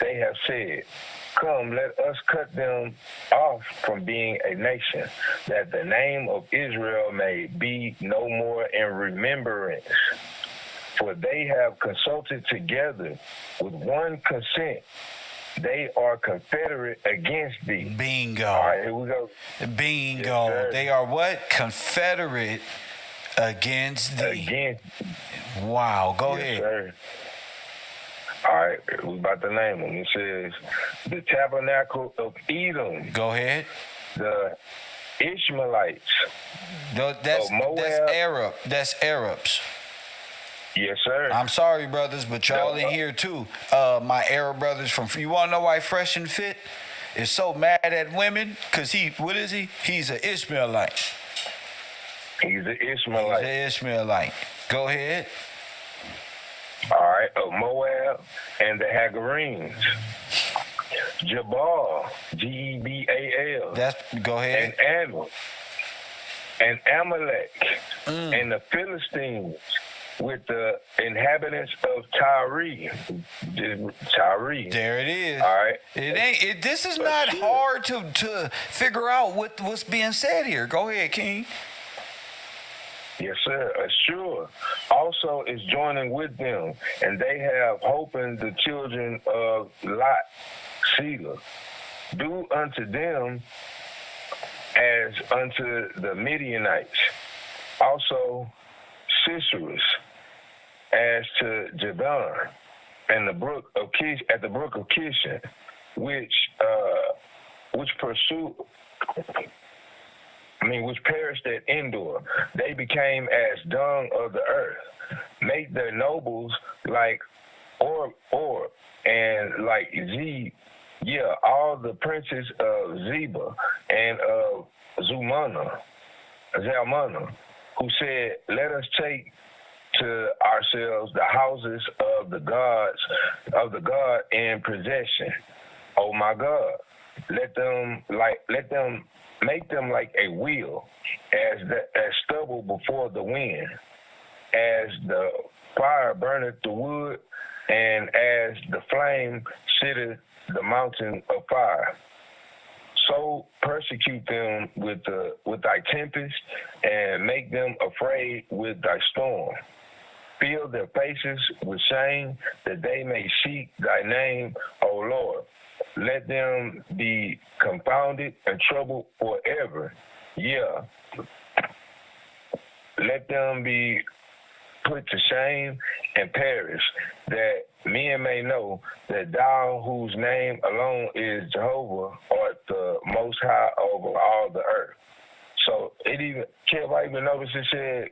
they have said, come, let us cut them off from being a nation, that the name of Israel may be no more in remembrance. For they have consulted together with one consent. They are confederate against thee. Bingo. All right, here we go. Bingo. Yes, they are what? Confederate against thee. Against. Wow. Go Yes, ahead. Sir. All right, we about to name them. It says the tabernacle of Edom. Go ahead. The Ishmaelites. That's Arab. That's Arabs. Yes, sir. I'm sorry, brothers, but y'all in here too. My Arab brothers from. You want to know why Fresh and Fit is so mad at women? Cause what is he? He's an Ishmaelite. He's an Ishmaelite. He's an Ishmaelite. Go ahead. All right, of Moab and the Hagarenes. Jabal, Gebal. Go ahead. And Amalek and the Philistines with the inhabitants of Tyre. There it is. All right. This is not hard to figure out what's being said here. Go ahead, King. Yes, sir. Assure also is joining with them, and they have opened the children of Lot, Selah. Do unto them as unto the Midianites. Also Sisera, as to Javan, and the brook of Kish, at the brook of Kishon, which perished at Endor. They became as dung of the earth. Make their nobles like Or and like all the princes of Zeba and of Zalmunna, who said, let us take to ourselves the houses of the God in possession. Oh my God, let them make them like a wheel, as stubble before the wind, as the fire burneth the wood, and as the flame sitteth the mountain of fire. So persecute them with thy tempest, and make them afraid with thy storm. Fill their faces with shame, that they may seek thy name, O Lord. Let them be confounded and troubled forever. Yeah. Let them be put to shame and perish, that men may know that thou, whose name alone is Jehovah, art the most high over all the earth. So Kev, I even noticed it said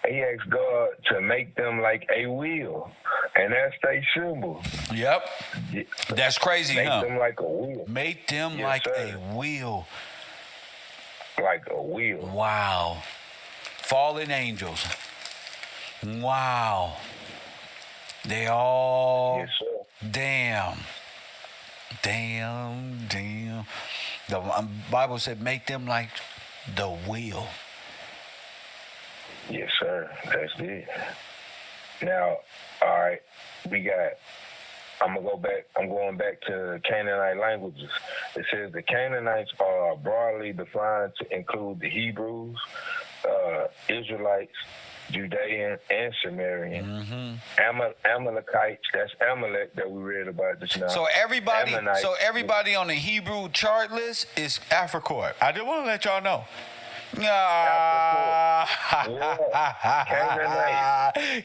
he asked God to make them like a wheel, and that's their symbol. Yep. That's crazy, Make them like a wheel. Make them like a wheel. Like a wheel. Wow. Fallen angels. Wow. They all. Yes, sir. Damn. The Bible said, make them like the wheel. Yes, sir. That's it. Now, all right, I'm going back to Canaanite languages. It says the Canaanites are broadly defined to include the Hebrews, Israelites, Judean, and Sumerian. Mm-hmm. Amalekites, that's Amalek that we read about just now. So everybody on the Hebrew chart list is Africoid. I just want to let y'all know.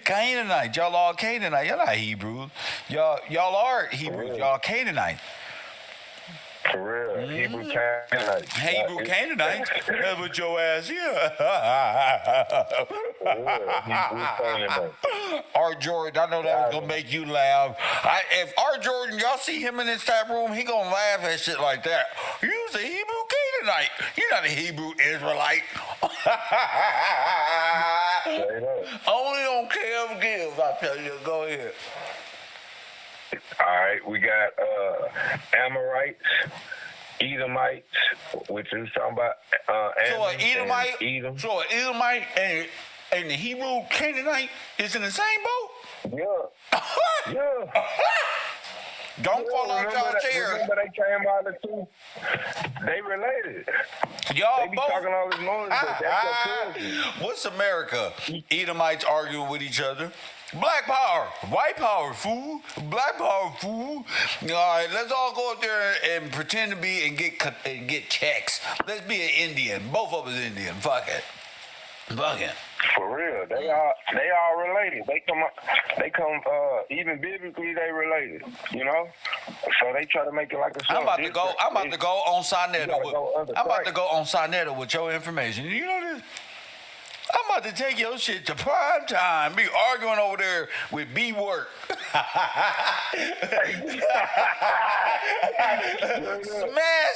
Canaanite. Y'all all Canaanite. Y'all not Hebrews. Y'all are Hebrews. Y'all Canaanite. For real. Hebrew Canaanite. Hebrew Canaanite. That's what your ass here. Art Jordan, I know that was going to make you laugh. If Art Jordan, y'all see him in this type room, he going to laugh at shit like that. You's a Hebrew Canaanite. You're not a Hebrew Israelite. Only on Kev Gibbs, I tell you. Go ahead. All right, we got Amorites, Edomites, which is talking about So an Edomite, Edom. So an Edomite and the Hebrew Canaanite is in the same boat? Yeah. Yeah. Don't fall out y'all chairs. Remember they came out of two. They related. Y'all they be both talking all this noise, but that's your cousin. What's America? Edomites arguing with each other. Black power, white power, fool. Black power, fool. All right, let's all go up there and pretend to be and get checks. Let's be an Indian. Both of us Indian. Fuck it. Fuck it. For real, they all related. They come even biblically they related. You know, so they try to make it like a. I'm about to go on Sonetta. I'm about to go on Sonetta with your information. You know this. I'm about to take your shit to prime time. Be arguing over there with B Work. Smashing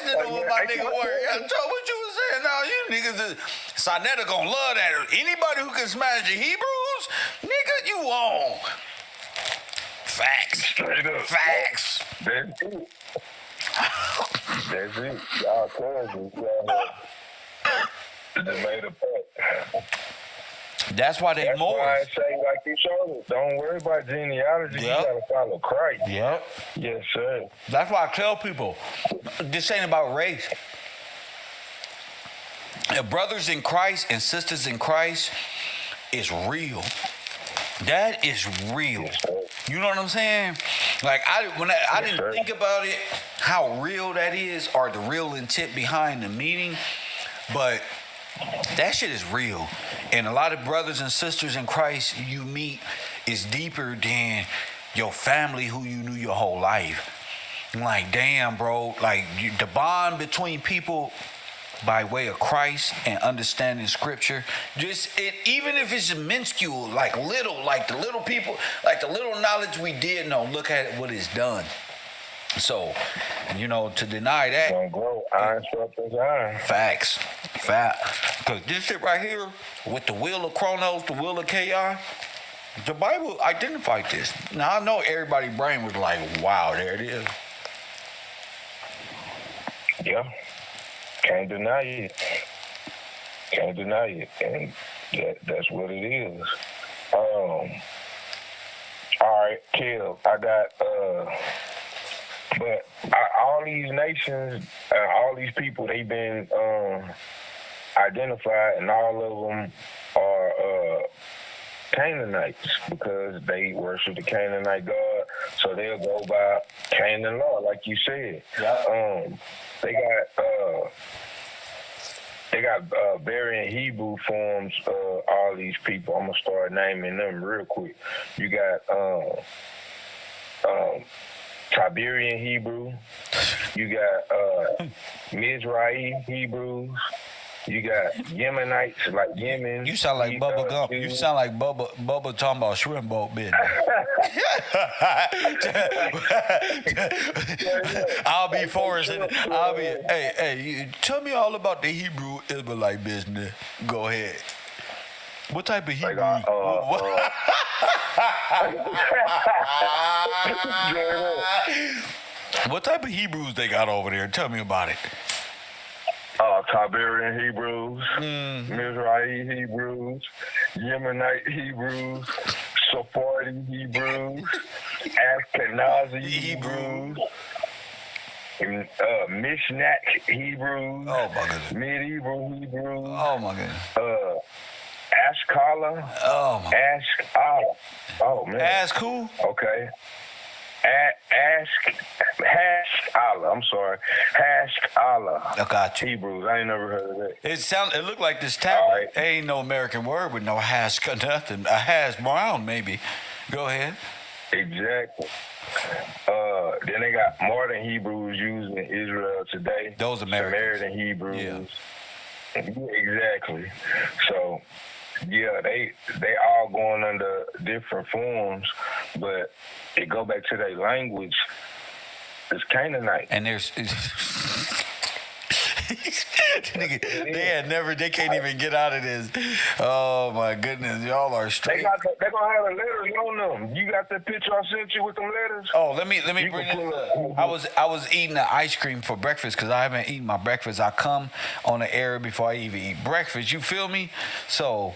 it with my nigga Work. I told what you was saying. Now you niggas is Sonetta gonna love that. Anybody who can smash the Hebrews, nigga, you on. Facts. Facts. That's it. That's it. Y'all cousins. Y'all made a pact. That's why they more. That's why I say, like you showed us, don't worry about genealogy. You gotta follow Christ. Yep. Yes, sir. That's why I tell people, this ain't about race. Brothers in Christ and sisters in Christ is real. That is real. Yes, you know what I'm saying? Like I didn't think about it, how real that is, or the real intent behind the meaning, but that shit is real. And a lot of brothers and sisters in Christ you meet is deeper than your family who you knew your whole life. Like, damn, bro. Like, the bond between people by way of Christ and understanding Scripture, even if it's minuscule, like the little people, like the little knowledge we did know, look at what it's done. So, to deny that. Don't grow iron sharpens iron. Facts. Because this shit right here, with the wheel of Chronos, the wheel of Ki, the Bible identified this. Now, I know everybody's brain was like, wow, there it is. Yeah. Can't deny it. And that's what it is. All right, Kev, I got, but all these nations, all these people, they've been identified, and all of them are Canaanites because they worship the Canaanite God, so they'll go by Canaan law, like you said. Yeah. They got varying Hebrew forms of all these people. I'm gonna start naming them real quick. You got Tiberian Hebrew. You got Mizrahi Hebrews. You got Yemenites, like Yemen. You sound like Bubba Gump. You sound like Bubba talking about shrimp boat business. I'll be Forrest. I'll be. Hey, tell me all about the Hebrew Israelite business. Go ahead. What type of Hebrew? What type of Hebrews they got over there? Tell me about it. Tiberian Hebrews, Mizrahi Hebrews, Yemenite Hebrews, Sephardi Hebrews, Ashkenazi Hebrews, Mishnah Hebrews, oh my goodness, medieval Hebrews, oh my goodness, Ashkala, Ashkala, oh man, Ask who? Okay. Hash Allah. I'm sorry. Hash Allah. I got you. Hebrews. I ain't never heard of that. It looked like this tablet. Right. There ain't no American word with no hash or nothing. A hash brown maybe. Go ahead. Exactly. Then they got modern Hebrews used in Israel today. Those Americans. Samaritan Hebrews. Yeah. Exactly. So yeah, they all going under different forms, but it go back to their language. It's Canaanite. And there's they can't even get out of this. Oh my goodness, y'all are straight. They're gonna have the letters on them. You got that picture I sent you with them letters? Oh, let me bring this up. I was eating the ice cream for breakfast because I haven't eaten my breakfast. I come on the air before I even eat breakfast. You feel me? So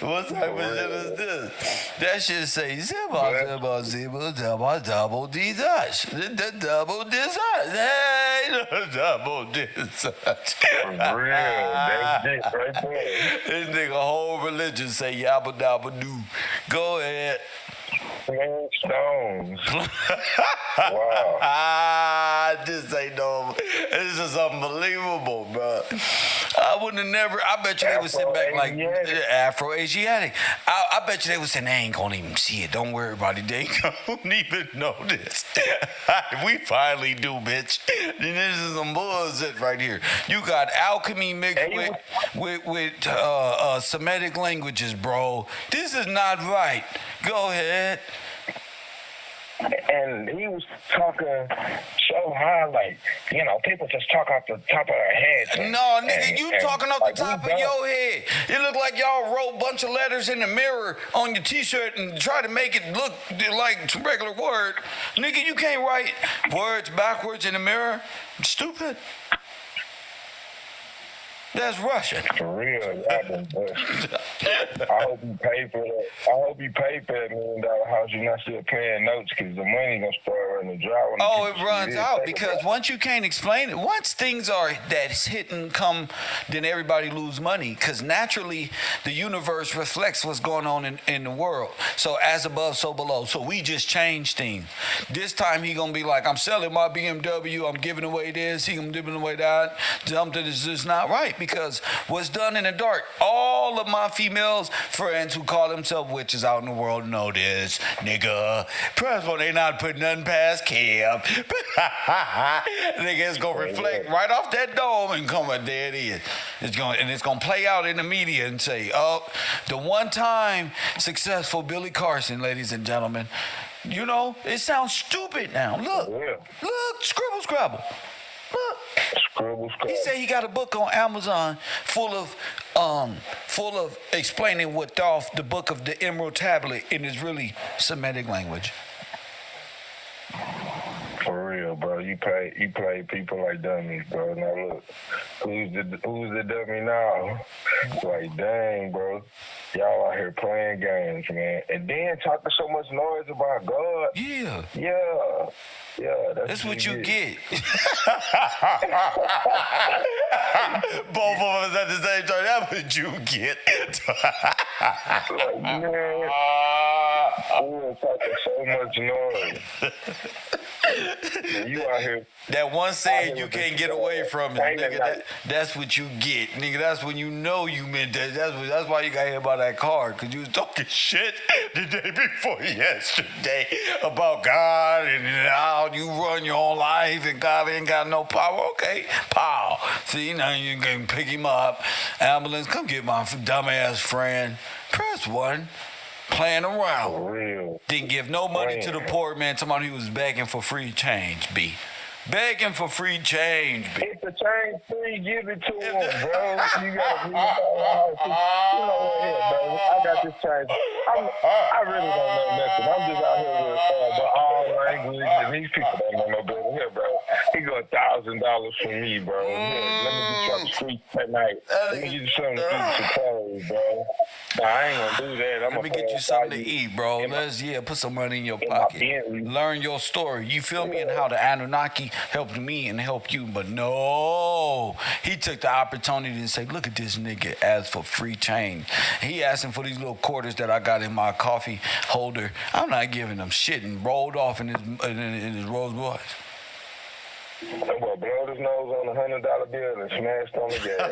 What type of shit is this? That shit say zibba double D-Dutch. The double D-Dutch. Hey, the double D-Dutch. For real. That's it right there. This nigga whole religion say yabba dabba doo. Go ahead. Stones. Wow. This ain't no. This is unbelievable, bro. I wouldn't have never. I bet you they would sit back like Afro-Asiatic. I bet you they would say they ain't gonna even see it. Don't worry about it. They don't even know this. We finally do, bitch. This is some bullshit right here. You got alchemy mixed with Semitic languages, bro. This is not right. Go ahead. And he was talking so high, like, people just talk off the top of their heads. No, nigga, you talking off the top of your head. It look like y'all wrote a bunch of letters in the mirror on your t-shirt and try to make it look like some regular word. Nigga, you can't write words backwards in the mirror. Stupid. That's Russian. For real, y'all been blessed. I hope you pay for that. I hope you pay for that $1 million house. You're not still paying notes because the money gonna start running dry. Oh, it runs out because once you can't explain it, once things are that's hit and come, then everybody lose money because naturally the universe reflects what's going on in the world. So as above, so below. So we just change things. This time he gonna be like, I'm selling my BMW. I'm giving away this. He gonna giving away that. Something is just not right. Because what's done in the dark, all of my females friends who call themselves witches out in the world know this, nigga. First one, they not putting nothing past Kev. Nigga, it's gonna reflect right off that dome and come right there it is. It's gonna play out in the media and say, oh, the one time successful Billy Carson, ladies and gentlemen. It sounds stupid now. Look, scribble scrabble. Look. He said he got a book on Amazon full of explaining what the book of the Emerald Tablet in his really Semitic language. For real, bro. You play people like dummies, bro. Now look, who's the dummy now? It's like, dang, bro. Y'all out here playing games, man. And then talking so much noise about God. Yeah. Yeah, that's what you get. Both of us at the same time. That's what you get. Like, man, we were talking so much noise. And you out here. That one saying you can't get away from it, nigga. That's what you get, nigga. That's when you know you meant that. That's why you got hit by that car, because you was talking shit the day before yesterday about God and how you run your own life and God ain't got no power. Okay, pow. See, now you can pick him up. Ambulance, come get my dumbass friend. Press 1. Playing around. For real. Didn't give no money to the poor man. Somebody who was begging for free change, B. Begging for free change, B. If the change free, give it to him, bro. You gotta be what, bro. I got this change. I really don't know nothing. I'm just out here with the all language, and these people don't know no better. Here, bro. He got $1,000 from me, bro. Here, let me get you on the street that night. Let me get you something to eat, some clothes, bro. Nah, I ain't gonna do that. Let me get you something to eat, bro. Put some money in your pocket. Learn your story. You feel me? And how the Anunnaki helped me and helped you. But no, he took the opportunity to say, look at this nigga, ask for free change. He asking for these little quarters that I got in my coffee holder. I'm not giving him shit, and rolled off in his Rolls Royce. That boy blowed his nose on a $100 bill and smashed on the gas.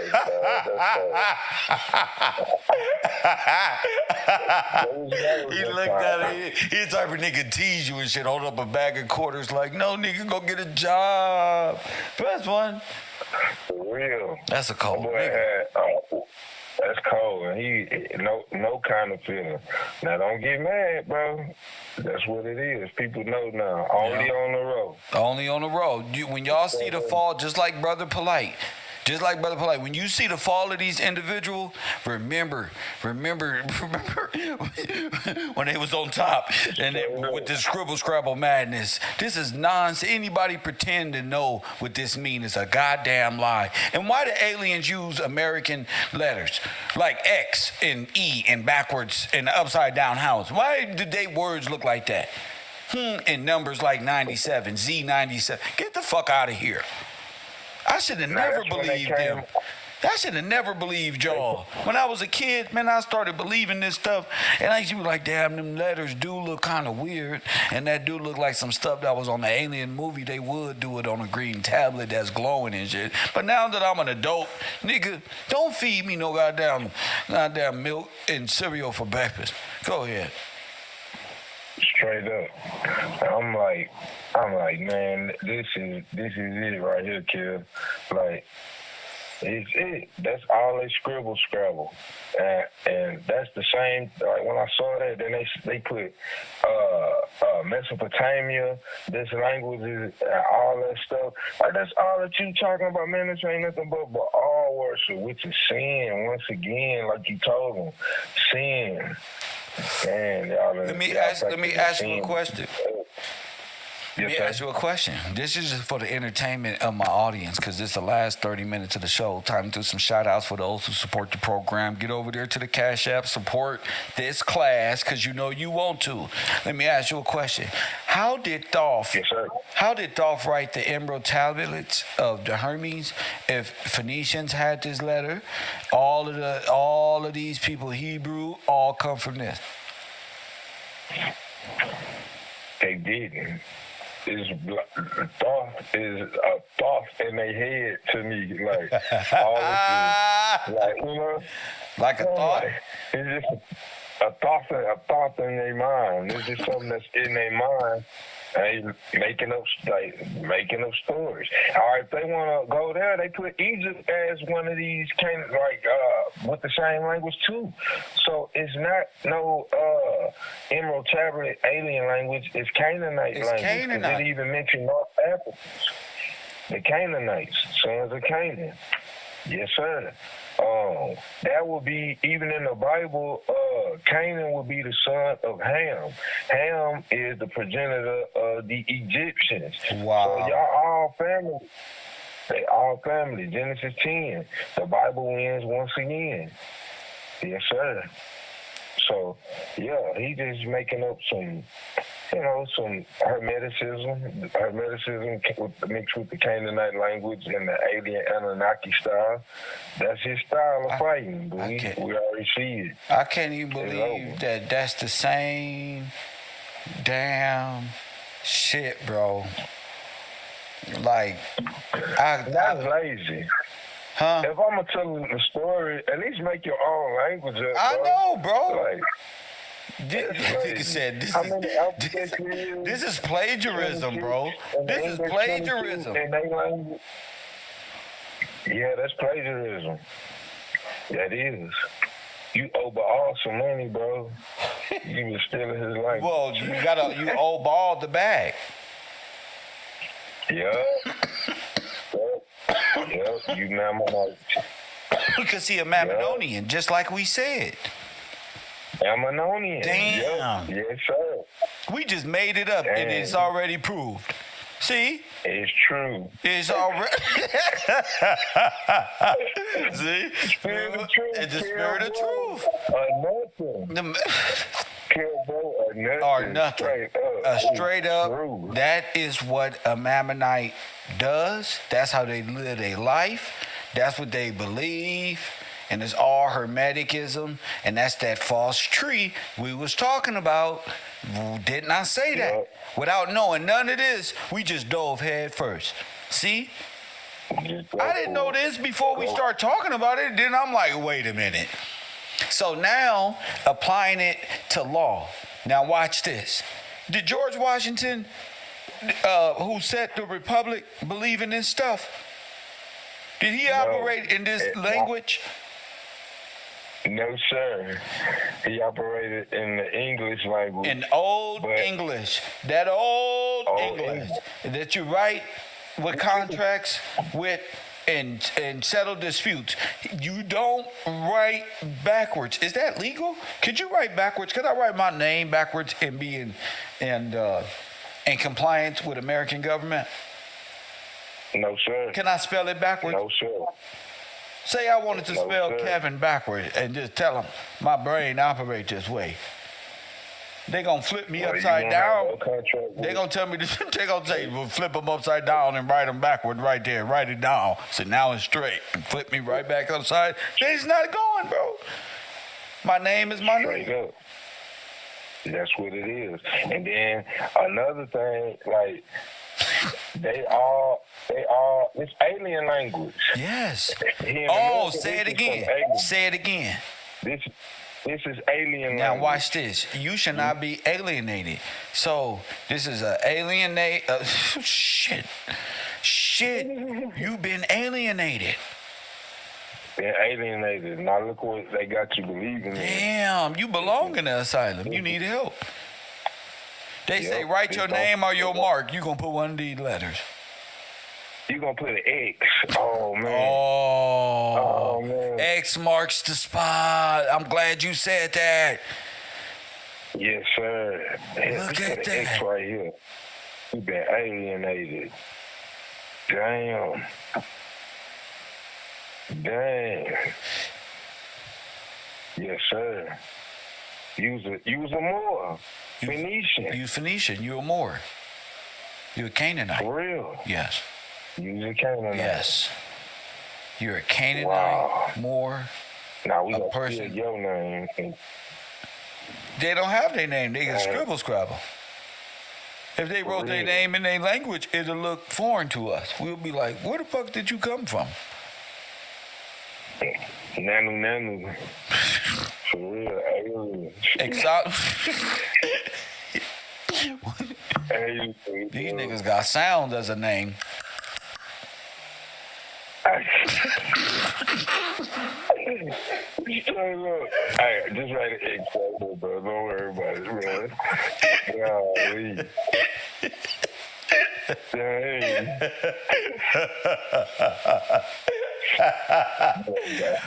He looked at it. He the type of nigga tease you and shit. Hold up a bag of quarters like, no, nigga, go get a job. Press 1. For real. That's a cold nigga. That's cold, and he no kind of feeling. Now don't get mad, bro. That's what it is. People know now. Only on the road. Only on the road. When y'all see the fall, just like Brother Polite, Just like Brother Polite, when you see the fall of these individuals, remember when they was on top and with the scribble scrabble madness. This is nonsense. Anybody pretend to know what this means is a goddamn lie. And why do aliens use American letters like X and E and backwards and upside down house? Why do they words look like that? And numbers like 97, Z97. Get the fuck out of here. I should have never believed them. I should have never believed y'all. When I was a kid, man, I started believing this stuff. And I used to be like, damn, them letters do look kind of weird. And that do look like some stuff that was on the Alien movie. They would do it on a green tablet that's glowing and shit. But now that I'm an adult, nigga, don't feed me no goddamn milk and cereal for breakfast. Go ahead. Straight up. I'm like, man, this is it right here, kid. Like, it's it. That's all they scribble scrabble, and that's the same. Like when I saw that, then they put Mesopotamia, this language is all that stuff. Like that's all that you talking about, man. This ain't nothing but all worship, which is sin. Once again, like you told them, sin. Man, let me ask you a question. Let me ask you a question. This is just for the entertainment of my audience because this is the last 30 minutes of the show. Time to do some shout outs for those who support the program. Get over there to the Cash App, support this class because you know you want to. Let me ask you a question. How did Thoth write the emerald tablets of the Hermes if Phoenicians had this letter? All of these people, Hebrew, all come from this. They didn't. Thought is a thought in their head to me, like all this is, like like a thought. Like, it's just a thought in their mind. It's just something that's in their mind. And making up stories. All right, if they want to go there, they put Egypt as one of these kind of with the same language too. So it's not no Emerald Tablet alien language. It's Canaanite language. Canaanite. It even mentioned North Africans, the Canaanites, sons of Canaan. Yes, sir. That would be, even in the Bible, Canaan would be the son of Ham. Ham is the progenitor of the Egyptians. Wow. So y'all all family. They all family. Genesis 10. The Bible wins once again. Yes, sir. So, yeah, he just making up some hermeticism mixed with the Canaanite language and the alien Anunnaki style. That's his style of fighting. We already see it. I can't even believe that that's the same damn shit, bro. Like, that's lazy. Huh? If I'm gonna tell the story, at least make your own language up. I know, bro. Like, this is plagiarism, bro. This is plagiarism. Yeah, that's plagiarism. That is. You owe Baal some money, bro. You was stealing his language. Well, you owe Baal the bag. Yeah. Yep, you Mammonite. Because he a Mammonian, just like we said. Mammonian. Damn. Yep. Yes, sir. We just made it up, and it's already proved. See? It's true. It's already. See? It's the spirit of truth. Nothing. Or nothing. Straight up. That is what a Mammonite does. That's how they live their life. That's what they believe. And it's all Hermeticism. And that's that false tree we was talking about. Didn't I say that? Without knowing none of this, we just dove head first. See? I didn't know this before we start talking about it. Then I'm like, wait a minute. So now, applying it to law. Now watch this. Did George Washington, who set the Republic, believe in this stuff? Did he operate in this language? No, sir. He operated in the English language. In old English. That old English. That you write with contracts with and settle disputes. You don't write backwards. Is that legal? Could you write backwards? Could I write my name backwards and be in compliance with American government? No, sir. Can I spell it backwards? No, sir. Say I wanted to spell sir. Kevin backwards and just tell them my brain operates this way. They gonna flip me upside down. They gonna tell me this. They gonna say, "Well, flip them upside down and write them backward right there. Write it down. So now it's straight and flip me right back upside." It's not going, bro. My name is my Straight name. up. That's what it is. And then another thing, like they all, it's alien language. Yes. Here in Oh, America, say it this is again. some alien- Say it again. This is alien Now language. watch this. You should not be alienated. So this is a alienate. Shit. You've been alienated. Been alienated. Now look what they got you believing in. Damn, you belong in the asylum. You need help. They say write your name or your mark. You gonna put one of these letters. You gonna put an X. Oh man. Oh, man. X marks the spot. I'm glad you said that. Yes, sir. Look at X that. right here. You been alienated. Damn. Yes, sir. Use a more. Phoenician. You Phoenician. You a Moor. You a Canaanite. For real. Yes. Use a Canaanite. Yes. You're a Canaanite, Wow. Moor. Now we A gonna person. steal your name. They don't have their name. They can scribble scrabble. If they wrote their real. name in their language, it'll look foreign to us. We'll be like, where the fuck did you come from? Nanu. For real. Alien. Alien. These niggas got sounds as a name. Hey, just write an X right here, bro. Don't worry about it, man. Golly. Dang.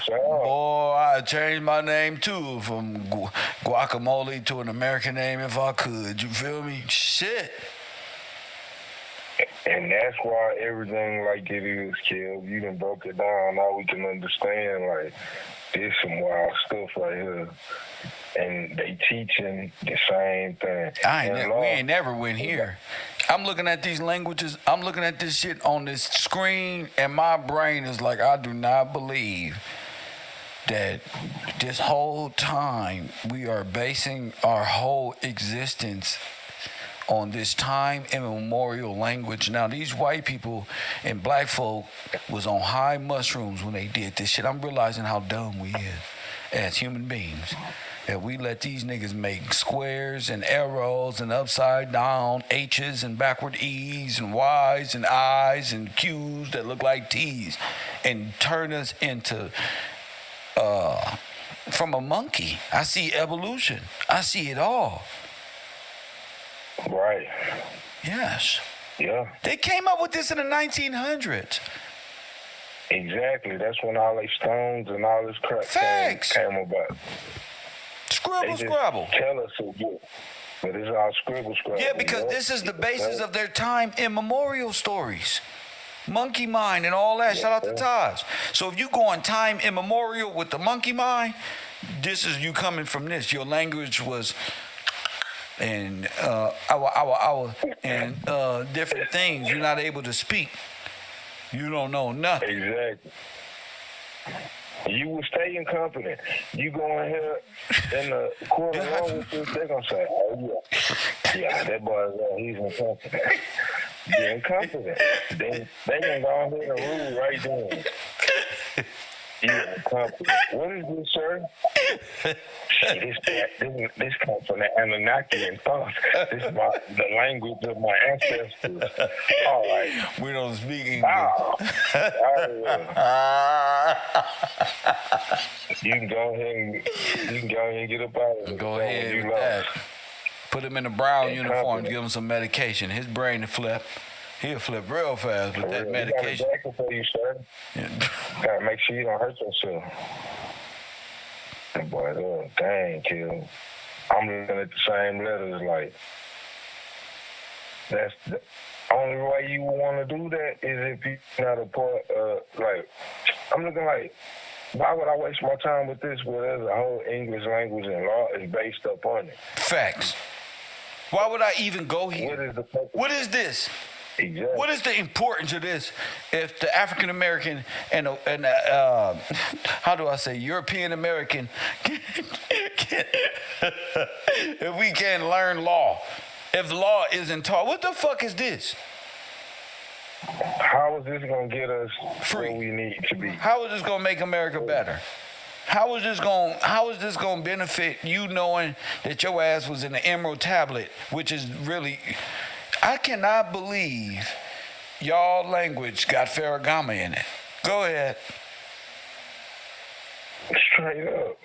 Boy, I'd change my name too from guacamole to an American name if I could. You feel me? Shit. And that's why everything like it is, Kev. You done broke it down. Now we can understand, like, there's some wild stuff right here. And they teaching the same thing. We ain't never went here. I'm looking at these languages. I'm looking at this shit on this screen, and my brain is like, I do not believe that this whole time we are basing our whole existence on this time immemorial language. Now, these white people and black folk was on high mushrooms when they did this shit. I'm realizing how dumb we is as human beings. That we let these niggas make squares and arrows and upside down H's and backward E's and Y's and I's and Q's that look like T's and turn us into from a monkey. I see evolution. I see it all. Right. Yes. Yeah. They came up with this in the 1900s. Exactly. That's when all these stones and all this crap came about. Scrabble. Tell us again. But it's all scrabble. Yeah, because this is the basis of their time immemorial stories. Monkey mind and all that. Shout out to Taj. So if you go on time immemorial with the monkey mind, this is you coming from this. Your language was and our and different things. You're not able to speak. You don't know nothing. Exactly. You will stay incompetent. You go in here in the court along with this, they're going to say, oh, yeah, that boy, he's incompetent. You're incompetent. They going to go ahead and rule right then. You're incompetent. What is this, sir? This comes from the Anunnaki and thought. This is the language of my ancestors. All right. We don't speak English. Wow. You can go ahead and get up out of it. Go ahead with that. Put him in a brown uniform, give him some medication. His brain will flip. He'll flip real fast with that medication. careful for you, sir. Yeah. Gotta make sure you don't hurt yourself. That boy, oh, dang, kid. I'm looking at the same letters like, that's the only way you want to do that is if you're not a part of, like, I'm looking like, why would I waste my time with this where there's a whole English language and law is based up on it? Facts. Why would I even go here? What is the purpose? What is this? Exactly. What is the importance of this if the African American and how do I say European American if we can't learn law, if law isn't taught, what the fuck is this? How is this gonna get us Free. where we need to be? How is this gonna make America better? How is this gonna benefit you knowing that your ass was in the Emerald Tablet, which is really, I cannot believe y'all language got Farragamo in it. Go ahead. Straight up.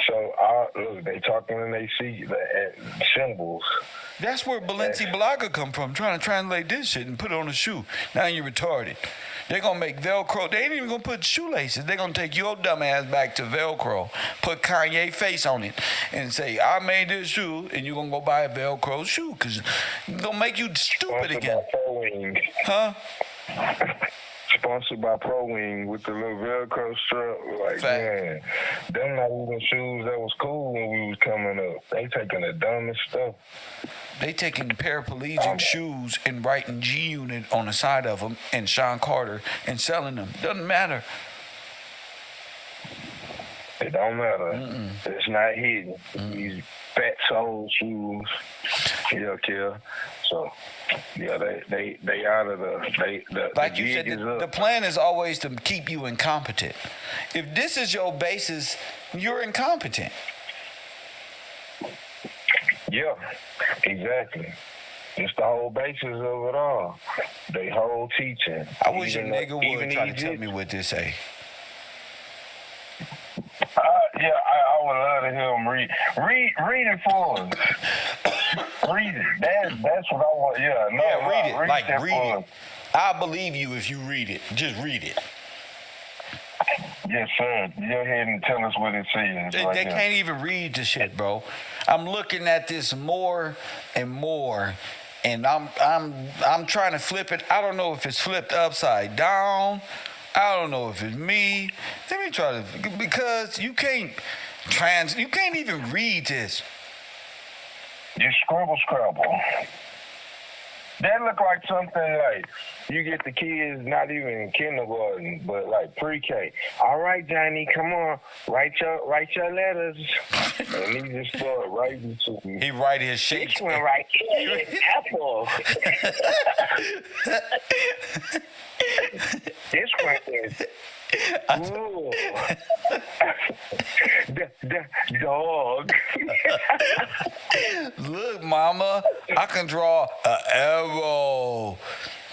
So, look, they talking and they see the symbols. That's where Balenciaga come from, trying to translate this shit and put it on a shoe. Now you're retarded. They're going to make Velcro. They ain't even going to put shoelaces. They're going to take your dumb ass back to Velcro, put Kanye face on it, and say, I made this shoe, and you're going to go buy a Velcro shoe because it's going to make you stupid again. Huh? Sponsored by Pro Wing with the little Velcro strap. Like, man, them not even shoes that was cool when we was coming up. They taking the dumbest stuff. They taking paraplegic shoes and writing G-Unit on the side of them and Sean Carter and selling them. Doesn't matter. It don't matter. It's not hidden. These fat sole shoes. Yeah, kill. So, yeah, they out of the like the you said, gig is up. the plan is always to keep you incompetent. If this is your basis, you're incompetent. Yeah, exactly. It's the whole basis of it all. They whole teaching. I wish a nigga would try to tell me what this say. Yeah, I would love to hear him read it for us. Read it. That's what I want. Yeah, no, yeah, read it. Like read it. I believe you if you read it. Just read it. Yes, sir. Go ahead and tell us what it says. They can't even read the shit, bro. I'm looking at this more and more, and I'm trying to flip it. I don't know if it's flipped upside down. I don't know if it's me. Let me try to, because you can't even read this. You scrabble. That look like something like you get the kids not even in kindergarten, but like pre-K. All right, Johnny, come on, write your letters. And he just started writing to me. He write his shit. This one right here is apple. This one is the dog. Look, mama, I can draw an arrow.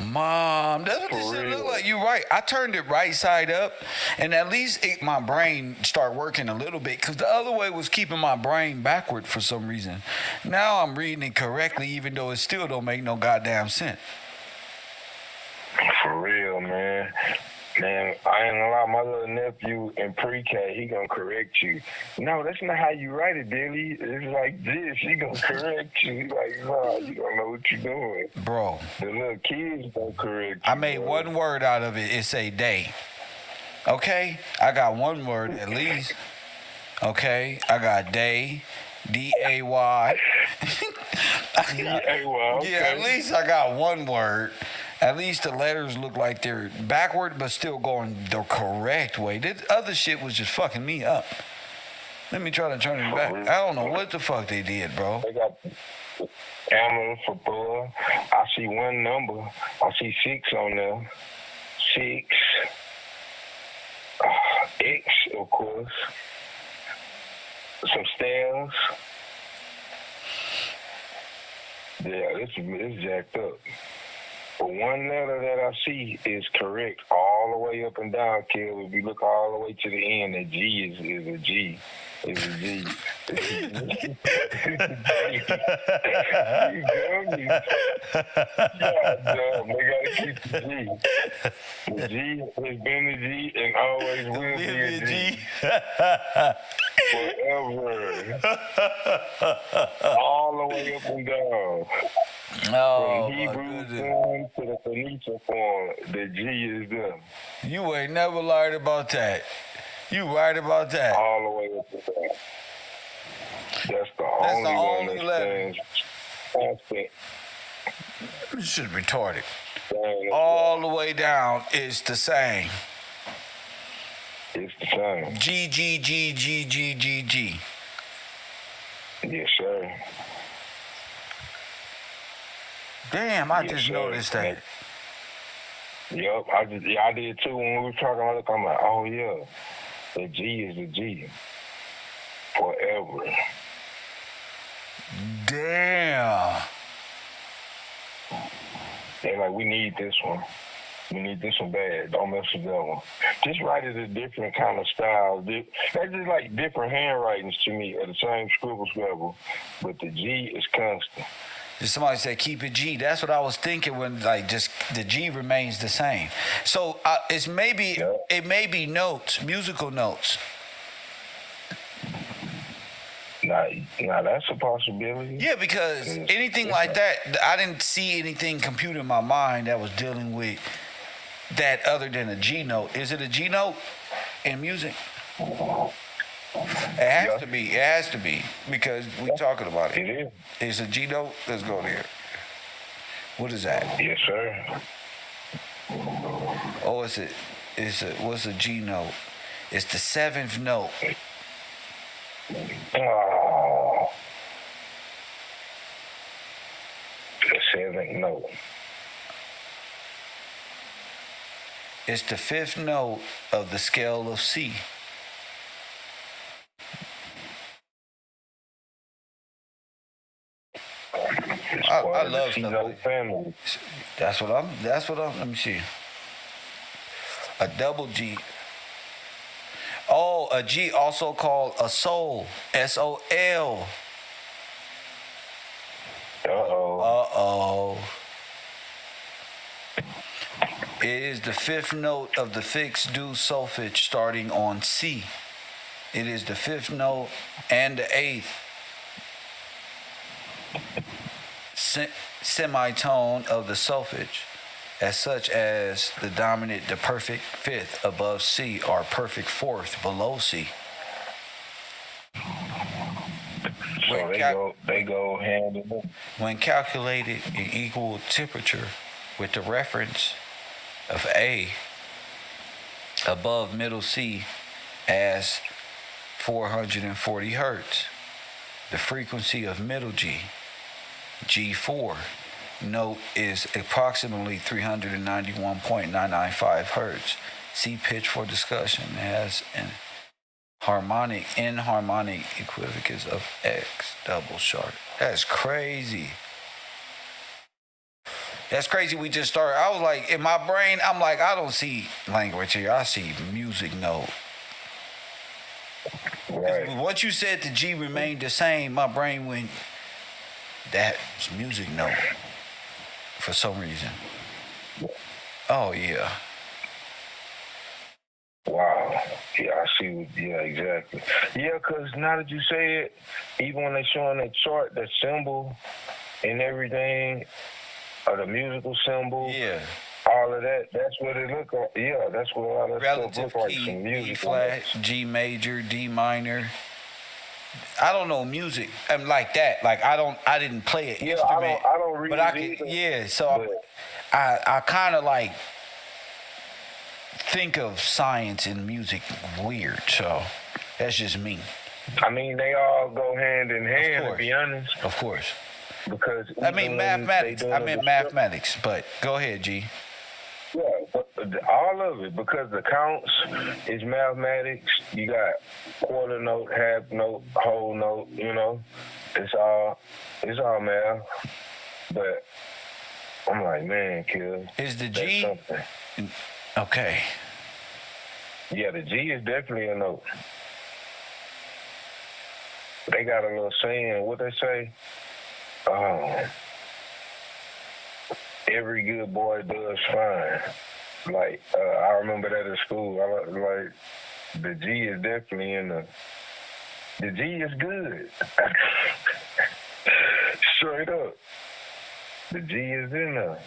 Mom, that's what this shit look like. You right. I turned it right side up, and at least my brain started working a little bit, because the other way was keeping my brain backward for some reason. Now I'm reading it correctly, even though it still don't make no goddamn sense. For real, man. Man, I ain't gonna lie, my little nephew in pre-K, he gonna correct you. No, that's not how you write it, Billy. It's like this. He gonna correct you. He's like, no, you don't know what you're doing. Bro. The little kids gonna correct you. I made one word out of it. It say day. Okay? I got one word at least. Okay? I got day. D-A-Y. D-A-Y, okay. Yeah, at least I got one word. At least the letters look like they're backward, but still going the correct way. This other shit was just fucking me up. Let me try to turn it back. I don't know what the fuck they did, bro. They got animal for bull. I see one number. I see 6 on there. 6. X, of course. Some stairs. Yeah, this is jacked up. But one letter that I see is correct all the way up and down, Kev. If you look all the way to the end, the G is a G. It's a G. You dummy. Yeah, dumb. They gotta keep the G. The G has been a G and always will be a G. Forever. All the way up and down. Oh, From Hebrew form to the Phoenician form, the G is them. You ain't never lied about that. You right about that. All the way up and down. That's the only one that stands constant. This is retarded. All the way down is the same. It's the same. G, G, G, G, G, G, G. Yes, sir. Damn, I just noticed that. Yup, I did too. When we were talking about it, I'm like, oh yeah, the G is the G. Forever. Damn. They're like, we need this one. We need this one bad. Don't mess with that one. Just write it a different kind of style. That's just like different handwritings to me at the same scribble, but the G is constant. Somebody said keep it G. That's what I was thinking when like just the G remains the same. So it may be notes, musical notes. Now that's a possibility. Yeah, because anything like that, I didn't see anything compute in my mind that was dealing with that other than a G note. Is it a G note in music? It has to be. It has to be because we're talking about it. It is. It's a G note. Let's go there. What is that? Yes, sir. Oh, what's a G note? It's the 7th note. Oh, the 7th note. It's the 5th note of the scale of C. I love stuff like family. That's what I'm, let me see. A double G. Oh, a G also called a soul. S-O-L. Uh-oh. It is the 5th note of the fixed do solfege starting on C. It is the 5th note and the 8th semitone of the solfege, as such as the dominant, the perfect 5th above C, or perfect 4th below C. So they go hand in hand. When calculated in equal temperature with the reference of A above middle C as 440 hertz, the frequency of middle G, G4 note is approximately 391.995 hertz. See pitch for discussion. It has an inharmonic equivalence of X double sharp. That's crazy. That's crazy. We just started. I was like, in my brain, I'm like, I don't see language here. I see music note. Right. Once you said the G remained the same, my brain went, that's music note for some reason. Oh, yeah. Wow. Yeah, I see. Yeah, exactly. Yeah, because now that you say it, even when they're showing that chart, that symbol and everything, or the musical symbol, yeah, all of that, that's what it look like. Yeah, that's what all that relative stuff look like. key, Some music. E flat, G major, D minor. I don't know music. I'm like that. Like I didn't play an instrument. I don't read but I either, can. Yeah, so I kind of like think of science and music weird. So that's just me. I mean, they all go hand in hand, to be honest. Of course. Because I mean mathematics. I meant mathematics. But go ahead, G. Yeah, but all of it, because the counts is mathematics. You got quarter note, half note, whole note. You know, it's all math. But I'm like, man, Kill. Is the That's G? something. Okay. Yeah, the G is definitely a note. They got a little saying, what they say? Every good boy does fine. Like, I remember that at school. Like, the G is definitely in the G is good. Straight up. The G is in there.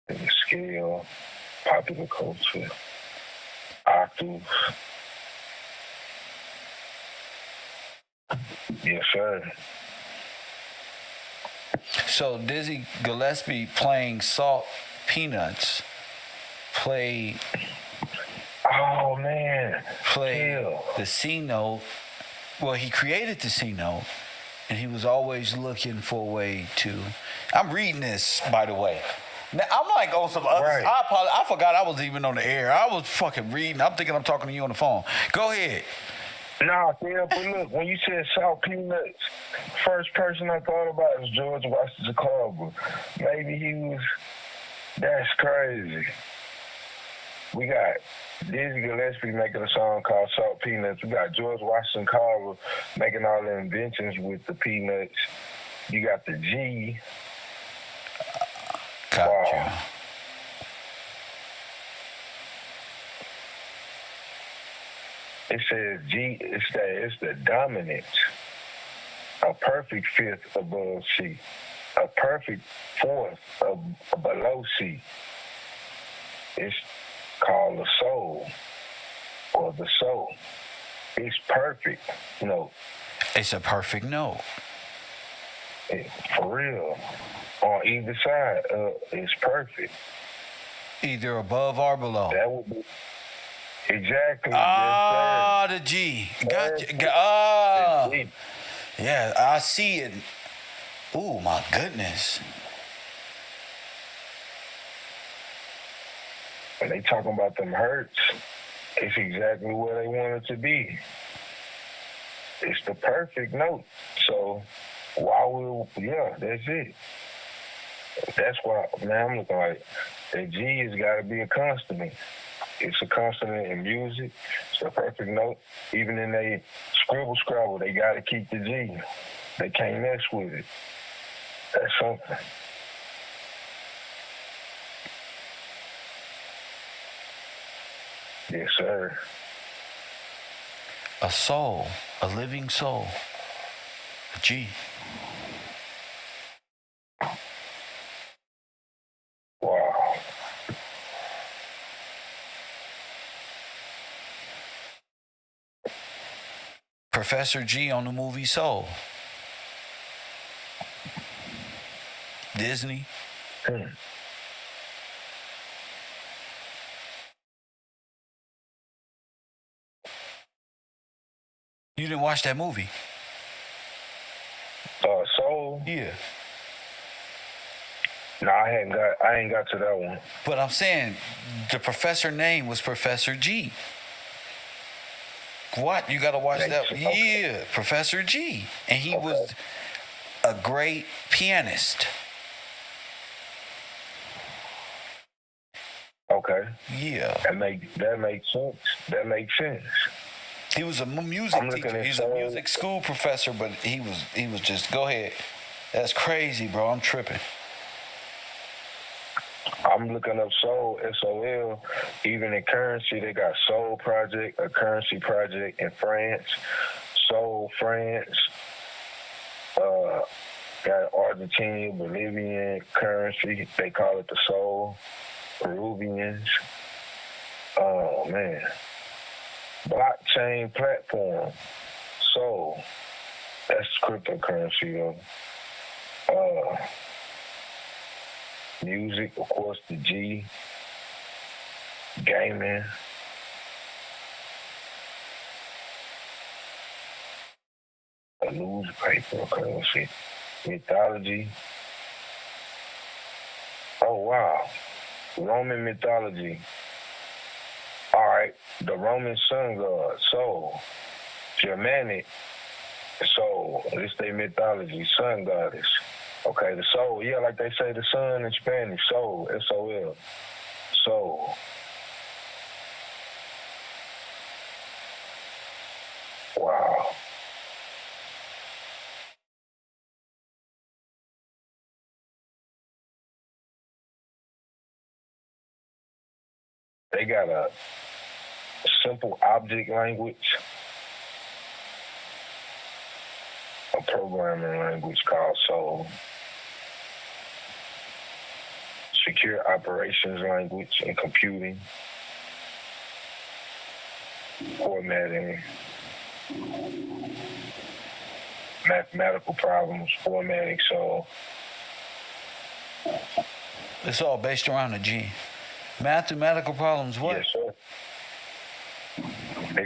The scale, popular culture, octaves. Yes, sir. So Dizzy Gillespie playing Salt Peanuts play Oh, man. Kill. the C note. Well, he created the C note, and he was always looking for a way to. I'm reading this, by the way. Now, I'm like on some other. Right. I forgot I was even on the air. I was fucking reading. I'm thinking I'm talking to you on the phone. Go ahead. Nah, yeah, but look, when you said Salt Peanuts, first person I thought about was George Washington Carver. Maybe he was. That's crazy. We got Dizzy Gillespie making a song called Salt Peanuts. We got George Washington Carver making all the inventions with the peanuts. You got the G. Got you. It says G. It's the dominant. A perfect fifth above C. A perfect fourth below C. It's called the soul or the soul. It's perfect. No. It's a perfect note. For real. On either side, it's perfect. Either above or below. That would be exactly. The G. Gotcha. Yeah, I see it. Ooh, my goodness. When they talking about them hertz, it's exactly where they want it to be. It's the perfect note. So that's it. That's why, man, I'm looking like the G has got to be a consonant. It's a consonant in music. It's the perfect note. Even in they scrabble, they got to keep the G. They can't mess with it. That's something. Yes, sir. A soul, a living soul. A G. Wow. Professor G on the movie Soul. Disney. You didn't watch that movie? Soul? Yeah. No, I ain't got to that one. But I'm saying the professor name was Professor G. What? You gotta watch that. Okay. Yeah, Professor G. And he was a great pianist. Okay. Yeah. That makes sense. That makes sense. He was a music teacher. He's a music school professor, but he was just, go ahead. That's crazy, bro. I'm tripping. I'm looking up Soul, S-O-L. Even in currency, they got Soul Project, a currency project in France. Soul France. Got Argentinian, Bolivian currency. They call it the Soul. Peruvians. Oh, man. Blockchain platform. Soul. That's cryptocurrency, though. Music, of course, the G. Gaming. A newspaper currency. Mythology. Oh, wow. Roman mythology. All right. the Roman sun god, Sol. Germanic, Sol. This their mythology, sun goddess. Okay, the soul. Yeah, like they say the sun in Spanish, Sol, S-O-L. Soul. Wow. They got a simple object language, a programming language called Soul, secure operations language and computing, formatting, mathematical problems, formatting. So it's all based around a G. Mathematical problems, what? yes, sir. They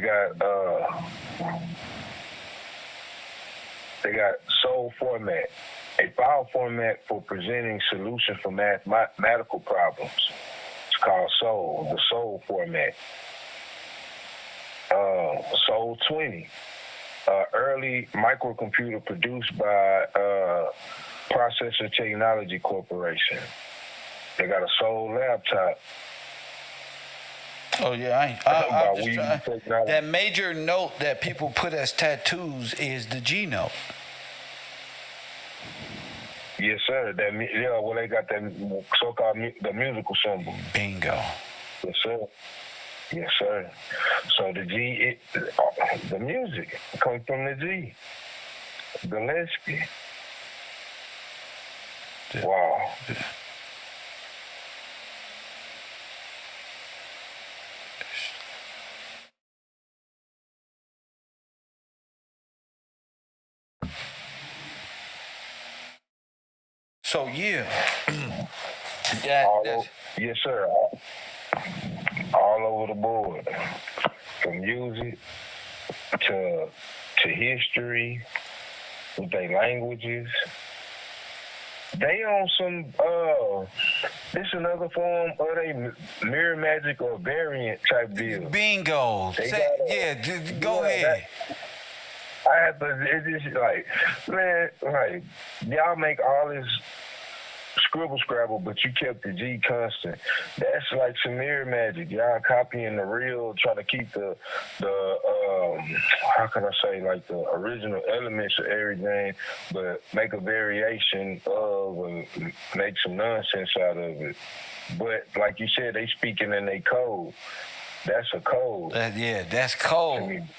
got Soul format, a file format for presenting solutions for mathematical problems. It's called Soul, the Soul format. Soul 20, early microcomputer produced by Processor Technology Corporation. They got a Soul laptop. Oh yeah, that major note that people put as tattoos is the G note. Yes, sir. Well, they got that so-called the musical symbol. Bingo. Yes, sir. Yes, sir. So the G, the music comes from the G. Gillespie. Yeah. Wow. Yeah. So yeah, yes, sir. All over the board, from music to history, with their languages. They on some this another form of a mirror magic or variant type deal. Bingo. Go ahead. I have to. It's just like, man, like y'all make all this scribble scrabble, but you kept the G constant. That's like some mirror magic. Y'all copying the real, trying to keep the how can I say, like the original elements of everything, but make a variation of and make some nonsense out of it. But like you said, they speaking in their code. That's a code. That's code.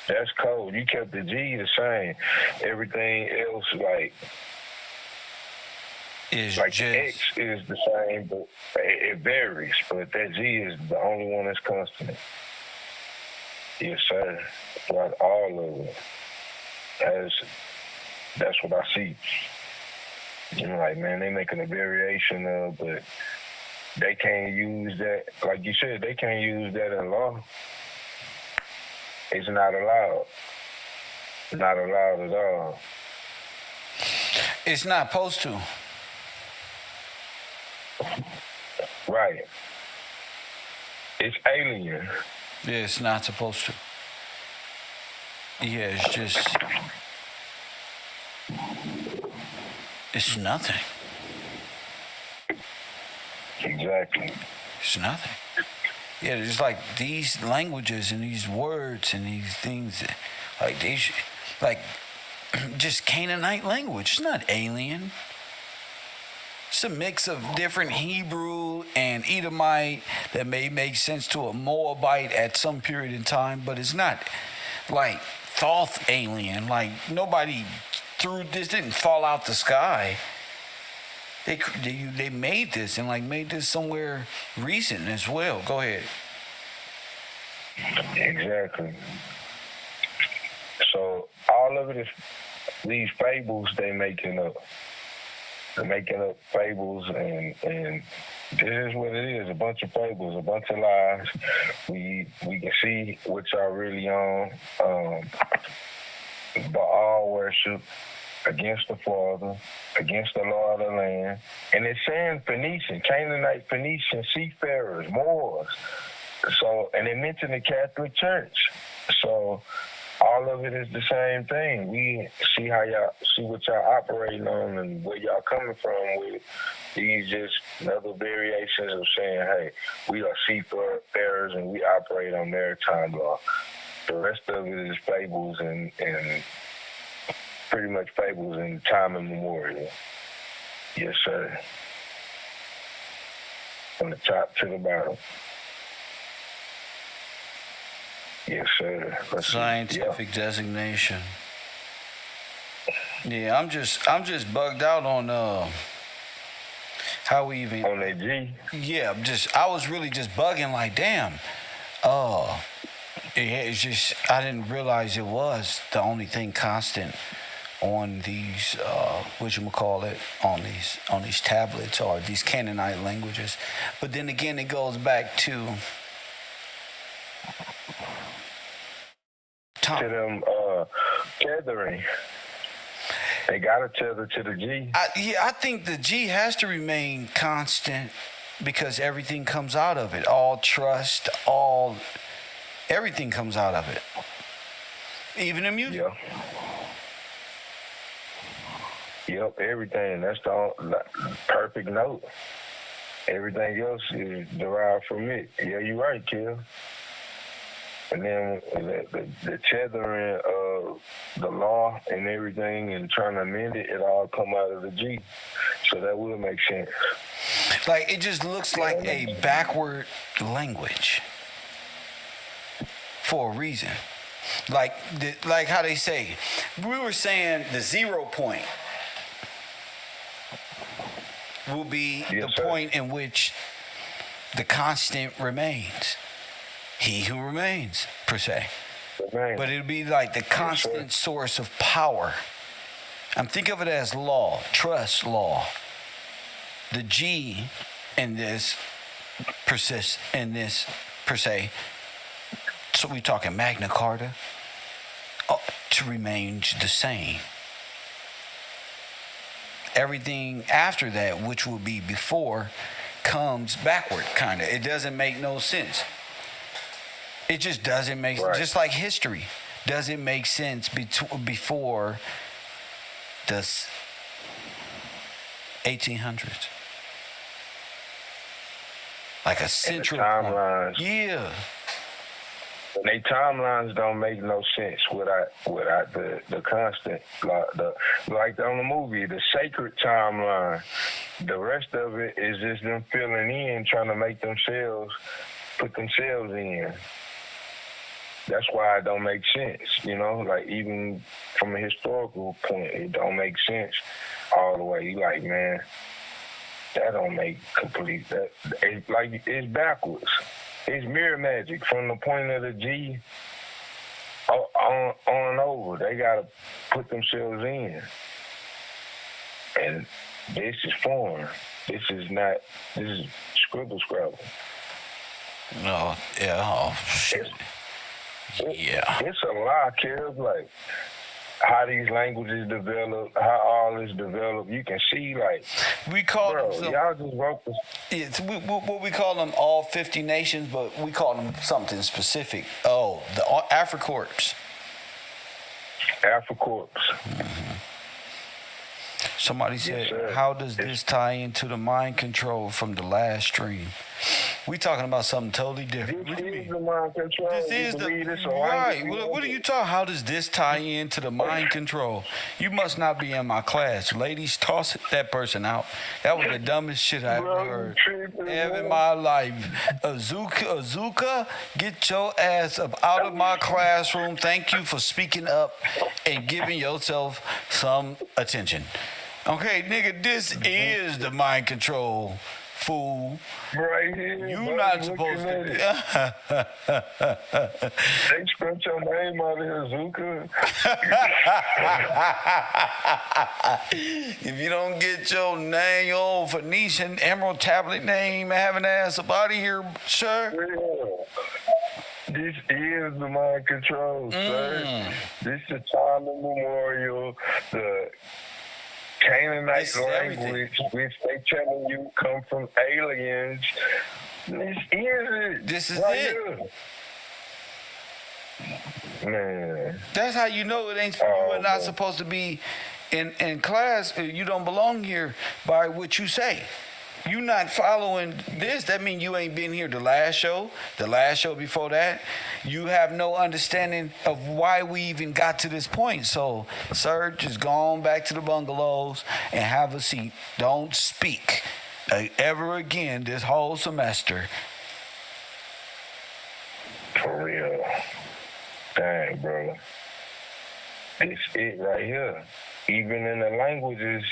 That's code. You kept the G the same. Everything else, like is like just... the X is the same, but it varies. But that G is the only one that's constant. Yes, sir. Like all of it. That's what I see. You know, like, man, they making a variation of, but they can't use that. Like you said, they can't use that in law. It's not allowed. Not allowed at all. It's not supposed to. Right. It's alien. Yeah, it's not supposed to. Yeah, it's just... It's nothing. Exactly. It's nothing. Yeah, it's like these languages and these words and these things, like just Canaanite language. It's not alien. It's a mix of different Hebrew and Edomite that may make sense to a Moabite at some period in time, but it's not like Thoth alien. Like nobody threw this, didn't fall out the sky. They made this and made this somewhere recent as well. Go ahead. Exactly. So all of it is these fables they making up. They're making up fables and this is what it is, a bunch of fables, a bunch of lies. We can see what y'all really on. Baal worship, against the Father, against the law of the land. And it's saying Phoenician, Canaanite, Phoenician, seafarers, Moors. So, and they mentioned the Catholic Church. So, all of it is the same thing. We see what y'all operating on and where y'all coming from with these just other variations of saying, hey, we are seafarers and we operate on maritime law. The rest of it is fables and pretty much fables in time immemorial. Yes, sir. From the top to the bottom. Yes, sir. Scientific designation. Yeah, I'm just bugged out on how we even on that G. Yeah, I was really just bugging like, damn. It's just I didn't realize it was the only thing constant on these on these tablets or these Canaanite languages. But then again, it goes back to to them tethering. They gotta tether to the G. I think the G has to remain constant because everything comes out of it. All trust, everything comes out of it. Even the music. Yeah. Yep, everything. That's the perfect note. Everything else is derived from it. Yeah, you're right, Kill. And then the tethering of the law and everything and trying to amend it, it all come out of the G. So that will make sense. Like, it just looks like a backward language for a reason. Like how they say, we were saying the 0 point will be the point in which the constant remains. He who remains, per se. But it'll be like the constant source of power. I'm thinking of it as law, trust law. The G in this persists in this, per se. So we're talking Magna Carta to remain the same. Everything after that, which will be before, comes backward, kind of. It doesn't make no sense. It just doesn't make sense. Just like history doesn't make sense before the 1800s. Like a central timelines. Yeah. They timelines don't make no sense without the constant, like on the movie, the sacred timeline. The rest of it is just them filling in, trying to make put themselves in. That's why it don't make sense, like even from a historical point, it don't make sense all the way. You like, man, that don't make complete, it's backwards. It's mirror magic from the point of the G on over. They gotta put themselves in. And this is foreign. This is scribble scrabble. No, yeah, oh shit. It's a lot, Kev. Like how these languages develop, how all this developed. You can see, like, we call them y'all just wrote this. It's what we call them all 50 nations, but we call them something specific. Oh, the Africorps. Africorps. Mm-hmm. Somebody said, how does this tie into the mind control from the last stream? We talking about something totally different. This is the mind control. This is right. What are you talking? How does this tie into the mind control? You must not be in my class, ladies. Toss that person out. That was the dumbest shit I ever heard ever in my life. Azuka, get your ass up out of my classroom. Thank you for speaking up and giving yourself some attention. Okay, nigga, this is the mind control. Fool. Right here. You not supposed to be. They spent your name out of here, Zuka. If you don't get your name, your old Phoenician Emerald Tablet name, having ass up out of here, sir. Yeah. This is the mind control, sir. This is time immemorial. The Canaanite language, which they telling you come from aliens, This is it. This is right it. Here. Man. That's how you know it ain't. You are not supposed to be in class. You don't belong here by what you say. You not following this, that means you ain't been here the last show before that. You have no understanding of why we even got to this point. So, sir, just go on back to the bungalows and have a seat. Don't speak ever again this whole semester. For real. Dang, bro. It's it right here. Even in the languages,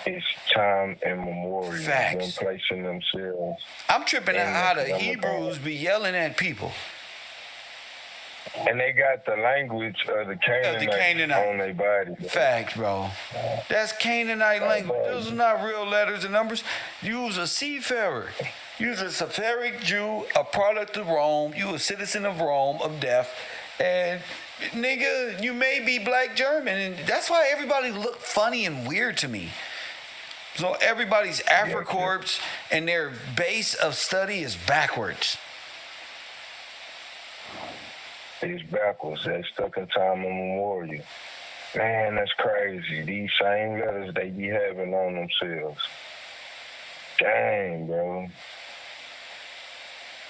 it's time immemorial. Facts. Them placing themselves. I'm tripping out how the Hebrews be yelling at people. And they got the language of the Canaanite on their body. Facts, bro. That's Canaanite language. Those are not real letters and numbers. Use a seafarer. Use a Sepharic Jew, a product of Rome. You a citizen of Rome, of death. And, nigga, you may be black German. And that's why everybody look funny and weird to me. So everybody's Afrocorps and their base of study is backwards. It's backwards. They stuck in time immemorial. Man, that's crazy. These same letters they be having on themselves. Dang, bro.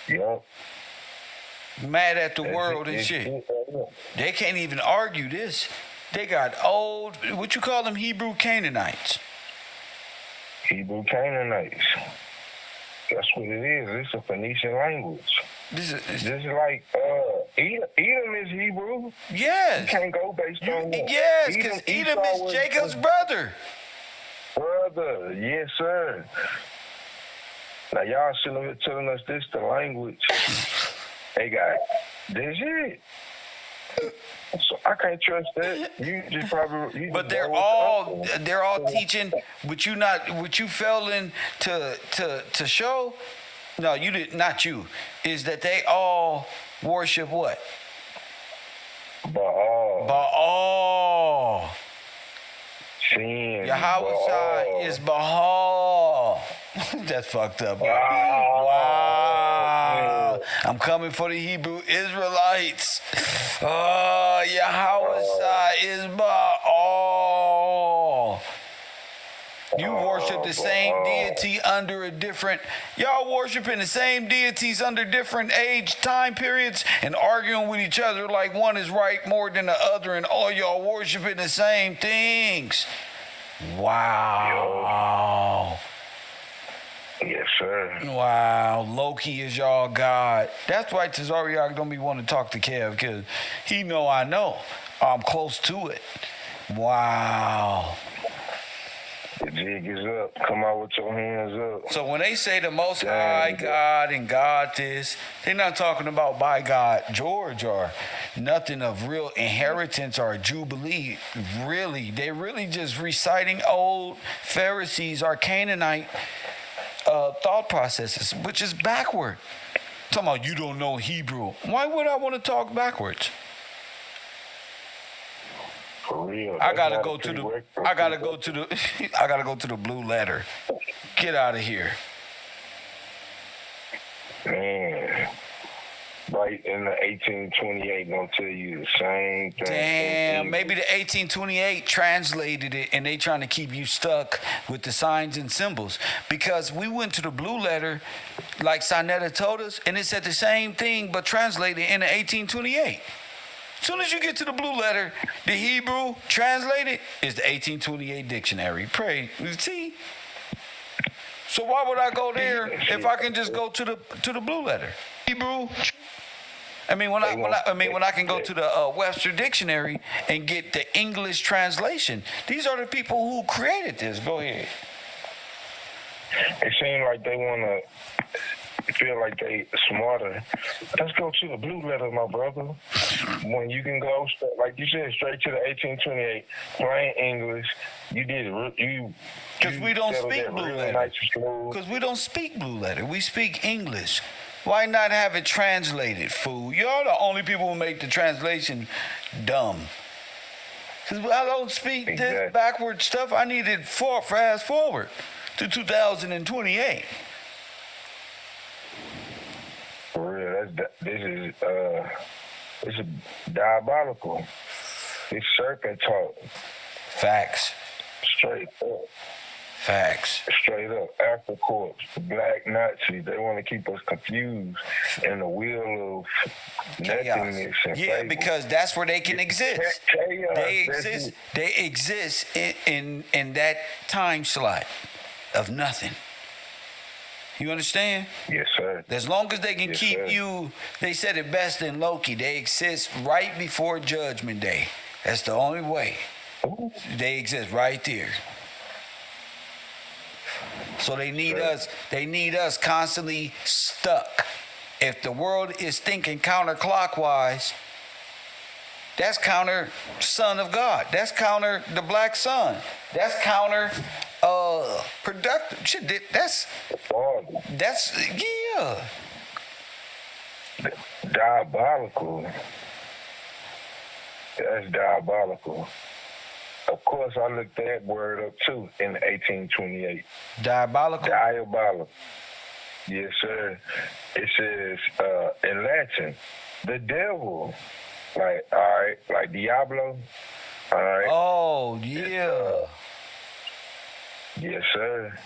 Yup. Mad at the world and shit. They can't even argue this. They got old, what you call them, Hebrew Canaanites. Hebrew Canaanites. That's what it is. It's a Phoenician language. This is like Edom is Hebrew. Yes. You can't go based on that. Yes, because Edom is Jacob's brother. Brother, yes, sir. Now y'all sitting here telling us this the language. They got this it. So I can't trust that. You just probably. But they're all teaching what you failing to show. No, you did not. You is that they all worship what? Baal. Sin. Yahweh is Baal. That's fucked up. Wow. I'm coming for the Hebrew Israelites. Oh, Yahweh is Baal. You worship the same deity under a different... Y'all worshiping the same deities under different age time periods and arguing with each other like one is right more than the other and all y'all worshiping the same things. Wow. Yes, sir. Wow. Loki is y'all God. That's why Tazariak don't be wanting to talk to Kev because he know I know. I'm close to it. Wow. The jig is up. Come out with your hands up. So when they say the Most High God and God this, they're not talking about by God George or nothing of real inheritance or jubilee. Really, they're really just reciting old Pharisees or Canaanite thought processes, which is backward. Talking about you don't know Hebrew. Why would I want to talk backwards? For real. I gotta go to the blue letter. Get out of here. Man. Right in the 1828 gonna tell you the same thing. Damn, maybe the 1828 translated it and they trying to keep you stuck with the signs and symbols. Because we went to the blue letter, like Sonetta told us, and it said the same thing but translated in the 1828. As soon as you get to the blue letter, the Hebrew translated is the 1828 dictionary. Pray, see? So why would I go there if I can just go to the blue letter? Hebrew. When I can go to the Webster Dictionary and get the English translation. These are the people who created this. Go ahead. It seems like they want to feel like they smarter. Let's go to the blue letter, my brother. When you can go, like you said, straight to the 1828, plain English. You did it. Because we don't speak blue letter. Because we don't speak blue letter. We speak English. Why not have it translated, fool? Y'all the only people who make the translation dumb. Because I don't speak this backward stuff. I need it fast forward. to 2028. For real, this is diabolical. It's serpent talk. Facts. Straight up. Facts. Straight up. AfriCorps, black Nazis, they want to keep us confused in the wheel of nothingness and fable. Because that's where they can exist. Chaos. They exist in that time slot of nothing. You understand? Yes, sir. As long as they can keep you, they said it best in Loki, they exist right before Judgment Day. That's the only way. Ooh. They exist right there. So they need us. They need us constantly stuck. If the world is thinking counterclockwise, that's counter Son of God. That's counter the black sun. That's counter productive. Shit, that's yeah. Diabolical. That's diabolical. Of course, I looked that word up too in 1828. Diabolical? Diabolical. Yes, sir. It says in Latin, the devil. Like, all right, like Diablo. All right. Oh, yeah. Yes, sir.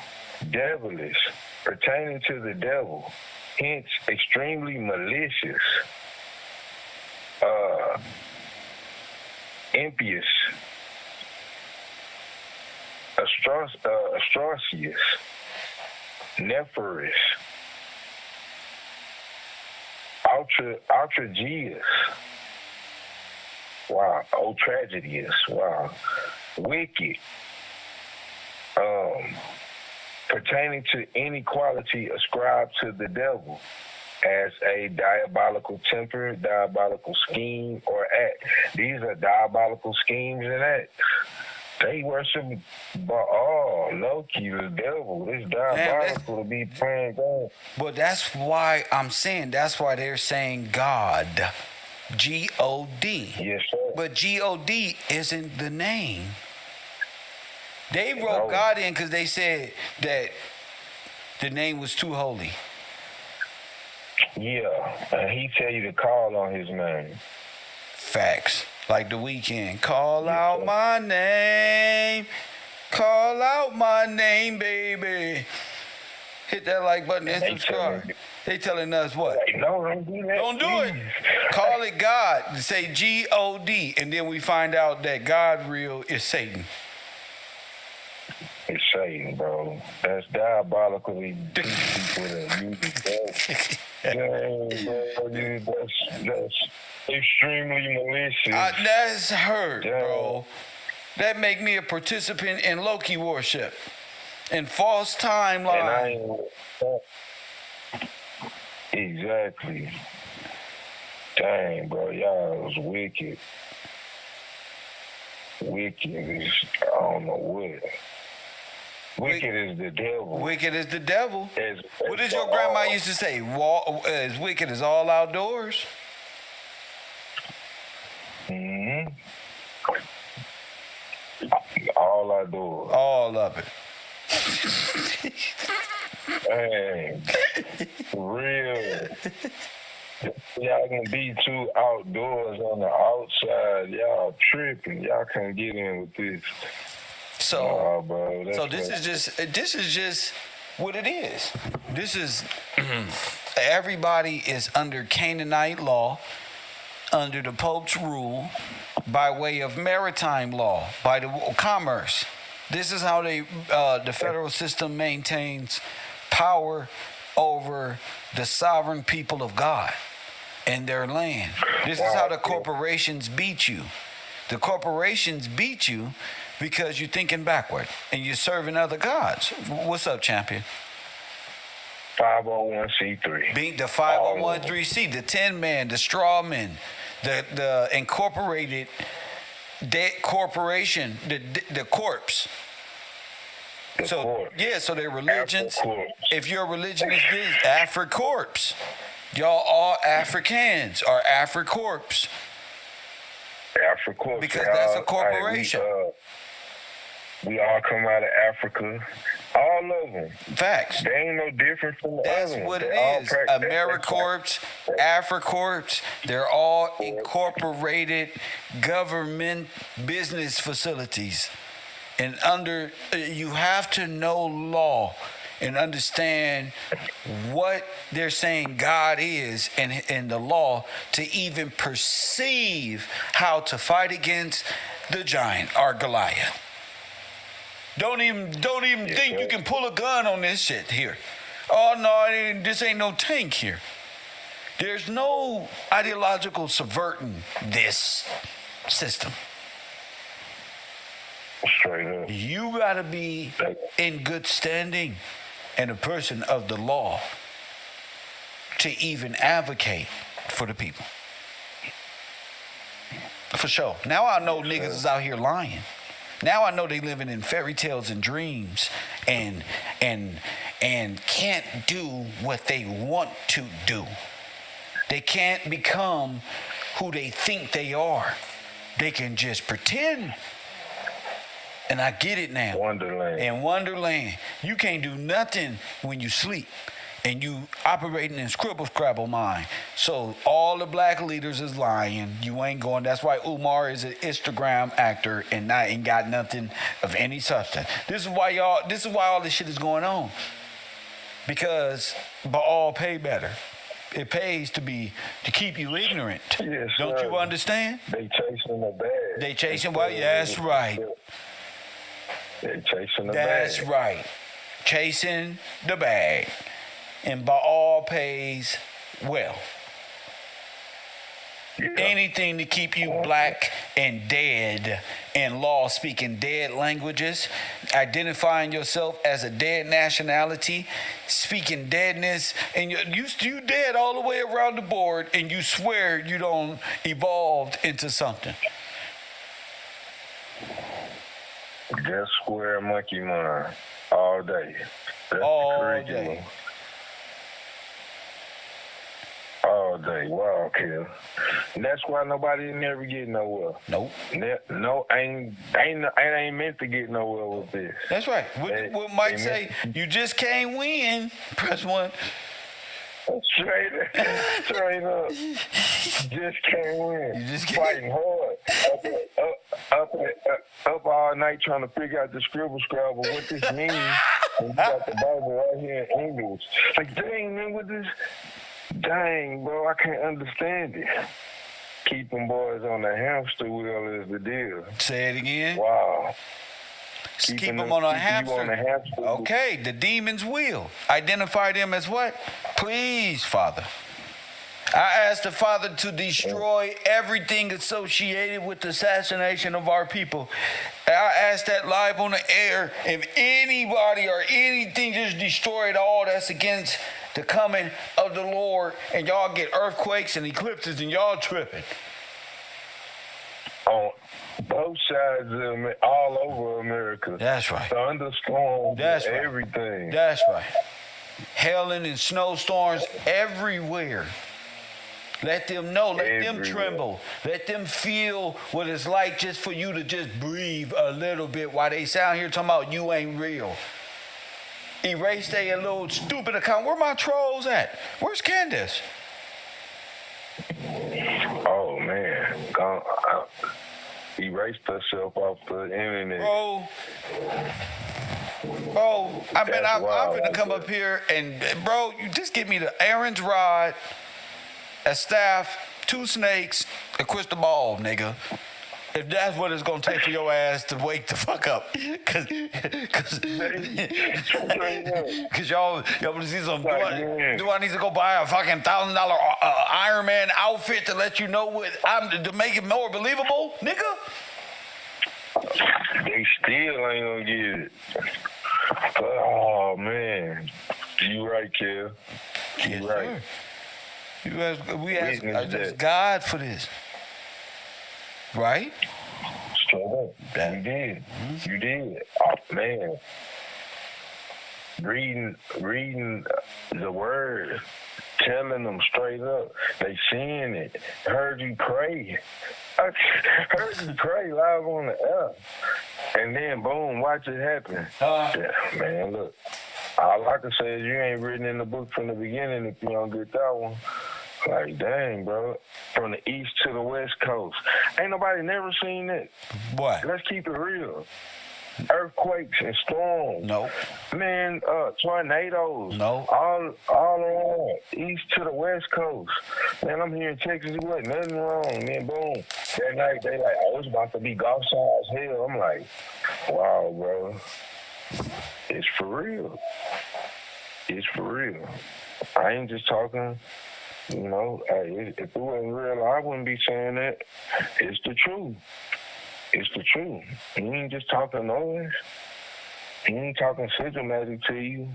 Devilish, pertaining to the devil, hence extremely malicious, impious, atrocious, nefarious, outrageous. Wow, tragedious. Wow, wicked. Pertaining to any quality ascribed to the devil as a diabolical temper, diabolical scheme, or act. These are diabolical schemes and acts. They worship Baal, Loki, the devil. It's diabolical to be playing God. But that's why I'm saying, that's why they're saying God. G-O-D. Yes, sir. But G-O-D isn't the name. They wrote God in because they said that the name was too holy. Yeah, and he tell you to call on his name. Facts. Like the weekend. Call out my name. Call out my name, baby. Hit that like button and subscribe. They telling us what? No, don't do that. Don't do it. Call it God. Say G-O-D. And then we find out that God real is Satan. It's Satan, bro. That's diabolically people that use it. Dang, bro, that's extremely malicious. That's hurt, bro. That make me a participant in Loki worship and false timeline. Exactly. Dang, bro, y'all was wicked. Wicked is, I don't know what. Wicked is the devil. Wicked is the devil. What did your grandma used to say? As wicked as all outdoors? Mm-hmm. All outdoors. All of it. Dang. For real. Y'all can be too outdoors on the outside. Y'all tripping. Y'all can't get in with this. So, bro, this is just what it is. This is everybody is under Canaanite law, under the Pope's rule, by way of maritime law, by the commerce. This is how the federal system maintains power over the sovereign people of God and their land. This is how the corporations beat you. The corporations beat you because you're thinking backward and you're serving other gods. What's up, champion? 501c3. Beat the 501c3, the 10-man, the straw men, the incorporated debt corporation, the corpse. So their religions. If your religion is this, AfriCorps. Y'all all Africans are AfriCorps. AfriCorps. Because that's a corporation. We all come out of Africa. All of them. Facts. They ain't no different from the That's other what ones. it is. AmeriCorps, AfriCorps, they're all incorporated government business facilities. And you have to know law and understand what they're saying God is and the law to even perceive how to fight against the giant or Goliath. Don't even think you can pull a gun on this shit here. Oh no, this ain't no tank here. There's no ideological subverting this system. Straight up. You gotta be in good standing and a person of the law to even advocate for the people. For sure. Now I know niggas is out here lying. Now I know they living in fairy tales and dreams and can't do what they want to do. They can't become who they think they are. They can just pretend. And I get it now. Wonderland. In Wonderland, you can't do nothing when you sleep. And you operating in scrabble mind. So all the black leaders is lying. You ain't going. That's why Umar is an Instagram actor and ain't got nothing of any substance. This is why all this shit is going on. Because Baal pay better. It pays to keep you ignorant. Yes, Don't you understand? They chasing the bag. They chasing what? Yeah, that's right. They chasing the bag. That's right. Chasing the bag. And Baal pays well. Yeah. Anything to keep you black and dead in law, speaking dead languages, identifying yourself as a dead nationality, speaking deadness, and you dead all the way around the board, and you swear you don't evolved into something. Just square monkey mind all day. That's all the curriculum. Day. All day. Wow, Kev. And that's why nobody never get nowhere. Nope. No, ain't meant to get nowhere with this. That's right. What Mike say, you just can't win. Press 1. Straight up. Just can't win. You just can't. Fighting hard. Up all night trying to figure out the scrabble what this means. And you got the Bible right here in English. Like, dang, man, what this? Dang, bro, I can't understand it. Keeping boys on the hamster wheel is the deal. Say it again. Wow. Keep them on a hamster. Okay, the demon's wheel. Identify them as what? Please, Father. I ask the Father to destroy everything associated with the assassination of our people. I ask that live on the air. If anybody or anything just destroyed all that's against the coming of the Lord, and y'all get earthquakes and eclipses and y'all tripping. On both sides of all over America. That's right. Thunderstorms. That's right. Everything. That's right. Hailing and snowstorms everywhere. Let them know. Let them tremble. Let them feel what it's like just for you to just breathe a little bit while they sound here talking about you ain't real. Erase their little stupid account. Where my trolls at? Where's Candace? Oh, man. Erased herself off the internet. Bro, I'm gonna come up here and, bro, you just give me the Aaron's rod, a staff, 2 snakes, a crystal ball, nigga. If that's what it's gonna take for your ass to wake the fuck up, cause y'all wanna see some. Do I need to go buy a fucking $1,000 Iron Man outfit to let you know what to make it more believable, nigga? They still ain't gonna get it. Oh man, you right, Kev. You right. We ask God for this. Right? Straight up. You did. Mm-hmm. You did. Oh, man. Reading the word, telling them straight up. They seeing it. Heard you pray. I heard you pray live on the air. And then, boom, watch it happen. Yeah, man, look. All I can say is you ain't written in the book from the beginning if you don't get that one. Like, dang, bro. From the east to the west coast. Ain't nobody never seen it. What? Let's keep it real. Earthquakes and storms. No. Man, tornadoes. No. All around, east to the west coast. Man, I'm here in Texas. There wasn't nothing wrong. Man, boom. That night, they like, oh, it's about to be Gulf-size hell. I'm like, wow, bro. It's for real. It's for real. I ain't just talking, you know, hey, if it wasn't real, I wouldn't be saying that. It's the truth. It's the truth. You ain't just talking noise. You ain't talking sigil magic to you.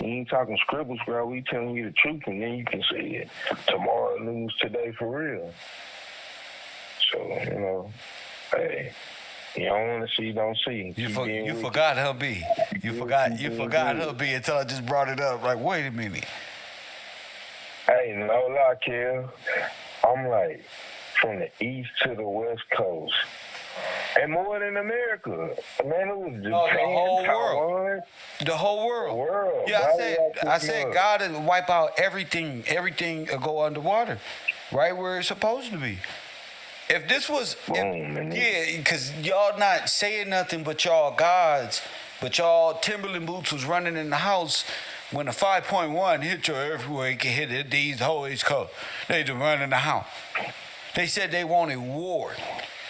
You ain't talking scribble scrap. We telling you the truth, and then you can see it. Tomorrow news, today for real. So, you know, hey, you don't want to see, don't see. You forgot her B. You forgot her B until I just brought it up. Like, wait a minute. Hey, no lie, Kev. I'm like, from the east to the west coast. And more than America. Man, it was Japan, the whole Taiwan. world. The whole world. The world. Yeah, I said God will wipe out everything. Everything will go underwater. Right where it's supposed to be. If this was, because y'all not saying nothing but y'all gods, but y'all Timberland boots was running in the house when the 5.1 hit your earthquake, it hit these whole East Coast. They just run in the house. They said they wanted war.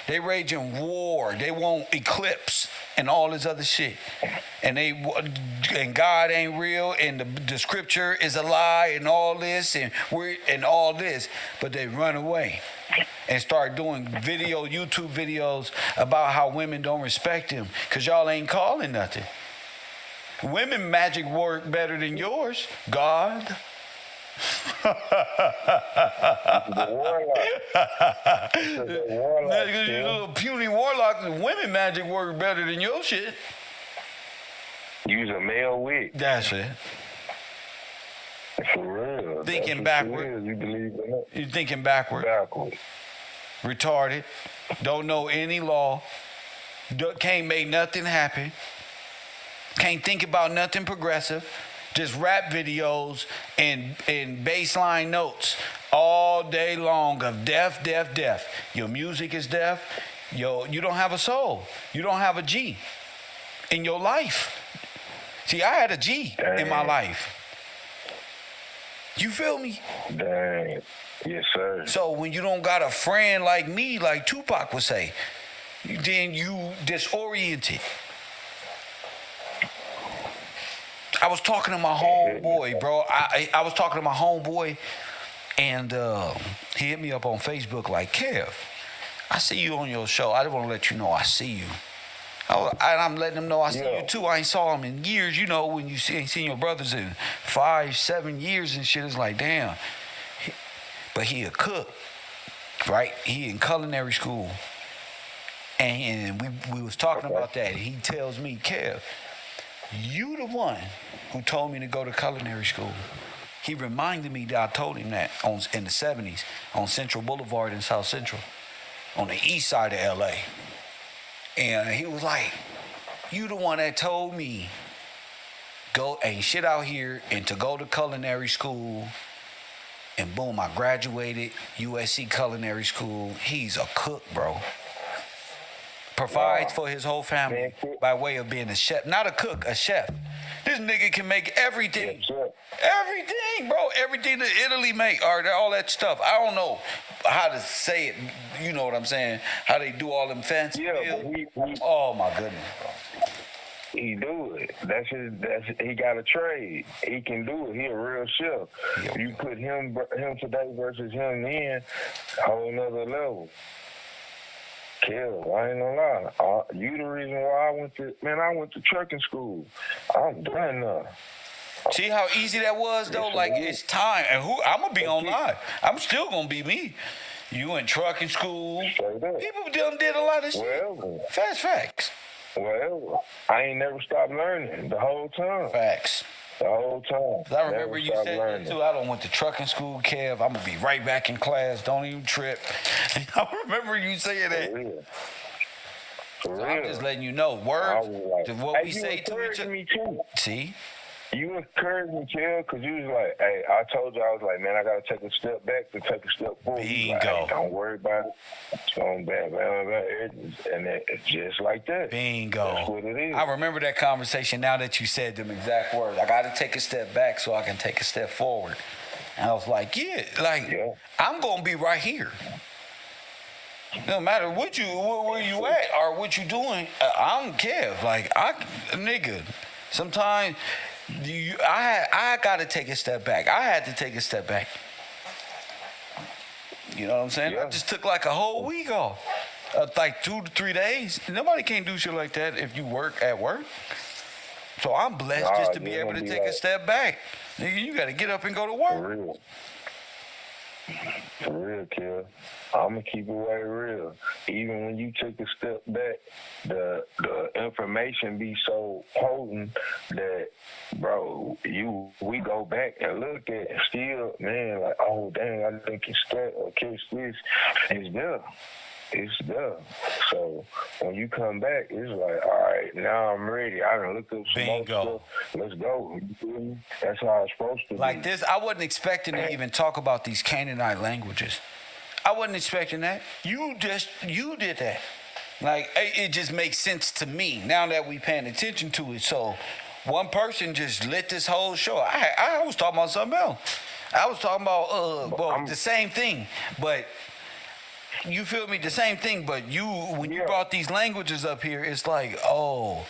They raging war. They want eclipse and all this other shit. And God ain't real, and the scripture is a lie, and all this, and all this. But they run away and start doing YouTube videos about how women don't respect him because y'all ain't calling nothing. Women magic work better than yours, God. The warlock. Because you little puny warlock, women magic work better than your shit. Use a male wig. That's it. For real. Thinking backward. You believe in it? You're thinking backward. Backward. Retarded. Don't know any law. Can't make nothing happen. Can't think about nothing progressive. Just rap videos and baseline notes all day long of death, death, death. Your music is death. You don't have a soul. You don't have a G in your life. See, I had a G in my life. You feel me? Dang. Yes, sir. So when you don't got a friend like me, like Tupac would say, then you disoriented. I was talking to my homeboy, bro. I was talking to my homeboy, and he hit me up on Facebook like, Kev, I see you on your show. I just want to let you know I see you. And I'm letting him know I see you too. I ain't saw him in years. You know, when you ain't seen your brothers in 5-7 years and shit, it's like, damn. But he a cook, right? He in culinary school. And we was talking about that. He tells me, Kev, you the one who told me to go to culinary school. He reminded me that I told him that in the 70s on Central Boulevard in South Central, on the east side of LA. And he was like, you the one that told me go ain't shit out here and to go to culinary school. And boom, I graduated USC culinary school. He's a cook, bro. Provides for his whole family by way of being a chef. Not a cook, a chef. This nigga can make everything. Everything, bro. Everything that Italy make, or all that stuff. I don't know how to say it. You know what I'm saying? How they do all them fancy meals. Oh, my goodness, bro. He do it. He got a trade. He can do it. He a real chef. You put him today versus him then, whole nother level. Kill. I ain't gonna lie. You the reason why I went to trucking school. I'm done now. See how easy that was though? Like it's time. And I'm gonna be on live. I'm still gonna be me. You in trucking school. People done did a lot of shit. Fast facts. Well, I ain't never stopped learning the whole time. Facts. The whole time. 'Cause I remember you said that too. I don't went to trucking school, Kev. I'm gonna be right back in class. Don't even trip. I remember you saying that. For real. So I'm just letting you know. Words to what we say to each other. Me too. See? You encouraged me, Kill, because you was like, hey, I told you, I was like, man, I got to take a step back to take a step forward. Bingo. Like, hey, don't worry about it. It's going bad, and it's just like that. Bingo. That's what it is. I remember that conversation now that you said them exact words. I got to take a step back so I can take a step forward. And I was like, I'm going to be right here. No matter what where you at or what you doing, I'm Kev. Like, nigga, sometimes I got to take a step back. I had to take a step back. You know what I'm saying? Yeah. I just took like a whole week off. Like 2 to 3 days. Nobody can do shit like that if you work at work. So I'm blessed just to be able to take a step back. Nigga, you got to get up and go to work. For real. For real, Kill. I'm going to keep it way real. Even when you took a step back, the information be so potent that, bro, we go back and look at it still, man, like, oh, dang, I think it's that or catch this. It's there. It's there. So when you come back, it's like, all right, now I'm ready. I done looked up some more stuff. Let's go. That's how it's supposed to be. Like this, I wasn't expecting to even talk about these Canaanite languages. I wasn't expecting that. You did that. Like, it just makes sense to me now that we paying attention to it. So one person just lit this whole show. I was talking about something else. I was talking about the same thing, but you feel me? The same thing, but when you brought these languages up here, it's like, oh,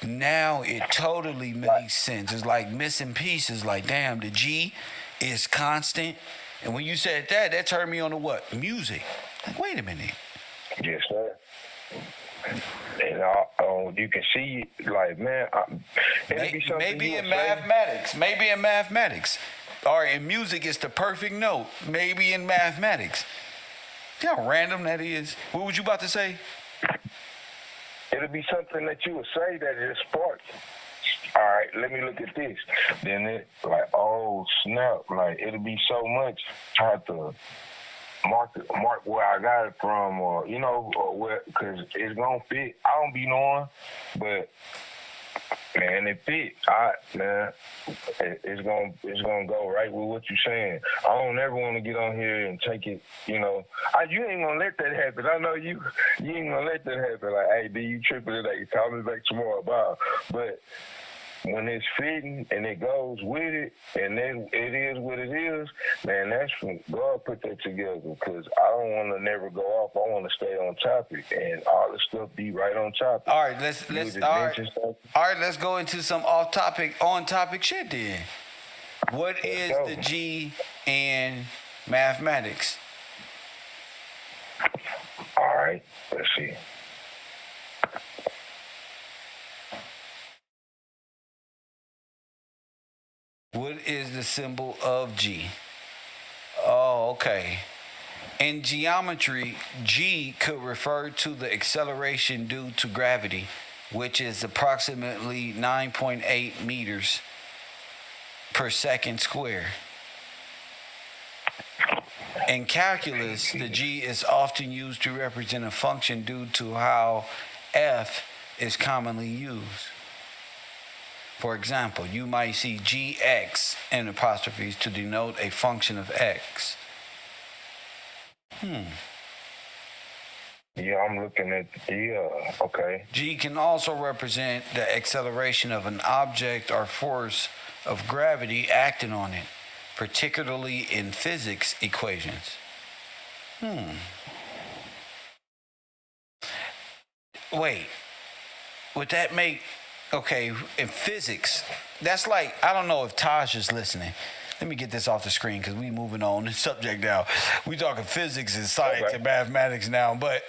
now it totally makes sense. It's like missing pieces. Like, damn, the G is constant. And when you said that turned me on to what? Music. Like, wait a minute. Yes, sir. And you can see, like, man, maybe in mathematics. Or in music, it's the perfect note. Maybe in mathematics. You know how random that is? What was you about to say? It'll be something that you would say that it sparks. All right, let me look at this. Then it, like, oh, snap. Like, it'll be so much. I have to mark where I got it from, or, you know, or where, because it's going to fit. I don't be knowing, but, man, it fit. It's gonna go right with what you're saying. I don't ever want to get on here and take it, you know. You ain't gonna let that happen. I know you ain't gonna let that happen. Like, hey, D, you tripping today? Call me back tomorrow, bye. But when it's fitting and it goes with it, and then it is what it is, man, that's when God put that together. Because I don't want to never go off. I want to stay on topic, and all the stuff be right on topic. All right, let's go into some on topic shit then. What is the G in mathematics? All right, let's see. What is the symbol of G? Oh, okay. In geometry, G could refer to the acceleration due to gravity, which is approximately 9.8 meters per second square. In calculus, the G is often used to represent a function due to how F is commonly used. For example, you might see GX in apostrophes to denote a function of X. Yeah, I'm looking at, okay. G can also represent the acceleration of an object or force of gravity acting on it, particularly in physics equations. Wait, would that make... Okay, in physics, that's like, I don't know if Taj is listening. Let me get this off the screen because we moving on the subject now. We talking physics and science and mathematics now, but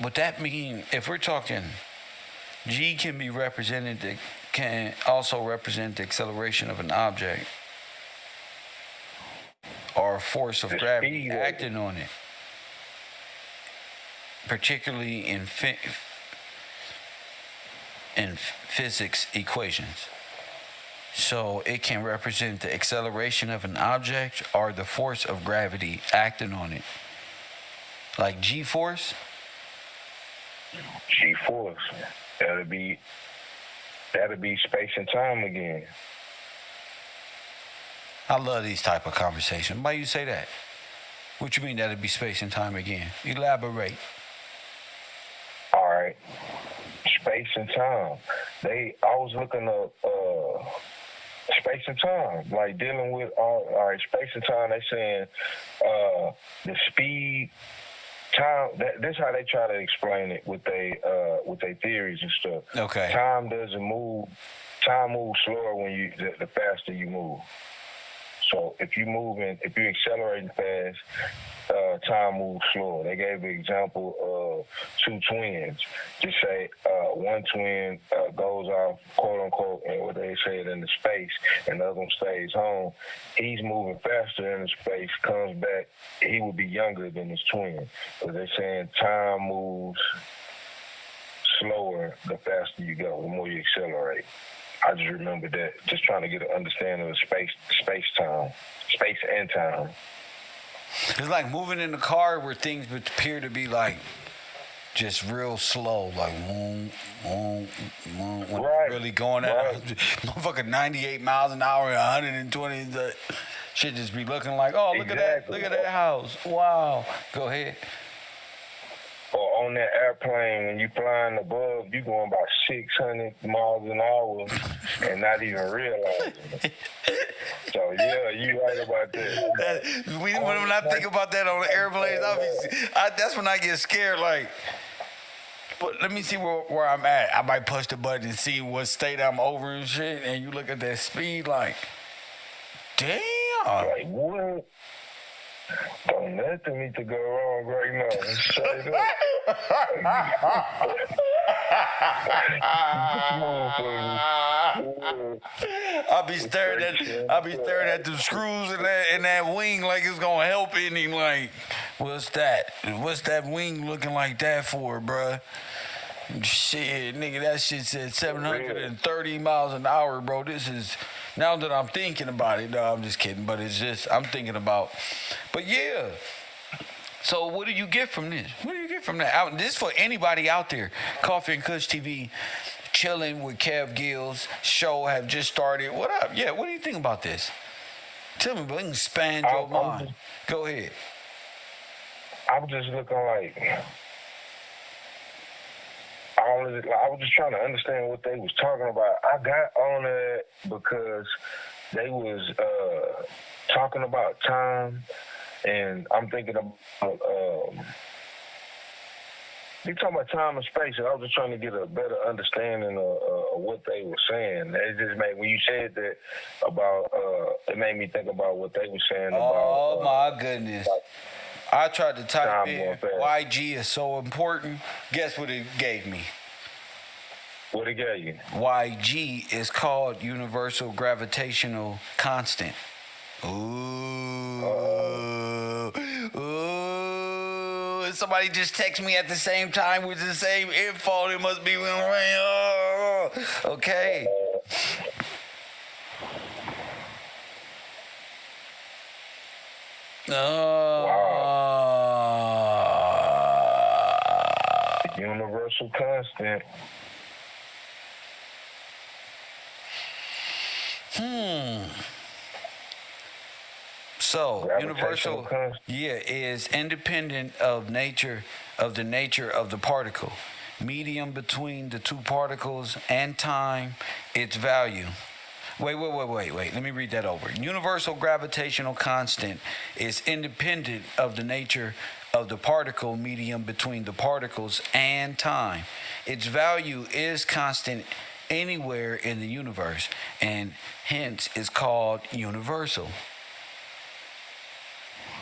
would that mean if we're talking G can also represent the acceleration of an object or a force of gravity acting on it? Particularly in in physics equations. So it can represent the acceleration of an object or the force of gravity acting on it. Like G-force? G-force. That'll be space and time again. I love these type of conversations. Why you say that? What you mean that'll be space and time again? Elaborate. All right. Space and time. I was looking up space and time, like dealing with all right, space and time. They saying the speed, time. This how they try to explain it with they theories and stuff. Okay. Time doesn't move. Time moves slower when the faster you move. So if you're accelerating fast, time moves slower. They gave the example of two twins. Just say one twin goes off, quote unquote, and what they said in the space, and the other one stays home. He's moving faster in the space, comes back. He would be younger than his twin. But they're saying time moves slower the faster you go, the more you accelerate. I just remember that, just trying to get an understanding of space and time. It's like moving in the car where things would appear to be like just real slow, like when right. Really going at motherfucking 98 miles an hour, 120. The shit just be looking like, oh, look exactly. at that house. Wow. Go ahead. Or on that airplane, when you flying above, you going about 600 miles an hour and not even realizing it. So, yeah, you right about that. When I think about that on the airplanes, that's when I get scared. Like, but let me see where I'm at. I might push the button and see what state I'm over and shit. And you look at that speed, like, damn. Like, what? Don't nothing need to go wrong right now. Straight up. I'll be staring at the screws in that wing like it's gonna help any. Like, what's that? What's that wing looking like that for, bruh? Shit, nigga, that shit said 730 miles an hour, bro. This is, now that I'm thinking about it, no, I'm just kidding, but it's just, I'm thinking about, but yeah. So what do you get from this? What do you get from that? This is for anybody out there. Coffee and Kush TV, chilling with Kev Gill's show have just started. What up? Yeah, what do you think about this? Tell me, but you can expand your mind. Go ahead. I'm just looking like, I was just trying to understand what they was talking about. I got on it because they was talking about time, and I'm thinking about they talking about time and space, and I was just trying to get a better understanding of what they were saying. It just made, when you said that about, it made me think about what they were saying about. Oh my goodness. I tried to type in YG is so important. Guess what it gave me? What it gave you? YG is called Universal Gravitational Constant. Ooh. Ooh. Somebody just text me at the same time with the same info. It must be okay. Universal constant. So universal, is independent of the nature of the particle, medium between the two particles and time, its value. Wait. Let me read that over. Universal gravitational constant is independent of the nature of the particle medium between the particles and time. Its value is constant anywhere in the universe, and hence is called universal.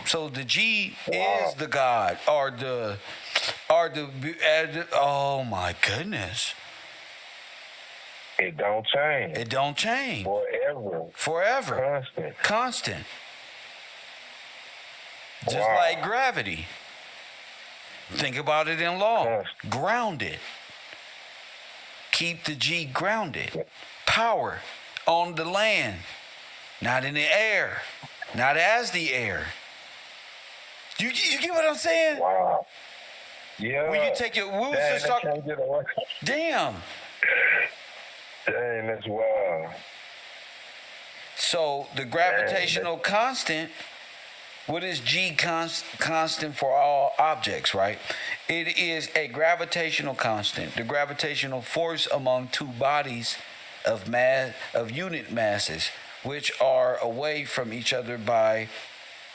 So the G is the God, or the oh my goodness. It don't change. It don't change. Forever. Constant. Just like gravity. Think about it in law. Grounded. keep the G grounded. Power on the land, not in the air, not as the air. You get what I'm saying? Wow. Yeah. When you take your wheels and start. Damn. Dang, that's wild. So the gravitational constant, what is G constant for all objects, right? It is a gravitational constant, the gravitational force among two bodies of unit masses, which are away from each other by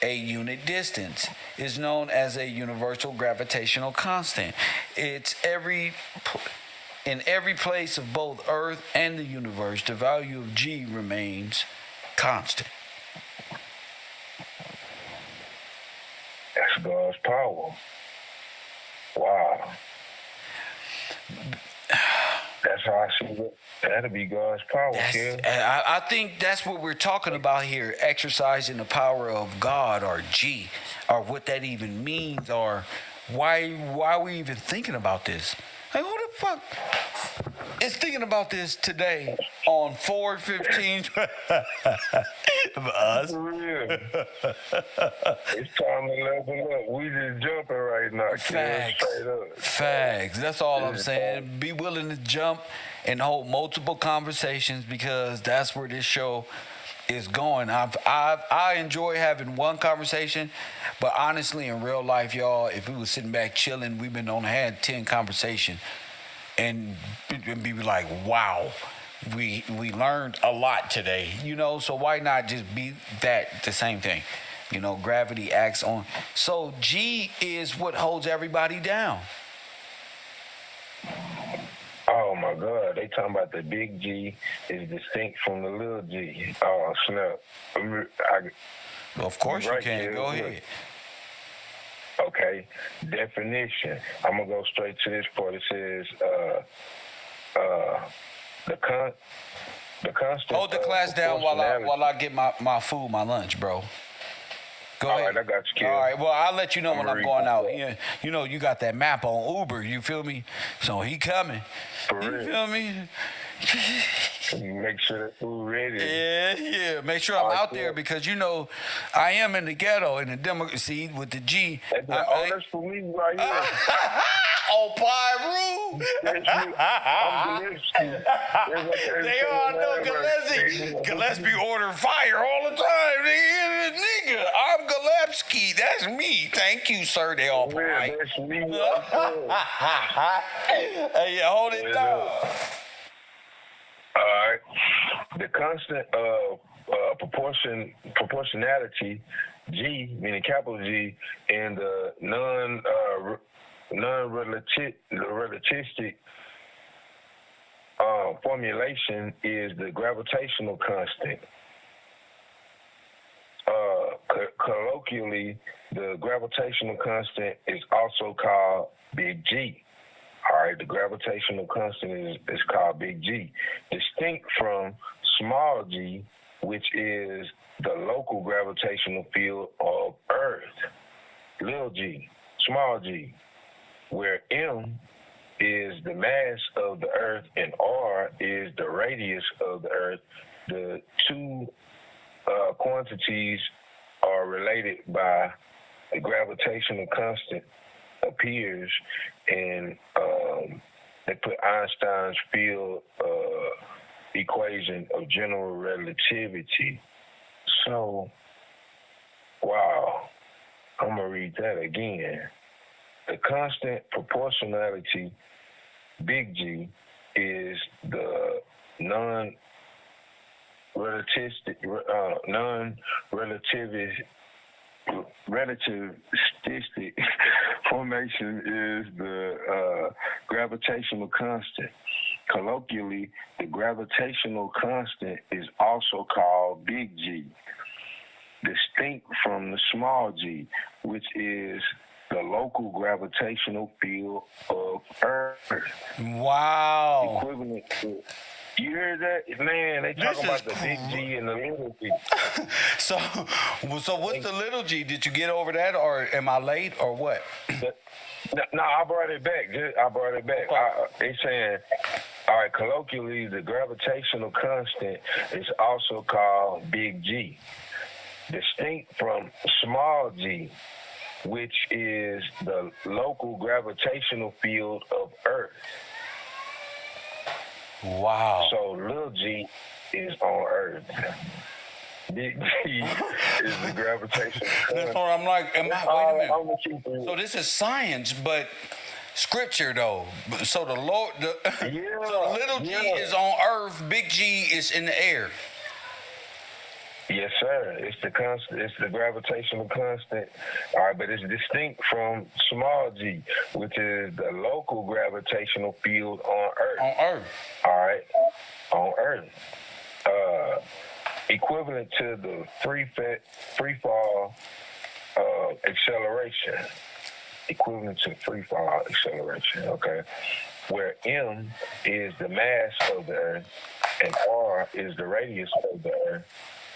a unit distance, is known as a universal gravitational constant. It's in every place of both Earth and the universe, the value of G remains constant. That's God's power. Wow. That's how I see it. That'll be God's power, kid. I think that's what we're talking about here, exercising the power of God, or G, or what that even means, or why are we even thinking about this? Like, who the fuck is thinking about this today on 4/15 of us? For real. It's time to level up. We just jumping right now, kid. Straight up. Facts. That's all I'm saying. Be willing to jump and hold multiple conversations, because that's where this show is going. I enjoy having one conversation, but honestly, in real life, y'all, if we was sitting back chilling, we've been had 10 conversations, and be like, wow, we learned a lot today, So why not just be the same thing? Gravity acts on. So G is what holds everybody down. Oh my God, they talking about the big G is distinct from the little G. Oh snap! Well, of course you can. Go ahead. Okay, definition. I'm gonna go straight to this part. It says the constant. Hold the class down while I get my food, my lunch, bro. Go ahead. All right, I got you, kid. All right, well, I'll let you know when I'm going out. Yeah, you got that map on Uber, you feel me? So he coming. For you real. Feel me? Make sure that food ready. Yeah. Make sure I'm out there, because I am in the ghetto, in the democracy with the G. That's for me right here. Oh, Pyru. I'm Gillespie. They all know Gillespie. Gillespie order fire all the time. Nigga, I'm Gillespie. That's me. Thank you, sir. They all polite. That's me. Hey, hold it down. All right. The constant proportionality, G, meaning capital G, and the non-relativistic formulation is the gravitational constant. Colloquially, the gravitational constant is also called Big G. All right, the gravitational constant is called Big G, distinct from small g, which is the local gravitational field of Earth. Little g, small g, where M is the mass of the Earth and R is the radius of the Earth. The two quantities are related by the gravitational constant appears, and they put Einstein's field equation of general relativity. So, wow, I'm going to read that again. The constant proportionality, big G, is the non-relativistic formation is the gravitational constant. Colloquially, the gravitational constant is also called Big G, distinct from the small g, which is the local gravitational field of Earth. Wow. Equivalent to... You heard that? Man, they talk about the big G and the little G. So what's the little G? Did you get over that, or am I late, or what? No, I brought it back. They saying All right, colloquially, the gravitational constant is also called big G, distinct from small g, which is the local gravitational field of Earth. Wow. So little g is on Earth. Big G is the gravitational constant. That's what I'm like, wait a minute. So this is science, but scripture though. So the Lord, so little g is on Earth, big G is in the air. Yes, sir. It's the constant. It's the gravitational constant. All right, but it's distinct from small g, which is the local gravitational field on Earth. On Earth. All right, on Earth. Equivalent to the free fall acceleration. Equivalent to free fall acceleration. Okay, where m is the mass of the Earth and r is the radius of the Earth.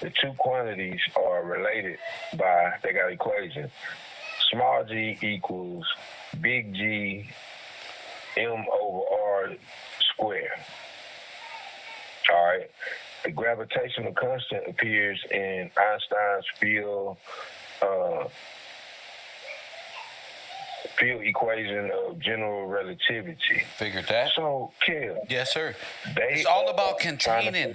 The two quantities are related by, they got equation. Small g equals big G m over r squared. All right. The gravitational constant appears in Einstein's field equation of general relativity. Figured that. So, Kev. Yes, sir. It's all about containing.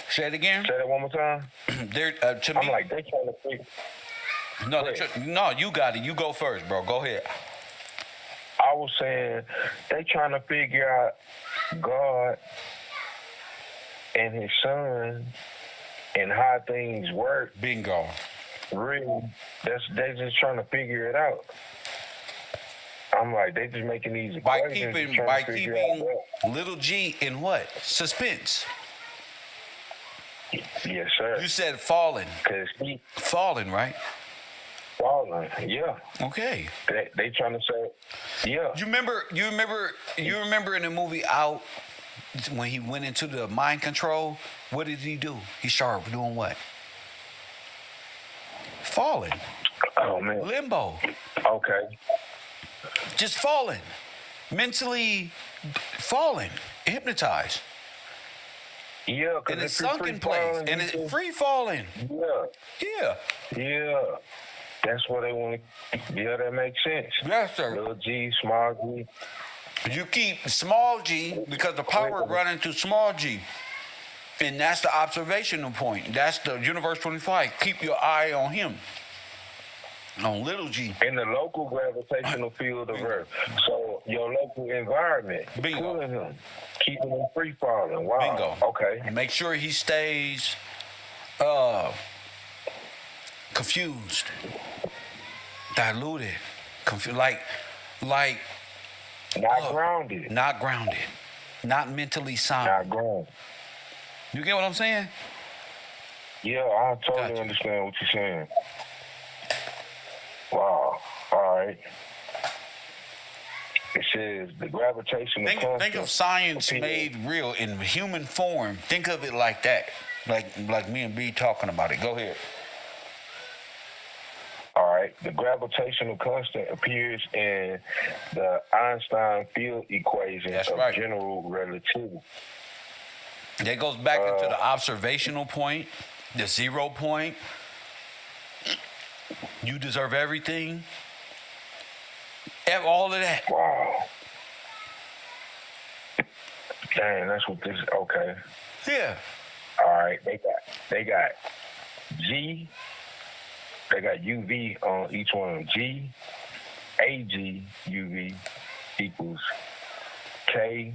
Say it again. Say that one more time. To me, I'm like, they trying to figure. No, you got it. You go first, bro. Go ahead. I was saying they trying to figure out God and His Son and how things work. Bingo. Really, they just trying to figure it out. I'm like, they just making these equations by keeping little g in what? Suspense. Yes, sir. You said falling. Falling, right? Falling, yeah. Okay. They trying to say, yeah. You remember in the movie Out when he went into the mind control? What did he do? He started doing what? Falling. Oh man. Limbo. Okay. Just falling. Mentally falling. Hypnotized. Yeah, and it's sunk in place, and it's free falling. Yeah. That's what they want to. Yeah, that makes sense. Yes, sir. Little g, small g. You keep small g because the power running through small g, and that's the observational point. That's the universe 25. Keep your eye on him. On little g. In the local gravitational field of Earth. So your local environment, pulling him, keeping him free falling. Wow. Bingo. Okay. Make sure he stays confused, diluted, like not grounded, not mentally sound. Not grounded. You get what I'm saying? Yeah, I totally understand what you're saying. Wow. All right. It says the gravitational constant. Think of science made real in human form. Think of it like that. Like me and B talking about it. Go ahead. All right. The gravitational constant appears in the Einstein field equation of general relativity. That goes back into the observational point, the 0 point. You deserve everything. All of that. Wow. Dang, that's what this is. Okay. Yeah. All right. They got G. They got UV on each one of them. G, AG UV equals K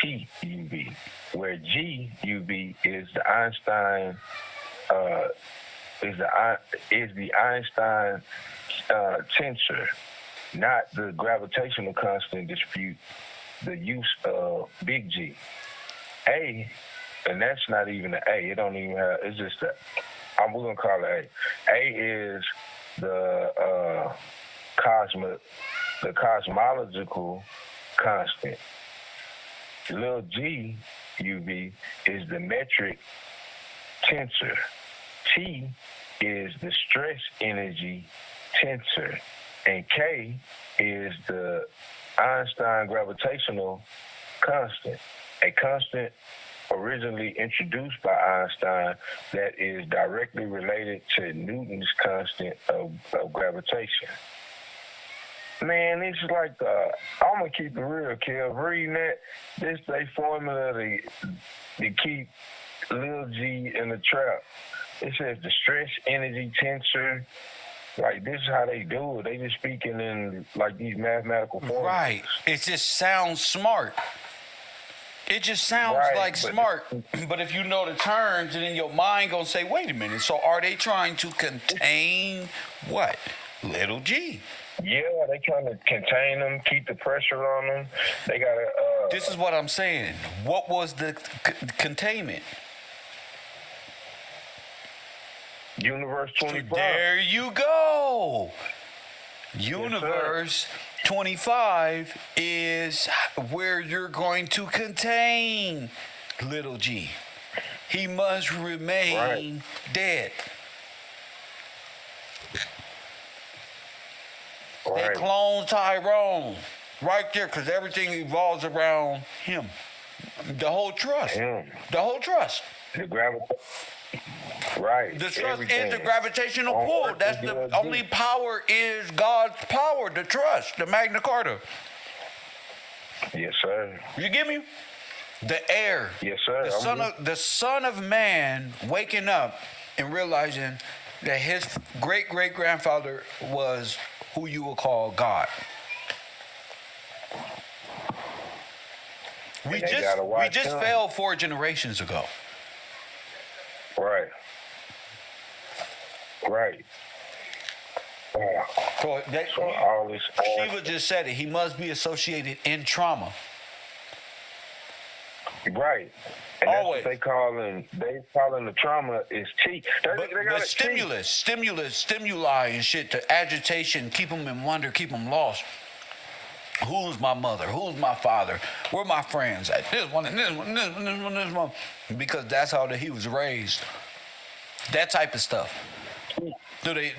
T UV, where G UV is the Einstein is the Einstein tensor, not the gravitational constant dispute, the use of big G. A, and that's not even an A. It don't even have. It's just a. We're gonna call it A. A is the cosmological constant. Little G UV is the metric tensor. T is the stress energy tensor, and K is the Einstein gravitational constant, a constant originally introduced by Einstein that is directly related to Newton's constant of gravitation. Man, it's like I'm gonna keep it real, Kev. Reading that, this they formula to keep Lil G in the trap. It says the stress energy tensor. Like, this is how they do it. They just speaking in like these mathematical formulas. Right. It just sounds smart. It just sounds like smart. But if you know the terms, and then your mind gonna say, wait a minute, so are they trying to contain what? Little G. Yeah, they trying to contain them, keep the pressure on them. They gotta. This is what I'm saying. What was the containment? Universe 25. There you go. Universe 25 is where you're going to contain Little G. He must remain dead. They clone Tyrone right there because everything evolves around him. The whole trust. The whole trust. The gravity. Right. The trust is the gravitational pull. That's the only power is God's power, the trust, the Magna Carta. Yes, sir. You get me? The air. Yes, sir. The son of man waking up and realizing that his great-great-grandfather was who you will call God. We just failed 4 generations ago. Right. Right. So all this. Shiva just said it. He must be associated in trauma. Right. And Always. That's what they calling the trauma is T. But stimuli and shit, to agitation, keep them in wonder, keep them lost. Who's my mother? Who's my father? Where my friends at? This one and this one, this one, this one, this one. Because that's how he was raised. That type of stuff. T is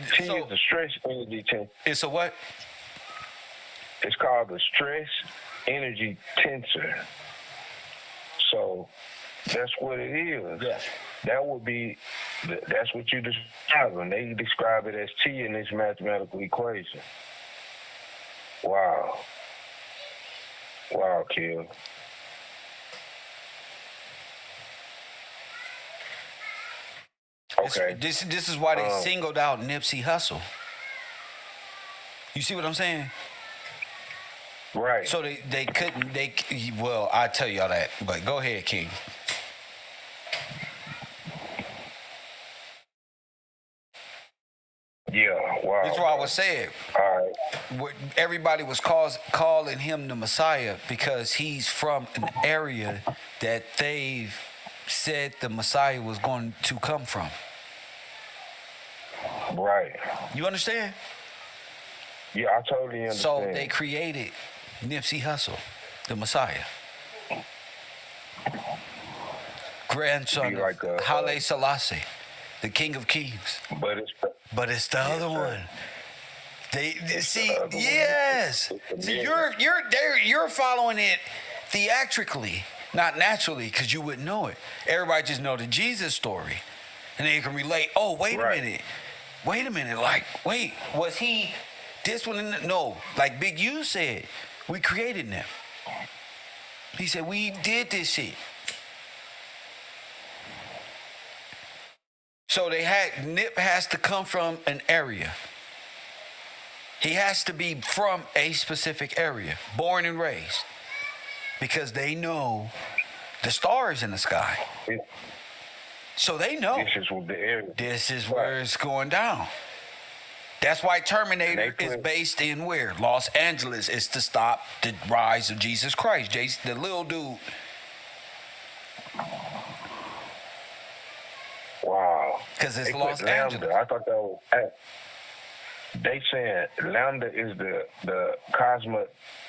the stress energy tensor. It's a what? It's called the stress energy tensor. So that's what it is. Yes. That would be, that's what you describe when they describe it as T in this mathematical equation. Wow. Wow, Kill. Okay. This is why they singled out Nipsey Hussle. You see what I'm saying? Right. So they couldn't, well, I'll tell y'all that, but go ahead, King. Yeah, wow. That's what I was saying. All right. Everybody was calling him the Messiah because he's from an area that they've said the Messiah was going to come from. Right. You understand? Yeah, I totally understand. So they created Nipsey Hussle, the Messiah. Grandson of Haile Selassie, the King of Kings. But it's the other one. Yes. See, you're following it theatrically, not naturally, because you wouldn't know it. Everybody just know the Jesus story, and they can relate. Oh, wait a minute. Like, wait, was he this one? No, like Big U said, we created them. He said we did this shit. So Nip has to come from an area. He has to be from a specific area, born and raised, because they know the stars in the sky. So they know this is where it's going down. That's why Terminator is based in where? Los Angeles. Is to stop the rise of Jesus Christ. The little dude. Wow. Because it's Los Angeles. I thought that was they saying lambda is the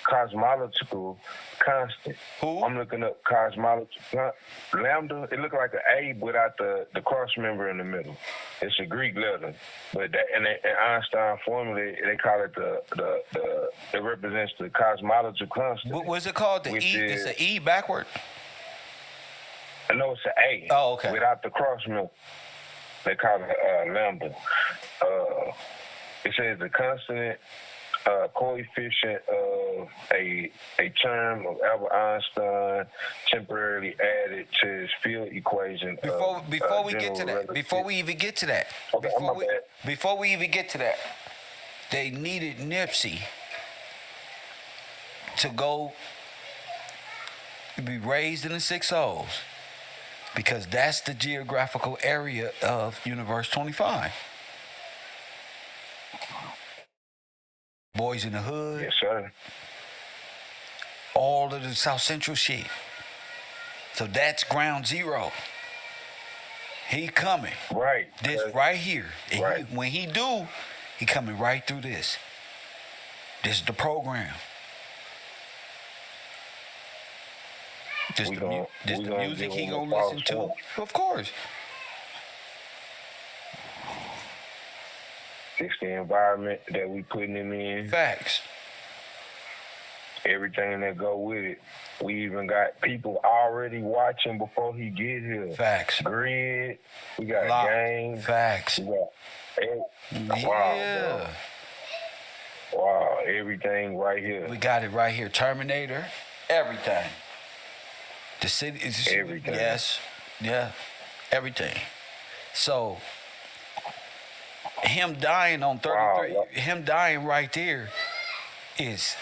cosmological constant. Who? I'm looking up cosmological lambda. It look like an A without the cross member in the middle. It's a Greek letter, but that in Einstein formula they call it the it represents the cosmological constant. What was it called? The E? It's an E backward. No, it's an A. Oh, okay. Without the cross member, they call it lambda. It says the constant coefficient of a term of Albert Einstein temporarily added to his field equation. Before we get to that, before we even get to that, they needed Nipsey to go be raised in the 6 O's because that's the geographical area of Universe 25. Boys in the Hood. Yes, sir. All of the South Central shit. So that's ground zero. He coming. Right. This right here. And right. When he do, he coming right through this. This is the program. This the music he gonna listen to. Of course. It's the environment that we putting him in. Facts. Everything that go with it. We even got people already watching before he get here. Facts. Grid. We got games. Facts. We got yeah. Wow, everything right here. We got it right here. Terminator. Everything. The city is everything. Yes. Yeah. Everything. So him dying on 33, him dying right there is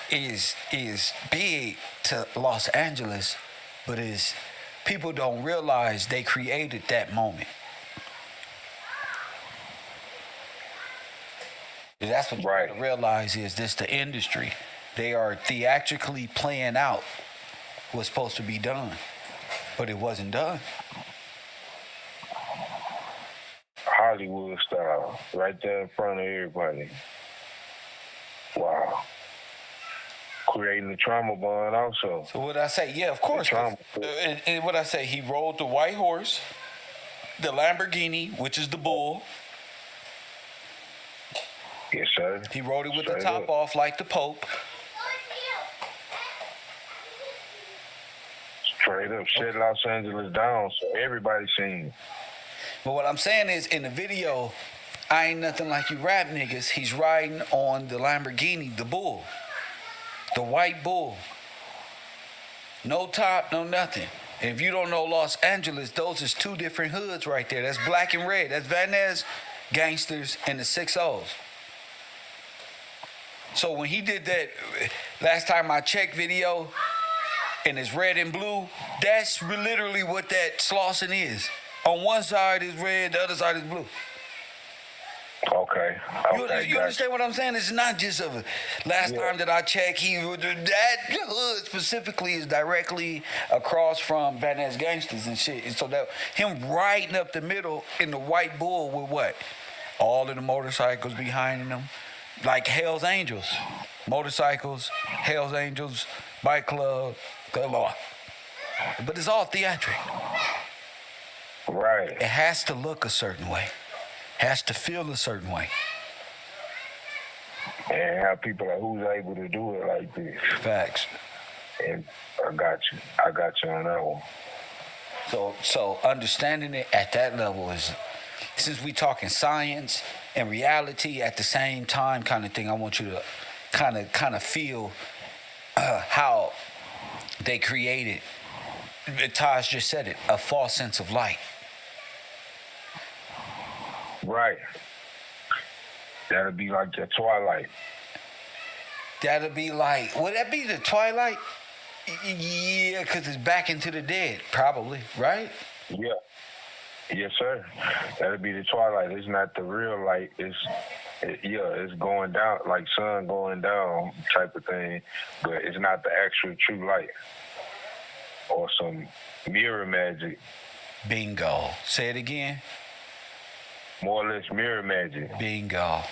big to Los Angeles, but is people don't realize they created that moment. That's what you gotta realize is this the industry. They are theatrically playing out what's supposed to be done, but it wasn't done. Hollywood style, right there in front of everybody. Wow. Creating the trauma bond also. So what I say, yeah, of course. And what I say, he rode the white horse, the Lamborghini, which is the bull. Yes, sir. He rode it with the top off like the Pope. Straight up, shut Los Angeles down so everybody seen it. But what I'm saying is, in the video, I ain't nothing like you rap niggas. He's riding on the Lamborghini, the bull. The white bull. No top, no nothing. And if you don't know Los Angeles, those is two different hoods right there. That's black and red. That's Van Ness, Gangsters, and the 6 O's. So when he did that, last time I checked video, and it's red and blue, that's literally what that Slauson is. On one side is red, the other side is blue. Okay. You understand what I'm saying? It's not just of last time that I checked, that hood specifically is directly across from Van Ness Gangsters and shit. And so that him riding up the middle in the white bull with what? All of the motorcycles behind him. Like Hell's Angels. Motorcycles, Hell's Angels, bike club, good Lord. But it's all theatric. Right. It has to look a certain way. Has to feel a certain way. And have people like who's able to do it like this. Facts. And I got you on that one. So understanding it at that level is, since we talking science and reality at the same time kind of thing, I want you to kind of feel how they created, Taj just said it, a false sense of light. Right. That'll be like the Twilight. That'll be like, would that be the Twilight? Yeah, because it's back into the dead, probably, right? Yeah. Yes, sir. That'll be the Twilight. It's not the real light. It's going down, like sun going down type of thing, but it's not the actual true light. Or some mirror magic. Bingo. Say it again. More or less mirror magic. Bingo.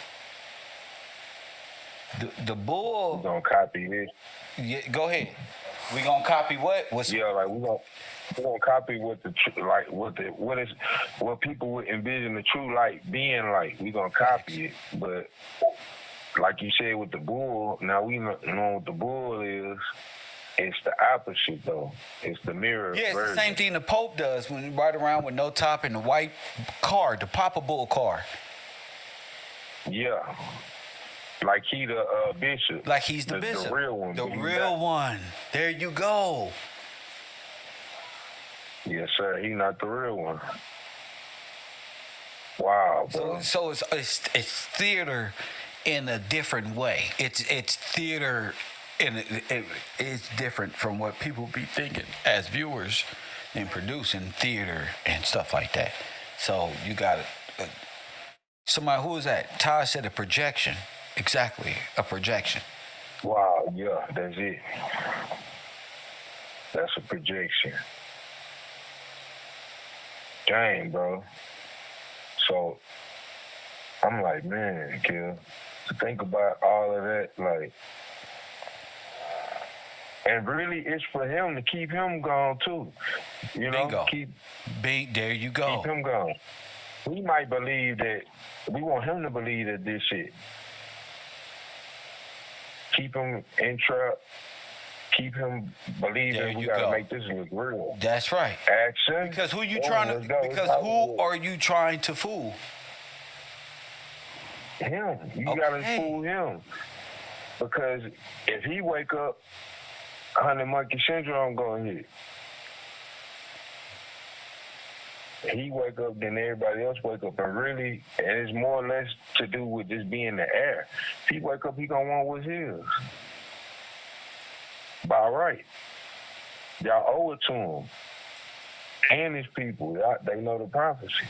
The bull. We gonna copy this. Yeah, go ahead. We gonna copy what? Yeah, like we gonna copy what what people would envision the true light being like. We gonna copy it, but like you said with the bull, now we know what the bull is. It's the opposite though. It's the mirror. Yeah, it's version. the same thing the Pope does when he ride around with no top and the white car, the Papa Bull car. Yeah. Like he the bishop. Like he's the bishop. The real one. The real one. There you go. Yes, sir. He not the real one. Wow, bro. So it's theater in a different way. It's theater it's different from what people be thinking as viewers and producing theater and stuff like that. So you got it. Somebody, who was that? Ty said a projection. Exactly, a projection. Wow, yeah, that's it. That's a projection. Dang, bro. So I'm like, man, Kill, to think about all of that, like, and really it's for him to keep him gone too. You know, There you go. Keep him gone. We might believe that, we want him to believe that this shit. Keep him in trap. Keep him believing we gotta make this look real. That's right. Action. Because who are you trying to fool? Him. You gotta fool him. Because if he wake up, 100 monkey syndrome gonna hit. He wake up, then everybody else wake up, and it's more or less to do with just being the air. If he wake up, he gonna want what's his. By right. Y'all owe it to him. And his people, they know the prophecy.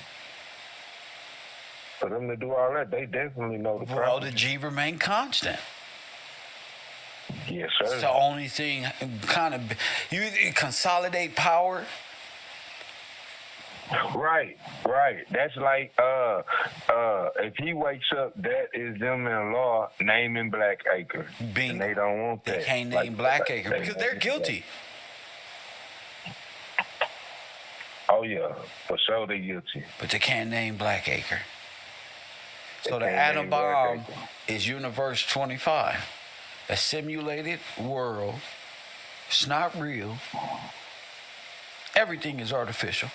For them to do all that, they definitely know the prophecy. Well, the G remain constant. Yes, sir. It's the only thing you consolidate power. Right. That's like if he wakes up, that is them in law naming Blackacre. And they don't want that. They can't name Blackacre because they're guilty. Oh yeah, for sure they're guilty. But they can't name Blackacre. So the atom bomb is Universe 25. A simulated world. It's not real. Everything is artificial.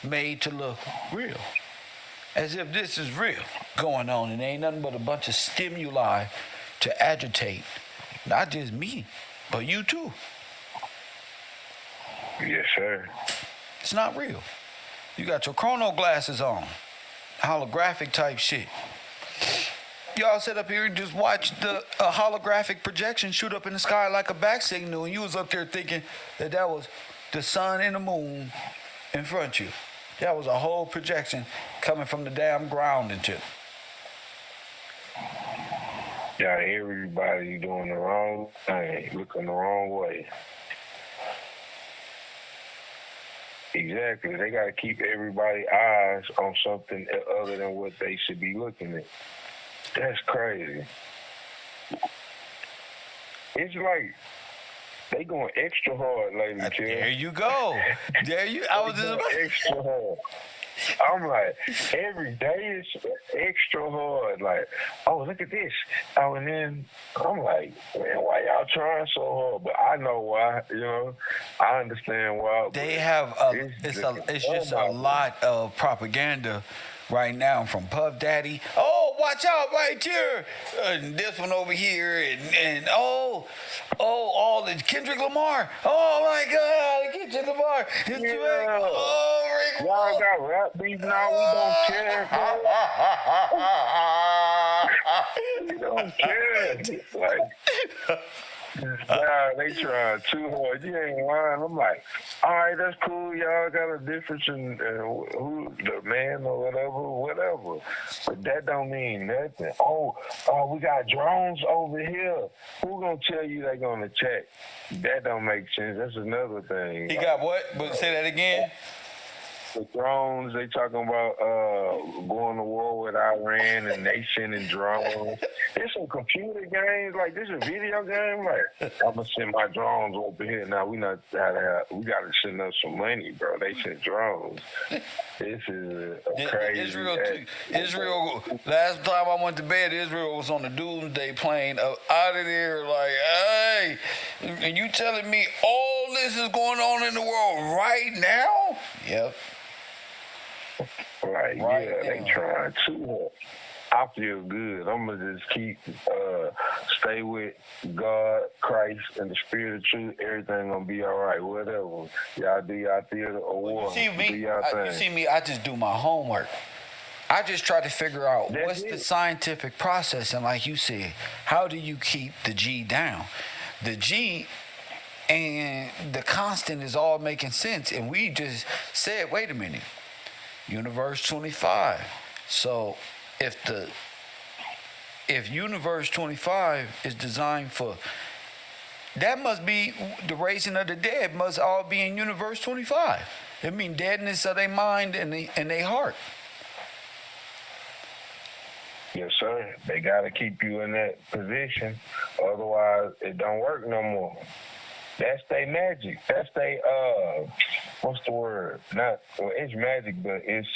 Made to look real. As if this is real going on, and ain't nothing but a bunch of stimuli to agitate not just me, but you too. Yes, sir. It's not real. You got your chrono glasses on, holographic type shit. Y'all sit up here and just watch the holographic projection shoot up in the sky like a back signal, and you was up there thinking that was the sun and the moon in front of you. That was a whole projection coming from the damn ground into it. Got everybody doing the wrong thing, looking the wrong way. Exactly. They got to keep everybody's eyes on something other than what they should be looking at. That's crazy. It's like they going extra hard lately, Kim. There you go. I was just about extra hard. I'm like, every day is extra hard. Like, oh, look at this. Oh, and then I'm like, man, why y'all trying so hard? But I know why. You know, I understand why. They have it's just a lot of propaganda right now from Puff Daddy. Oh, watch out right here. And this one over here. And all the Kendrick Lamar. Oh, my God. Kendrick Lamar. Y'all got rap beef now. We don't care. We don't care. Like, nah, they trying too hard. You ain't lying. I'm like, all right, that's cool. Y'all got a difference in who the man or whatever. But that don't mean nothing. Oh, we got drones over here. Who gonna tell you they gonna check? That don't make sense. That's another thing. He got what? But say that again. the drones. They talking about going to war with Iran and they sending drones. It's some computer games. Like, this is a video game. Like, I'm gonna send my drones over here. Now we gotta send them some money, bro. They send drones. This is a crazy. Israel. Last time I went to bed, Israel was on the doomsday plane out of there. Like, hey, and you telling me all this is going on in the world right now? Yep. Like, right, yeah, they trying too hard. I feel good. I'm gonna just keep stay with God, Christ, and the Spirit of truth. Everything gonna be all right. Whatever y'all do, y'all theater or war. You see me. I just do my homework. I just try to figure out what's the scientific process, and like you said, how do you keep the G down? The G and the constant is all making sense, and we just said, wait a minute, Universe 25. So if Universe 25 is designed for, that must be the raising of the dead must all be in Universe 25. It means deadness of their mind and their heart. Yes, sir. They gotta keep you in that position, otherwise it don't work no more. That's they magic. That's they what's the word? It's magic, but it's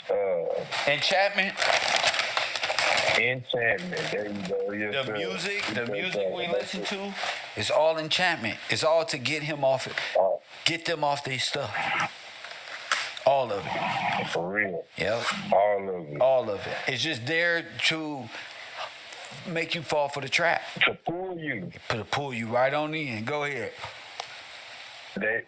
enchantment. Enchantment. There you go. Yes, the music we listen to, it's all enchantment. It's all to get him off it. Get them off their stuff. All of it. For real. Yep. All of it. All of it. It's just there to make you fall for the trap. To pull you. To pull you right on in. Go ahead. They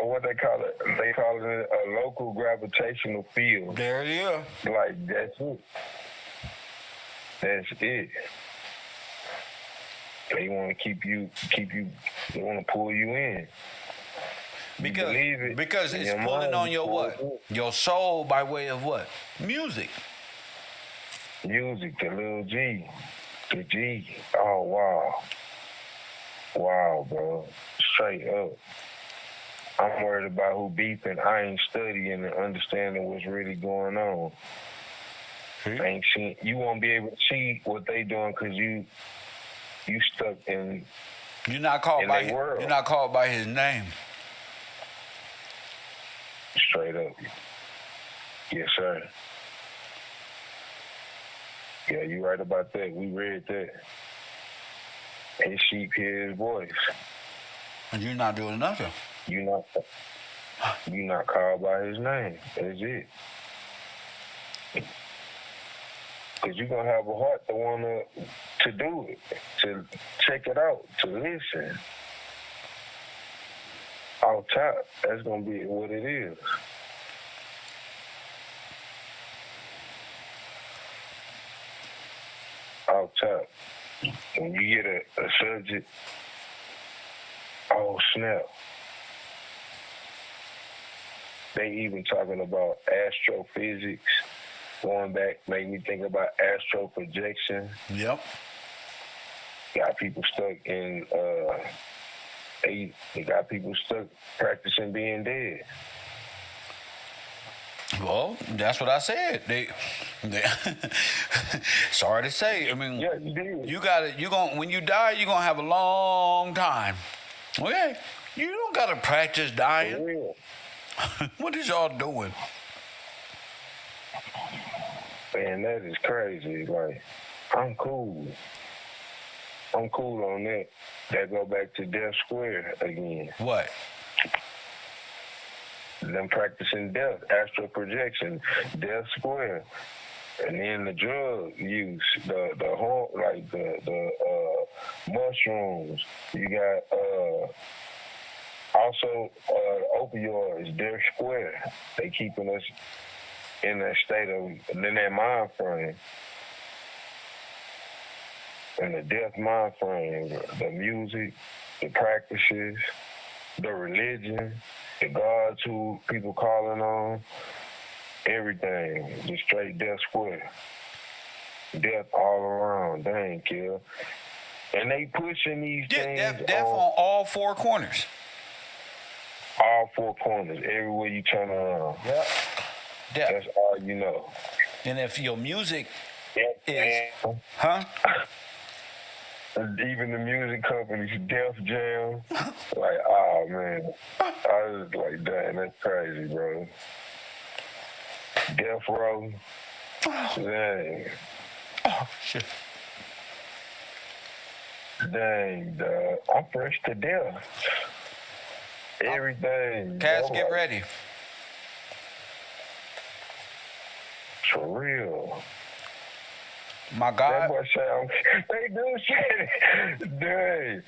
what they call it? They call it a local gravitational field. There it is. Like, that's it. That's it. They want to keep you. They want to pull you in. Because it's pulling on your what? Your soul by way of what? Music. Music, the little G. The G. Oh, wow. Wow, bro. Straight up. I'm worried about who beefing. I ain't studying and understanding what's really going on. I ain't seen. You won't be able to see what they doing because you stuck in. You're not called by his, world. You're not called by his name. Straight up. Yes, sir. Yeah, you right about that. We read that. His sheep hear his voice. And you're not doing nothing. You're not called by his name. That's it. Because you're going to have a heart to want to do it, to check it out, to listen. Out top, that's going to be what it is. Out top. When you get a subject, oh, snap. They even talking about astrophysics. Going back, make me think about astral projection. Yep. Got people stuck in, they got people stuck practicing being dead. Well, that's what I said. They sorry to say. I mean, yeah, you did. You when you die, you're gonna have a long time. Okay, you don't gotta practice dying. For real. What is y'all doing? Man, that is crazy. Like, I'm cool. I'm cool on that. That go back to Death Square again. What? Them practicing death, astral projection, Death Square, and then the drug use, the mushrooms. You got also opioids, Death Square. They keeping us in that state of, in that mind frame. In the death mind frame, the music, the practices, the religion, the gods who people calling on, everything, just straight Death Square. Death all around, dang, kill. And they pushing these things. Death on all four corners. All four corners, everywhere you turn around. Yep. death. That's all you know. And if your music is, Jam. huh? Even the music companies, Def Jam. Like, oh man. I was like, dang, that's crazy, bro. KevRow. Dang. Oh, shit. Dang, dog. I'm fresh to death. Everything. Cats, get ready. For real. My God. That boy say they do say, dang,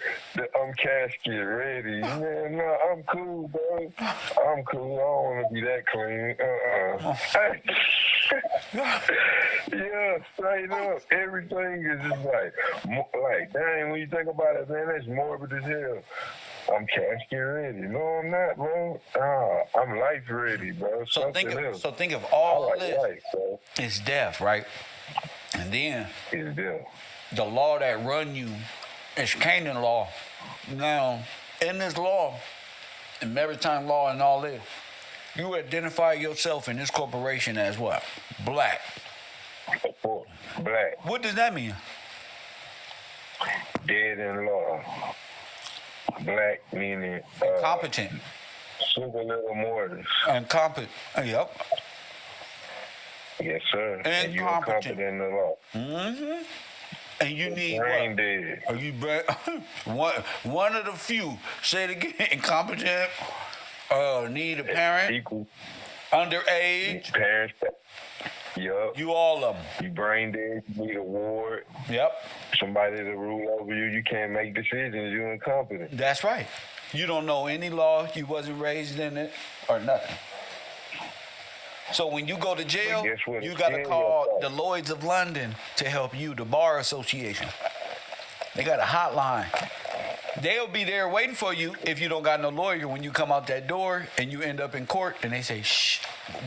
I'm casket ready. Man, no, I'm cool, bro. I'm cool. I don't want to be that clean. Yeah, straight up. Everything is just like, dang, when you think about it, man, that's morbid as hell. I'm casket ready. No, I'm not, bro. I'm life ready, bro. So think of all this. Life, bro. It's death, right? And then It's death. the law that run you is Canaan law. Now, in this law, in maritime law and all this, you identify yourself in this corporation as what? Black. Black. What does that mean? Dead in law. Black meaning Incompetent. super little mortars. Incompetent. Yep. Yes, sir. And you're incompetent in the law. Mm-hmm. And you need brain what? dead. Are you one of the few? Say it again. Incompetent. Need a parent. Equal. Underage. Parents. Yup. You all of them. You brain dead. You need a ward. Yep. Somebody to rule over you. You can't make decisions. You're incompetent. That's right. You don't know any law. You wasn't raised in it or nothing. So when you go to jail, you got to call the Lloyds of London to help you, the Bar Association. They got a hotline. They'll be there waiting for you if you don't got no lawyer when you come out that door and you end up in court and they say, shh,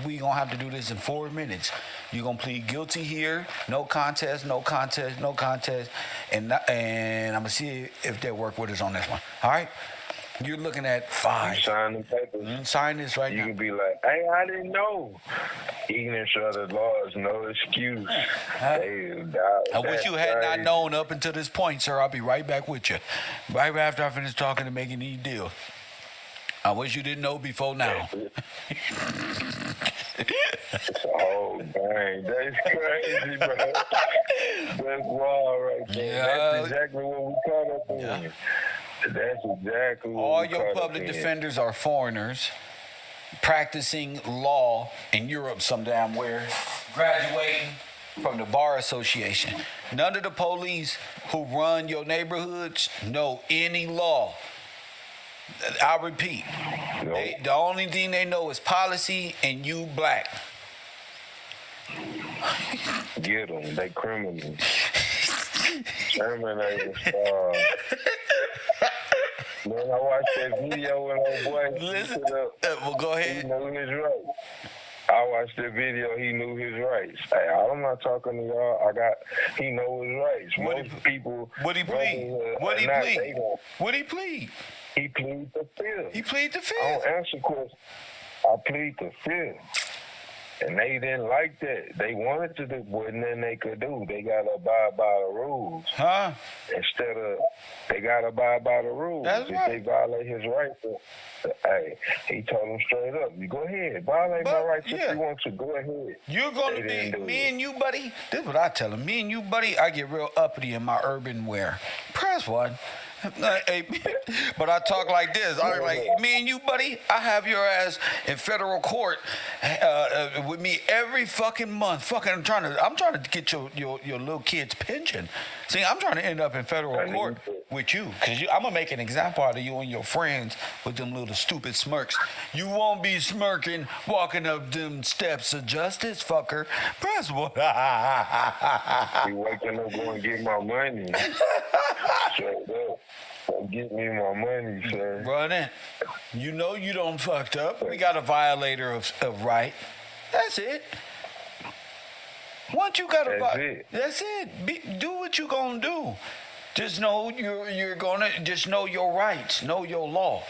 we going to have to do this in 4 minutes. You're going to plead guilty here, no contest, no contest, no contest, and I'm going to see if they work with us on this one. All right? You're looking at 5. You sign the papers. Sign this right now. You can be like, hey, I didn't know. Ignorance of the law is no excuse. Hey, I wish you had not known up until this point, sir. I'll be right back with you. Right after I finish talking and making these deals. I wish you didn't know before now. It's a whole thing. That's crazy, bro. That's wild right there. Yeah. That's exactly what we caught up in. Yeah. That's exactly what All we your caught public up in. defenders are foreigners practicing law in Europe some damn where, graduating from the Bar Association. None of the police who run your neighborhoods know any law. I repeat, Nope. the only thing they know is policy and you black. Get them. They criminals. Terminators. Man, I watched that video with old boy. Listen, well, go He ahead. knew his rights. I watched the video. He knew his rights. Hey, I'm not talking to y'all. He know his rights. Most people. What he plead? What he plead? What he plead? He plead the fifth. He plead the I fifth. don't answer questions. I plead the fifth. And they didn't like that. They wanted to do more than they could do. They got to abide by the rules. Huh? Instead of, they got to abide by the rules. That's if right. they violate his rights, hey, he told them straight up, you go ahead. Violate my rights if you want to. Go ahead. You're going to be, me and you, buddy. This is what I tell him. Me and you, buddy, I get real uppity in my urban wear. Press one. Hey, but I talk like this. I like, me and you, buddy, I have your ass in federal court with me every fucking month. I'm trying to get your little kid's pension. See, I'm trying to end up in federal court with you. Because I'm going to make an example out of you and your friends with them little stupid smirks. You won't be smirking walking up them steps of justice, fucker. Press one. He waking up going to get my money. Straight up. Get me my money, sir. Run it. You know you don't fucked up. We got a violator of right. That's it. Once you got a that's it. Do what you gonna do. Just know you're gonna just know your rights. Know your law.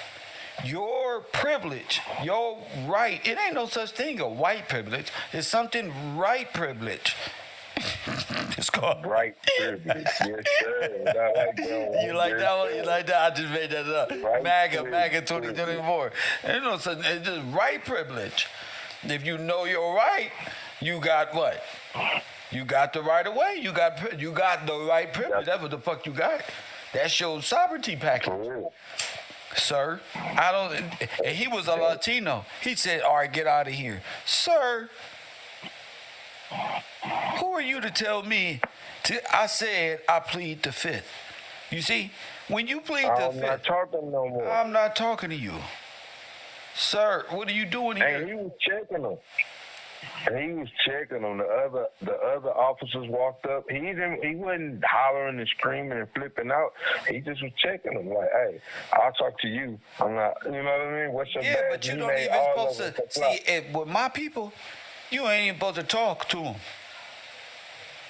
your privilege, your right, it ain't no such thing a white privilege. It's something right privilege. It's called right privilege. Yes, sir. I like that one. You like that one? You like that? I just made that up. Right MAGA 2024. Ain't no such, it's just right privilege. If you know your right, you got what? You got the right of way. You got the right privilege. That's what the fuck you got. That's your sovereignty package. Sir, I don't. And he was a Latino. He said, "All right, get out of here, sir." Who are you to tell me? I said I plead the fifth. You see, when you plead the fifth, I'm not talking no more. I'm not talking to you, sir. What are you doing here? And he was checking them. The other officers walked up. He wasn't hollering and screaming and flipping out. He just was checking them like, "Hey, I'll talk to you. I'm not, you know what I mean? What's your badge?" But you don't even supposed to see. With my people, you ain't even supposed to talk to them.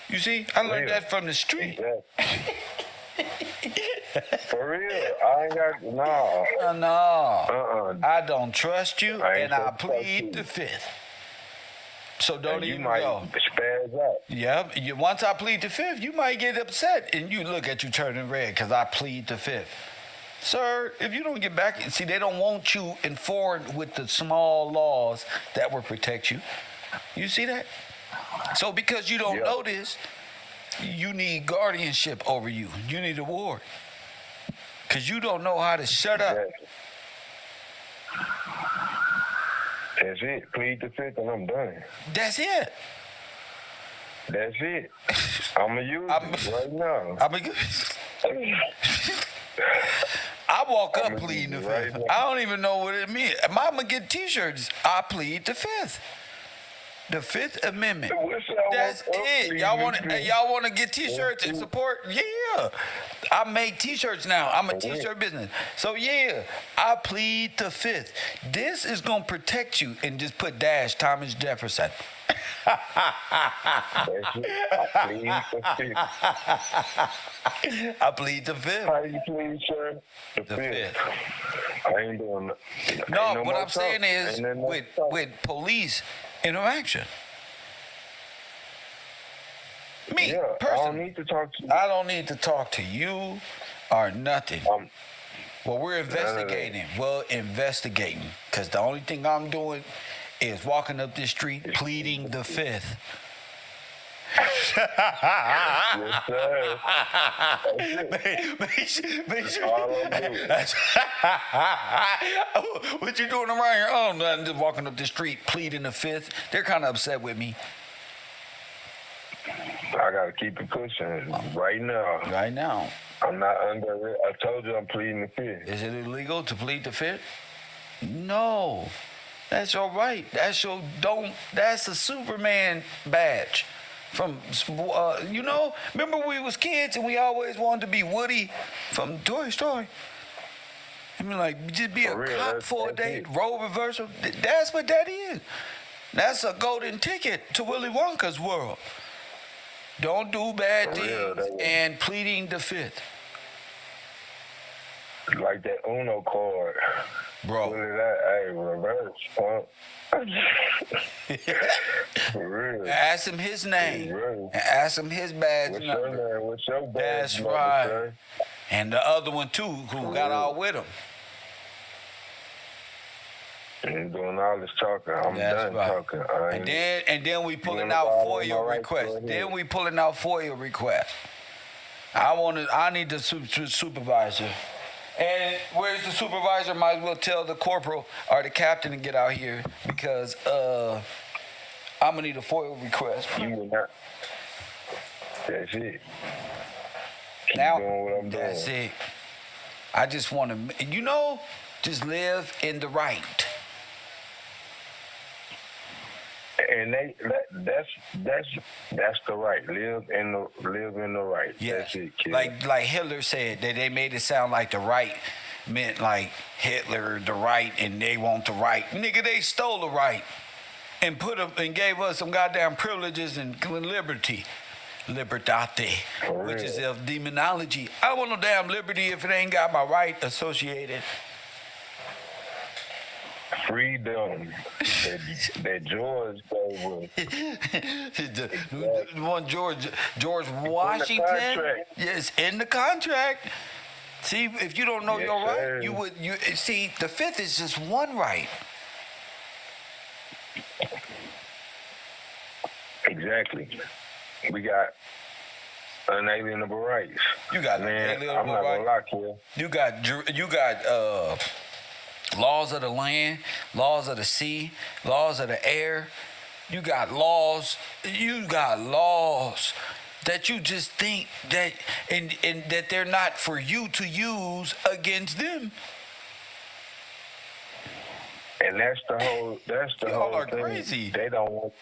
You see, I learned that from the street. For real, I ain't got no. I don't trust you, and I plead the fifth. So don't even go. Spaz out. Yeah, once I plead the fifth, you might get upset, and you look at you turning red because I plead the fifth. Sir, if you don't get back, see, they don't want you informed with the small laws that will protect you. You see that? So because you don't know this, you need guardianship over you. You need a ward. Because you don't know how to shut up. That's it. Plead the fifth and I'm done. That's it. That's it. I'm going to use it right now. I walk up pleading the fifth. I don't even know what it means. Mama get t-shirts. I plead the fifth. The Fifth Amendment. That's it. Y'all want to get t-shirts and support? Yeah. I make t-shirts now. I'm a t-shirt business. So yeah, I plead the fifth. This is gonna protect you, and just put dash Thomas Jefferson. I plead the fifth. How you plead, sir? The fifth. I ain't doing that. No, what I'm saying is with police interaction. Me, personally. I don't need to talk to you. I don't need to talk to you or nothing. Well, we're investigating. Because the only thing I'm doing is walking up this street pleading the fifth. Yes, sir. Make sure. What you doing around here? Oh, nothing. Just walking up the street pleading the fifth. They're kind of upset with me. I gotta keep it pushing right now. Right now. I'm not under it. I told you I'm pleading the fifth. Is it illegal to plead the fifth? No. That's your right. That's a Superman badge. From, remember we was kids and we always wanted to be Woody from Toy Story? I mean, like, just be a cop for a day, role reversal. That's what that is. That's a golden ticket to Willy Wonka's world. Don't do bad things and pleading the fifth. Like that Uno card. Bro. Look at that. Hey, reverse, punk. For real. Ask him his name. And ask him his badge What's number. your name? What's your badge That's number, right. sir? And the other one too, who got all with him. And doing all this talking. I'm done talking. And then we pulling out FOIA requests. I need the supervisor. And where's the supervisor? Might as well tell the corporal or the captain to get out here because I'm gonna need a FOIA request. You will not. That's it. Keep Now, doing what I'm doing. that's it. I just want to, just live in the right. And that's the right. Live in the right. Yeah. That's it, kid. Like Hitler said, that they made it sound like the right meant like Hitler, the right, and they want the right. Nigga, they stole the right and gave us some goddamn privileges and liberty. Libertate, which is of demonology. I don't want no damn liberty if it ain't got my right associated. freedom that George gave us. The one George Washington. Yes, in the contract. See, if you don't know your right, you see the fifth is just one right. Exactly. We got unalienable rights. You got unalienable rights. You got laws of the land, laws of the sea, laws of the air. You got laws that you just think that and that they're not for you to use against them. And that's the whole Y'all are thing. Crazy. They don't want.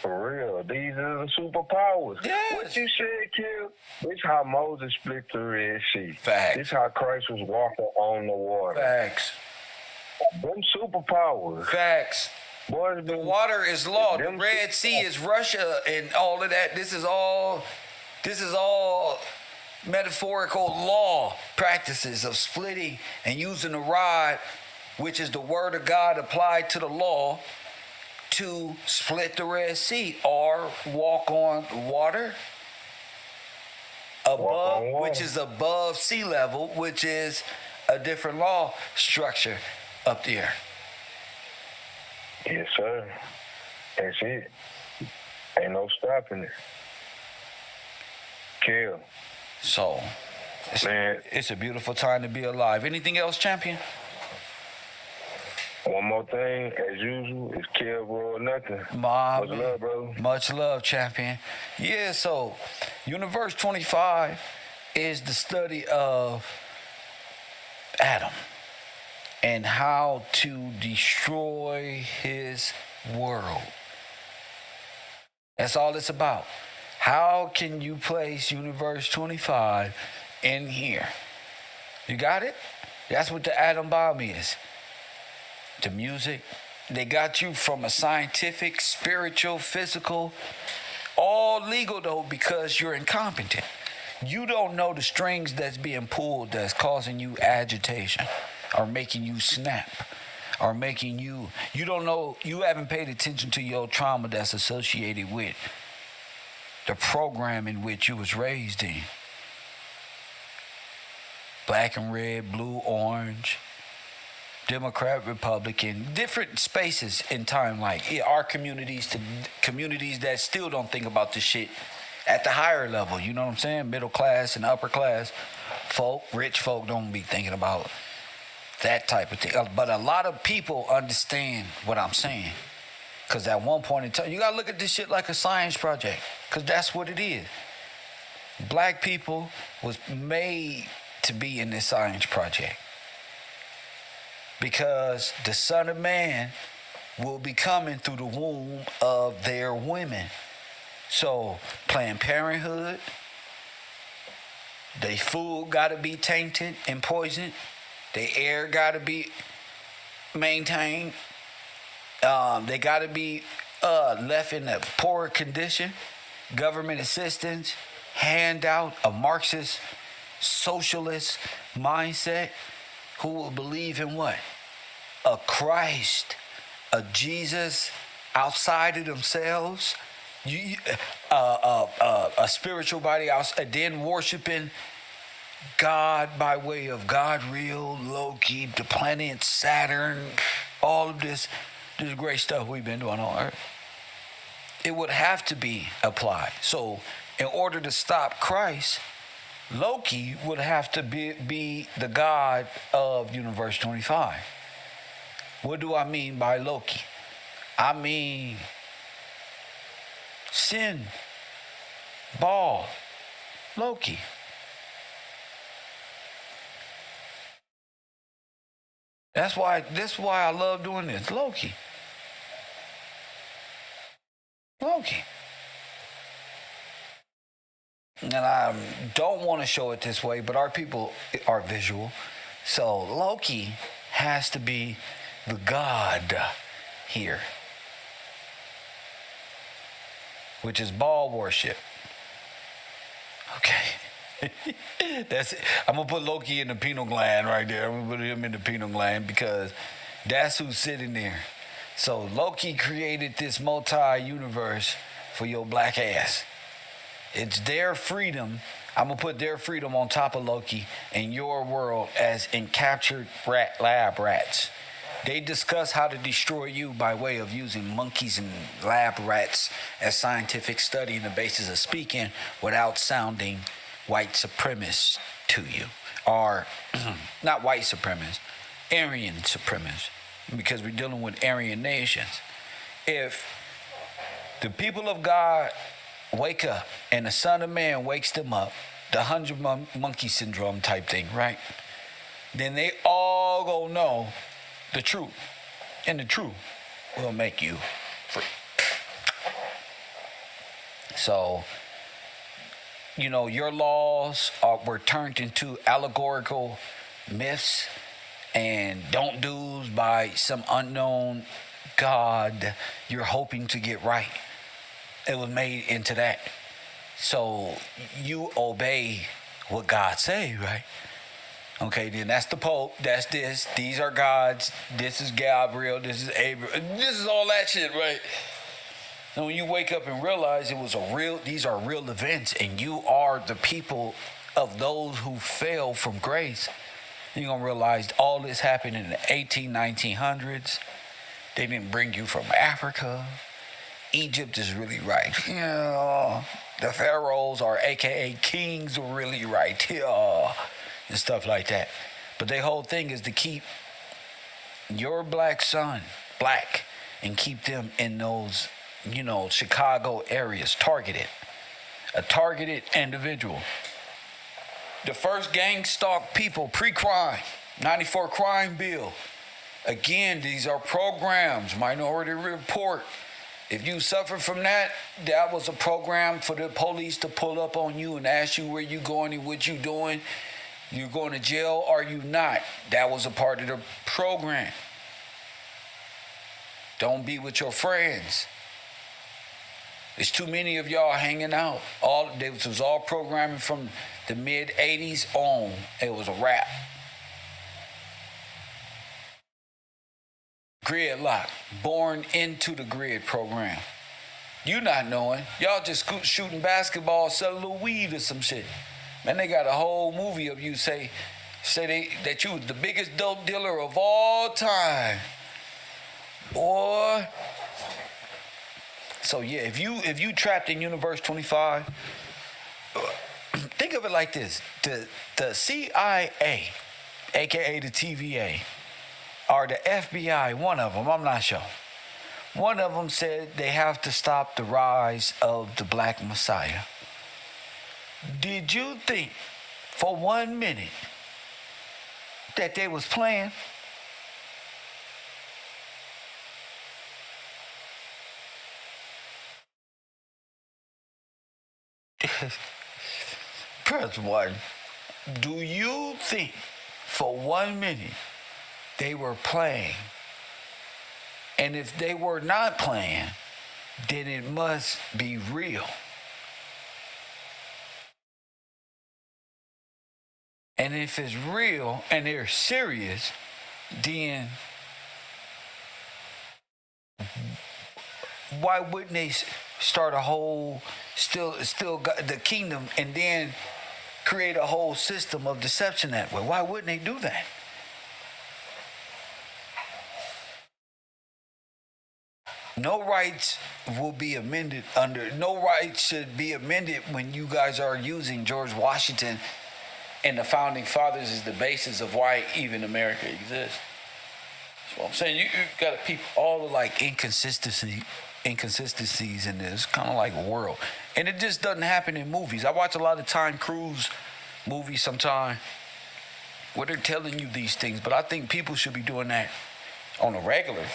For real, these are the superpowers. Yes. What you said, Kim, this how Moses split the Red Sea. Facts. This how Christ was walking on the water. Facts. Them superpowers. Facts. Boys, the water is law. The Red Sea is Russia and all of that. This is all metaphorical law practices of splitting and using the rod, which is the word of God applied to the law, to split the Red Sea or walk on water which is above sea level, which is a different law structure up there. Yes, sir. That's it. Ain't no stopping it. Kill. So, it's a beautiful time to be alive. Anything else, champion? One more thing, as usual, is KevRow or nothing. Much love, bro. Much love, champion. Yeah, so Universe 25 is the study of Adam and how to destroy his world. That's all it's about. How can you place Universe 25 in here? You got it? That's what the atom bomb is. The music, they got you from a scientific, spiritual, physical, all legal though, because you're incompetent. You don't know the strings that's being pulled that's causing you agitation or making you snap or making you don't know, you haven't paid attention to your trauma that's associated with the program in which you was raised in. Black and red, blue, orange, Democrat, Republican, different spaces in time, like our communities to communities that still don't think about this shit at the higher level. You know what I'm saying? Middle class and upper class folk, rich folk don't be thinking about that type of thing. But a lot of people understand what I'm saying. Because at one point in time, you got to look at this shit like a science project. Because that's what it is. Black people was made to be in this science project. Because the Son of Man will be coming through the womb of their women. So, Planned Parenthood, they food got to be tainted and poisoned. Their air got to be maintained. They got to be left in a poor condition. Government assistance, handout, a Marxist, socialist mindset. Who will believe in what? A Christ, a Jesus outside of themselves, a spiritual body outside, then worshiping God by way of God real, Loki, the planet Saturn, all of this great stuff we've been doing on Earth. It would have to be applied. So in order to stop Christ, Loki would have to be the god of Universe 25. What do I mean by Loki? I mean sin, ball, Loki. That's why I love doing this. Loki. And I don't want to show it this way, but our people are visual. So Loki has to be the god here, which is ball worship. Okay. That's it. I'm going to put Loki in the pineal gland right there. I'm going to put him in the pineal gland because That's who's sitting there. So Loki created this multi-universe for your black ass. It's their freedom. I'm going to put their freedom on top of Loki and your world as in captured lab rats. They discuss how to destroy you by way of using monkeys and lab rats as scientific study and the basis of speaking without sounding white supremacist to you. Or, not white supremacist, Aryan supremacist, because we're dealing with Aryan nations. If the people of God wake up and the Son of Man wakes them up, the 100 monkey syndrome type thing, right? Then they all gonna know the truth, and the truth will make you free. So, your laws were turned into allegorical myths and don't do's by some unknown God you're hoping to get right. It was made into that. So you obey what God say, right? Okay, then that's the Pope, that's this, these are gods, this is Gabriel, this is Abraham, this is all that shit, right? And when you wake up and realize these are real events, and you are the people of those who fell from grace, you're going to realize all this happened in the 1900s. They didn't bring you from Africa. Egypt is really right. The pharaohs, or AKA kings, were really right. And stuff like that. But their whole thing is to keep your black son black and keep them in those, Chicago areas, a targeted individual. The first gang stalk people pre-crime, 94 crime bill. Again, these are programs, Minority Report. If you suffer from that, that was a program for the police to pull up on you and ask you where you going and what you doing. You're going to jail or you not. That was a part of the program. Don't be with your friends. There's too many of y'all hanging out. This was all programming from the mid-'80s on. It was a wrap. Gridlock, born into the grid program. You not knowing. Y'all just shooting basketball, selling a little weed or some shit. Man, they got a whole movie of you say that you was the biggest dope dealer of all time. Boy. So yeah, if you trapped in Universe 25, think of it like this. The CIA, aka the TVA, or the FBI, one of them, I'm not sure. One of them said they have to stop the rise of the Black Messiah. Did you think for 1 minute that they was playing? Press 1. Do you think for 1 minute they were playing? And if they were not playing, then it must be real. And if it's real and they're serious, then why wouldn't they start a whole, still got the kingdom, and then create a whole system of deception that way? Why wouldn't they do that? No rights will be amended no rights should be amended when you guys are using George Washington and the founding fathers as the basis of why even America exists. That's what I'm saying. You got to peep all the like inconsistencies in this kind of like world. And it just doesn't happen in movies. I watch a lot of Tom Cruise movies sometimes where they're telling you these things, but I think people should be doing that on a regular.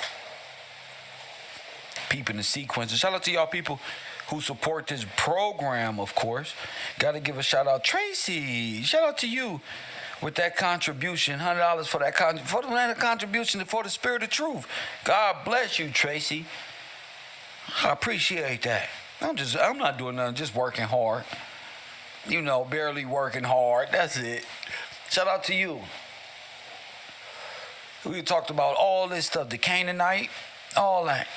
Peeping the sequence. And shout out to y'all people who support this program, of course. Got to give a shout out. Tracy, shout out to you with that contribution, $100 for that contribution for the spirit of truth. God bless you, Tracy. I appreciate that. I'm not doing nothing, just working hard. Barely working hard. That's it. Shout out to you. We talked about all this stuff, the Canaanite, all that.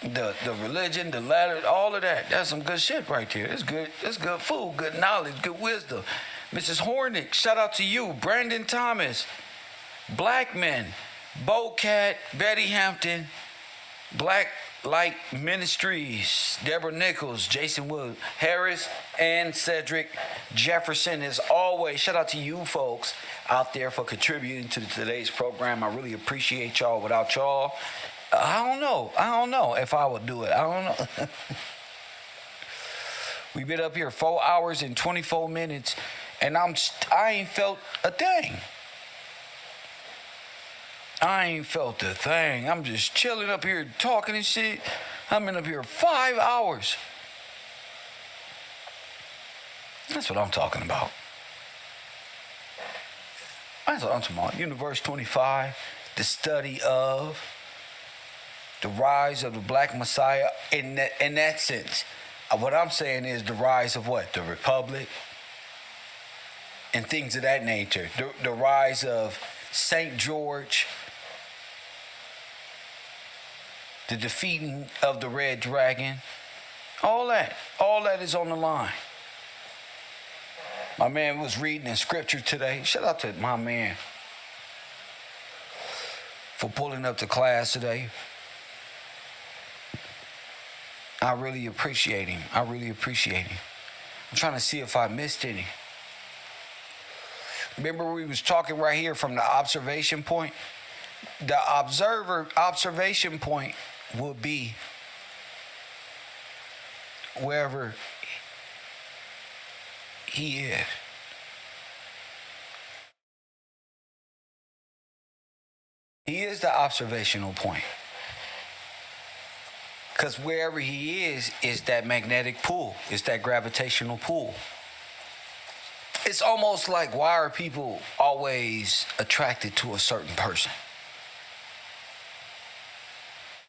The religion, the ladder, all of that. That's some good shit right there. It's good. It's good food, good knowledge, good wisdom. Mrs. Hornick, shout out to you. Brandon Thomas, Blackman, Bocat, Betty Hampton, Black Light Ministries, Deborah Nichols, Jason Wood, Harris, and Cedric Jefferson. As always, shout out to you folks out there for contributing to today's program. I really appreciate y'all. Without y'all, I don't know if I would do it. I don't know. We've been up here 4 hours and 24 minutes, and I ain't felt a thing. I ain't felt a thing. I'm just chilling up here talking and shit. I've been up here 5 hours. That's what I'm talking about. That's what I'm talking about. Universe 25, the study of the rise of the Black Messiah in that sense. What I'm saying is the rise of what? The Republic and things of that nature. The rise of St. George, the defeating of the Red Dragon. All that is on the line. My man was reading in scripture today. Shout out to my man for pulling up to class today. I really appreciate him. I'm trying to see if I missed any. Remember we was talking right here from the observation point? The observation point will be wherever he is. He is the observational point. Because wherever he is that magnetic pull. It's that gravitational pull. It's almost like, why are people always attracted to a certain person?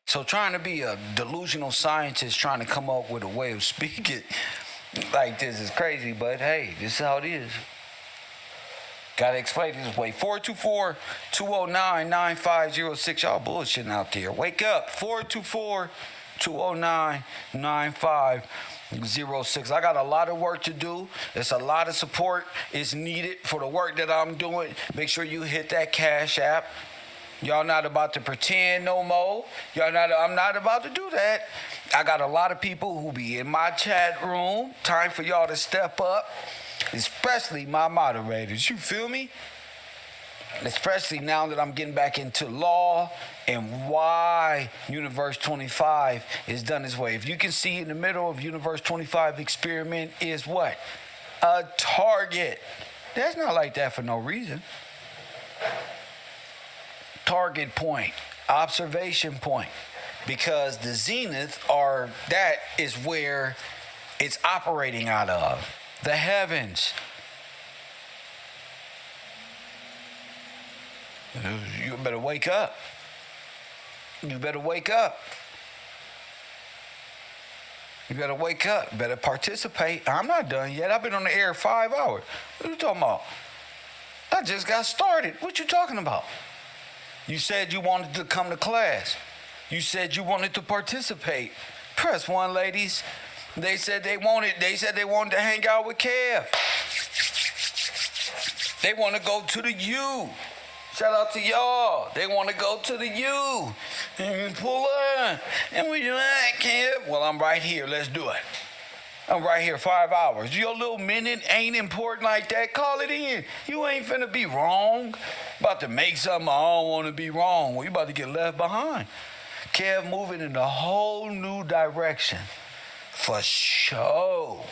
So trying to be a delusional scientist, trying to come up with a way of speaking like this is crazy, but hey, this is how it is. Gotta explain it this way. 424-209-9506. Y'all bullshitting out there. Wake up. 424-209-9506. I got a lot of work to do. There's a lot of support is needed for the work that I'm doing. Make sure you hit that Cash App. Y'all not about to pretend no more. I'm not about to do that. I got a lot of people who be in my chat room. Time for y'all to step up. Especially my moderators. You feel me? Especially now that I'm getting back into law and why Universe 25 is done this way. If you can see in the middle of Universe 25 experiment is what? A target. That's not like that for no reason. Target point, observation point, because the zenith that is where it's operating out of, the heavens. You better wake up. You better wake up. You better wake up. Better participate. I'm not done yet. I've been on the air 5 hours. What are you talking about? I just got started. What you talking about? You said you wanted to come to class. You said you wanted to participate. Press 1, ladies. They said they wanted to hang out with Kev. They want to go to the U. Shout out to y'all. They want to go to the U. And pull on. And where you at, Kev? Well, I'm right here. Let's do it. I'm right here 5 hours. Your little minute ain't important like that. Call it in. You ain't finna be wrong. About to make something I don't want to be wrong. Well, you about to get left behind. Kev moving in a whole new direction. For sure.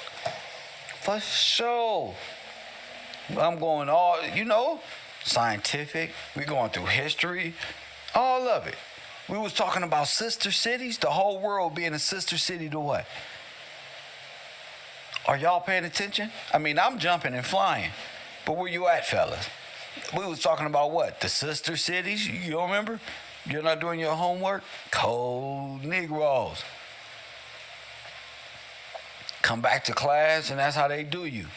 For sure. I'm going all, scientific. We're going through history. All of it. We was talking about sister cities. The whole world being a sister city to what? Are y'all paying attention? I mean, I'm jumping and flying. But where you at, fellas? We was talking about what? The sister cities? You don't remember? You're not doing your homework? Cold Negroes. Come back to class, and that's how they do you.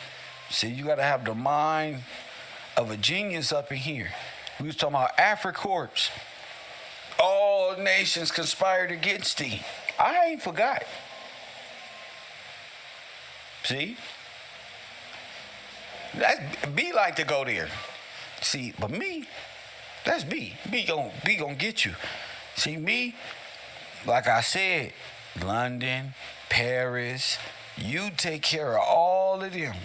See, you got to have the mind of a genius up in here. We was talking about AfriCorps. All nations conspired against thee. I ain't forgot. See? That's B like to go there. See, but me, that's B. B gonna get you. See, me, like I said, London, Paris, you take care of all of them.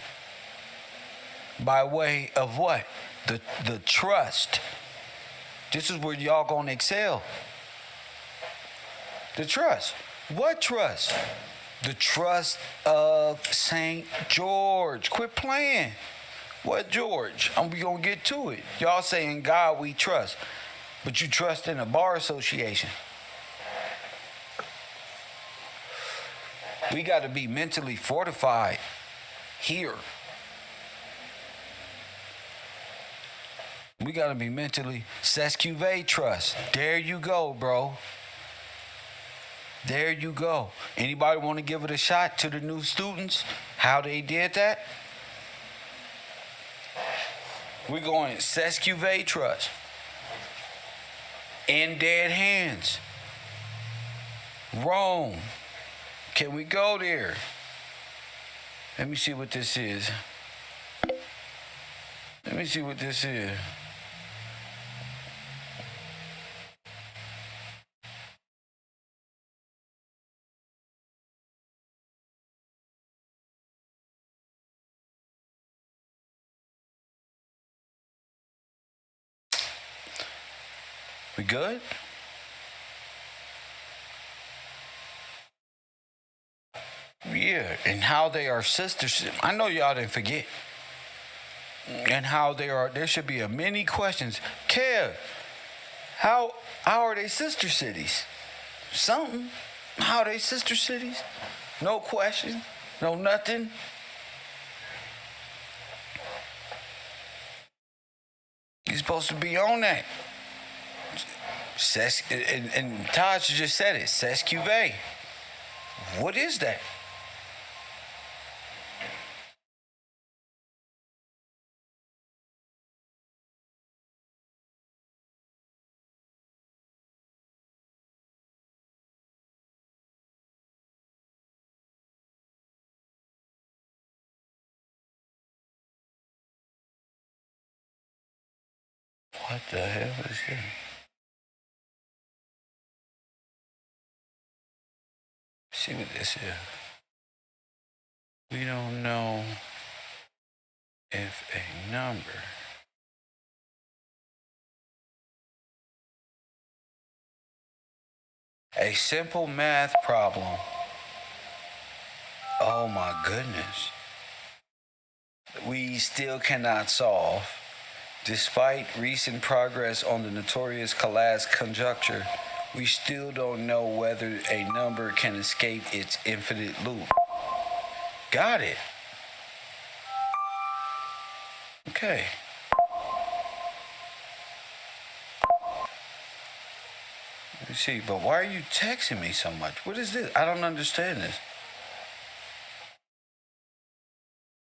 By way of what? The trust. This is where y'all gonna excel. The trust. What trust? The trust of St. George. Quit playing. What George? We gonna get to it. Y'all saying God we trust, but you trust in a bar association. We got to be mentally fortified here. We got to be mentally SESQV trust. There you go, bro. There you go. Anybody want to give it a shot to the new students? How they did that? We're going SESQV trust. In dead hands. Rome. Can we go there? Let me see what this is. Let me see what this is. We good? Yeah, and how they are sisters. I know y'all didn't forget. And how they are, there should be a many questions. Kev, how are they sister cities? Something. How are they sister cities? No question. No nothing. You're supposed to be on that. And Taj just said it. SESQV. What is that? What the hell is this? See what this is. We don't know if a number a simple math problem. Oh my goodness. We still cannot solve. Despite recent progress on the notorious Calas conjecture, we still don't know whether a number can escape its infinite loop. Got it. Okay. Let me see, but why are you texting me so much? What is this? I don't understand this.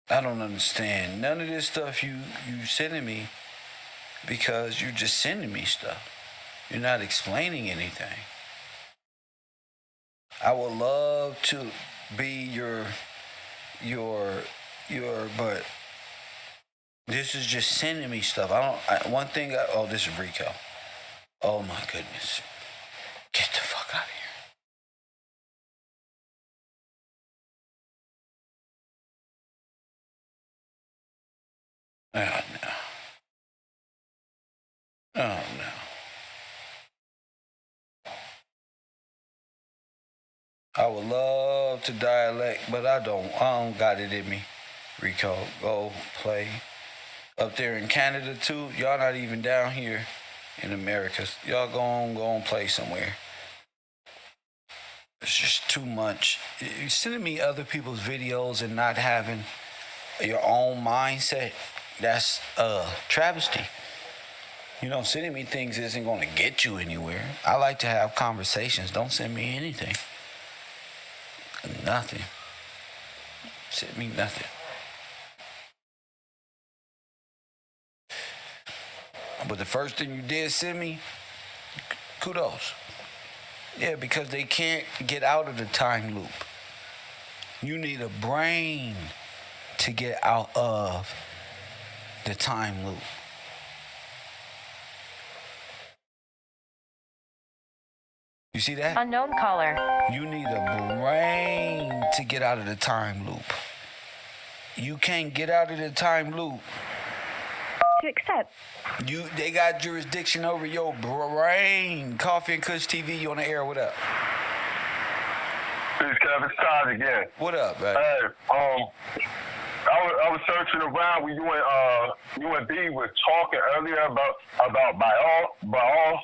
I don't understand none of this stuff you sending me, because you're just sending me stuff. You're not explaining anything. I would love to be your, but this is just sending me stuff. This is Rico. Oh my goodness. Get the fuck out of here. Oh no. Oh no. I would love to dialect, but I don't got it in me. Rico, go play. Up there in Canada too, y'all not even down here in America. Y'all go on play somewhere. It's just too much. You're sending me other people's videos and not having your own mindset. That's travesty. Sending me things isn't going to get you anywhere. I like to have conversations. Don't send me anything. Nothing. Send me nothing. But the first thing you did send me, kudos. Yeah, because they can't get out of the time loop. You need a brain to get out of the time loop. You see that? Unknown caller. You need a brain to get out of the time loop. You can't get out of the time loop. To accept. They got jurisdiction over your brain. Coffee and Kush TV, you on the air? What up? Peace, Kevin. It's Todd again. What up, man? Hey, I was searching around when you and B was talking earlier about Baal,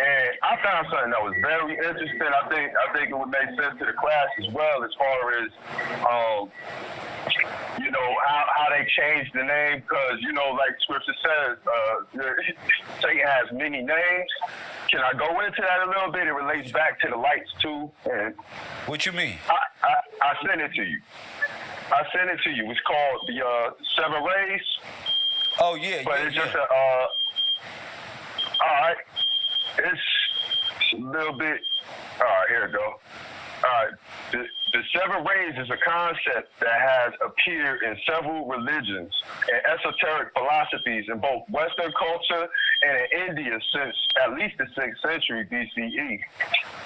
and I found something that was very interesting. I think it would make sense to the class as well, as far as how they changed the name, because like Scripture says, Satan has many names. Can I go into that a little bit? It relates back to the lights too. And what you mean? I sent it to you. It's called the Seven Rays. Oh yeah, but yeah, it's just yeah. all right. It's a little bit. All right, here we go. All right. The seven rays is a concept that has appeared in several religions and esoteric philosophies in both Western culture and in India since at least the 6th century BCE.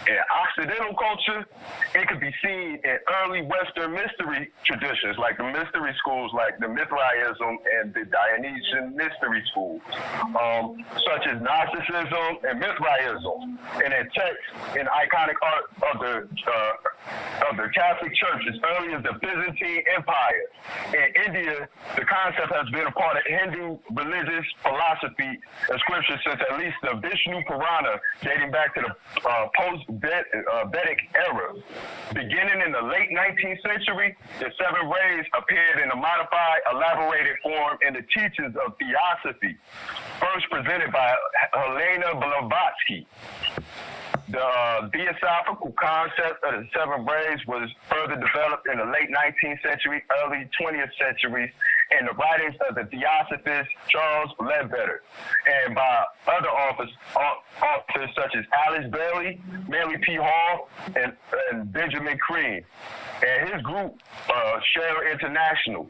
In Occidental culture, it could be seen in early Western mystery traditions, like the mystery schools, like the Mithraism and the Dionysian mystery schools, such as Gnosticism and Mithraism, and in texts and iconic art of the Catholic Church as early as the Byzantine Empire. In India, the concept has been a part of Hindu religious philosophy and scripture since at least the Vishnu Purana, dating back to the post-Vedic era. Beginning in the late 19th century, the seven rays appeared in a modified, elaborated form in the teachings of Theosophy, first presented by Helena Blavatsky. The theosophical concept of the seven rays was further developed in the late 19th century, early 20th centuries, in the writings of the theosophist Charles Ledbetter, and by other authors such as Alice Bailey, Mary P. Hall, and Benjamin Crane, and his group, Share International,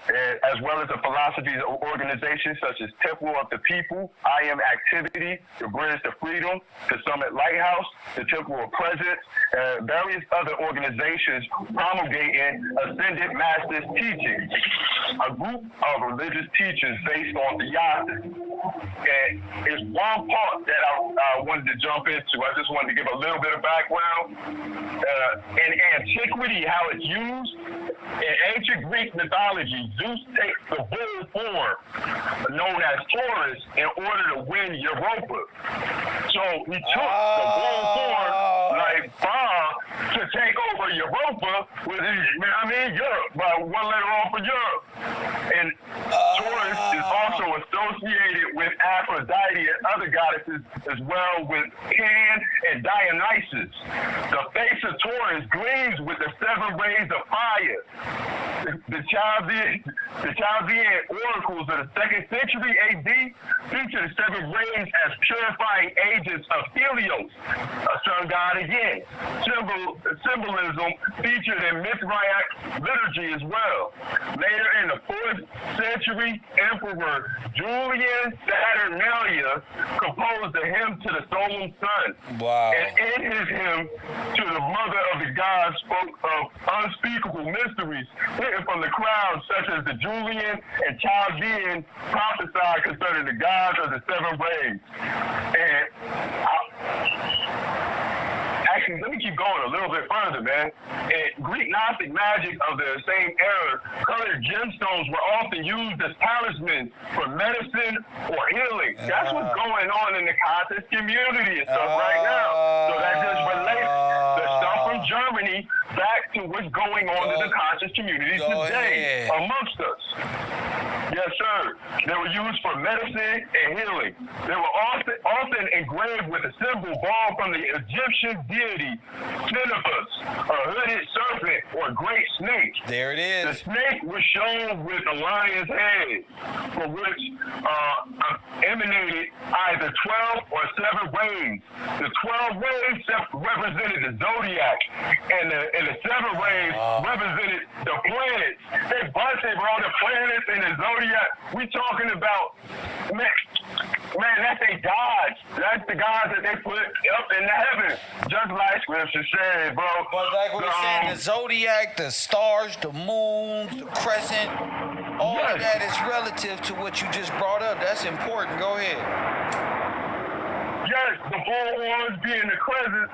as well as the philosophies of organizations such as Temple of the People, I Am Activity, the Bridge to Freedom, the Summit Lighthouse, the Temple of Presence, and various other organizations promulgating Ascended Masters teachings, a group of religious teachers based on theosophy. And it's one part that I wanted to jump into. I just wanted to give a little bit of background. In antiquity, how it's used, in ancient Greek mythology, Zeus takes the bull form, known as Taurus, in order to win Europa. So he took the bull form, like Bob, to take over Europa with Europe, by one letter off of Europe. And Taurus is also associated with Aphrodite and other goddesses as well, with Pan and Dionysus. The face of Taurus gleams with the seven rays of fire. The Chaldean oracles of the 2nd century AD feature the seven rays as purifying agents of Helios, a sun god again. Symbolism featured in Mithraic liturgy as well. Later in the 4th century, Emperor Julian Saturnalia composed a hymn to the solar sun. Wow. And in his hymn to the mother of the gods spoke of unspeakable mysteries written from the crowd, such as the Julian and Chaldean prophesied concerning the gods of the seven rays. And actually, let me keep going a little bit further, man. In Greek Gnostic magic of the same era, colored gemstones were often used as talismans for medicine or healing. That's what's going on in the conscious community and stuff right now. So that just relates the stuff from Germany back to what's going on in the conscious community today amongst us. Yes, Yes, sir. They were used for medicine and healing. They were often engraved with a symbol borrowed from the Egyptian deity Sisyphus, a hooded serpent or great snake. There it The is. snake was shown with a lion's head, from which emanated either 12 or 7 rays. The 12 rays represented the zodiac, and the 7 rays represented the planets. They busted, bro, the planets and the zodiac. We talking about, man, that's their gods. That's the gods that they put up in the heavens, just like Scripture said, bro. But like we were saying, the zodiac, the stars, the moons, the crescent, all of that is relative to what you just brought up. That's important. Go ahead. Yes, the bull horns being the crescent,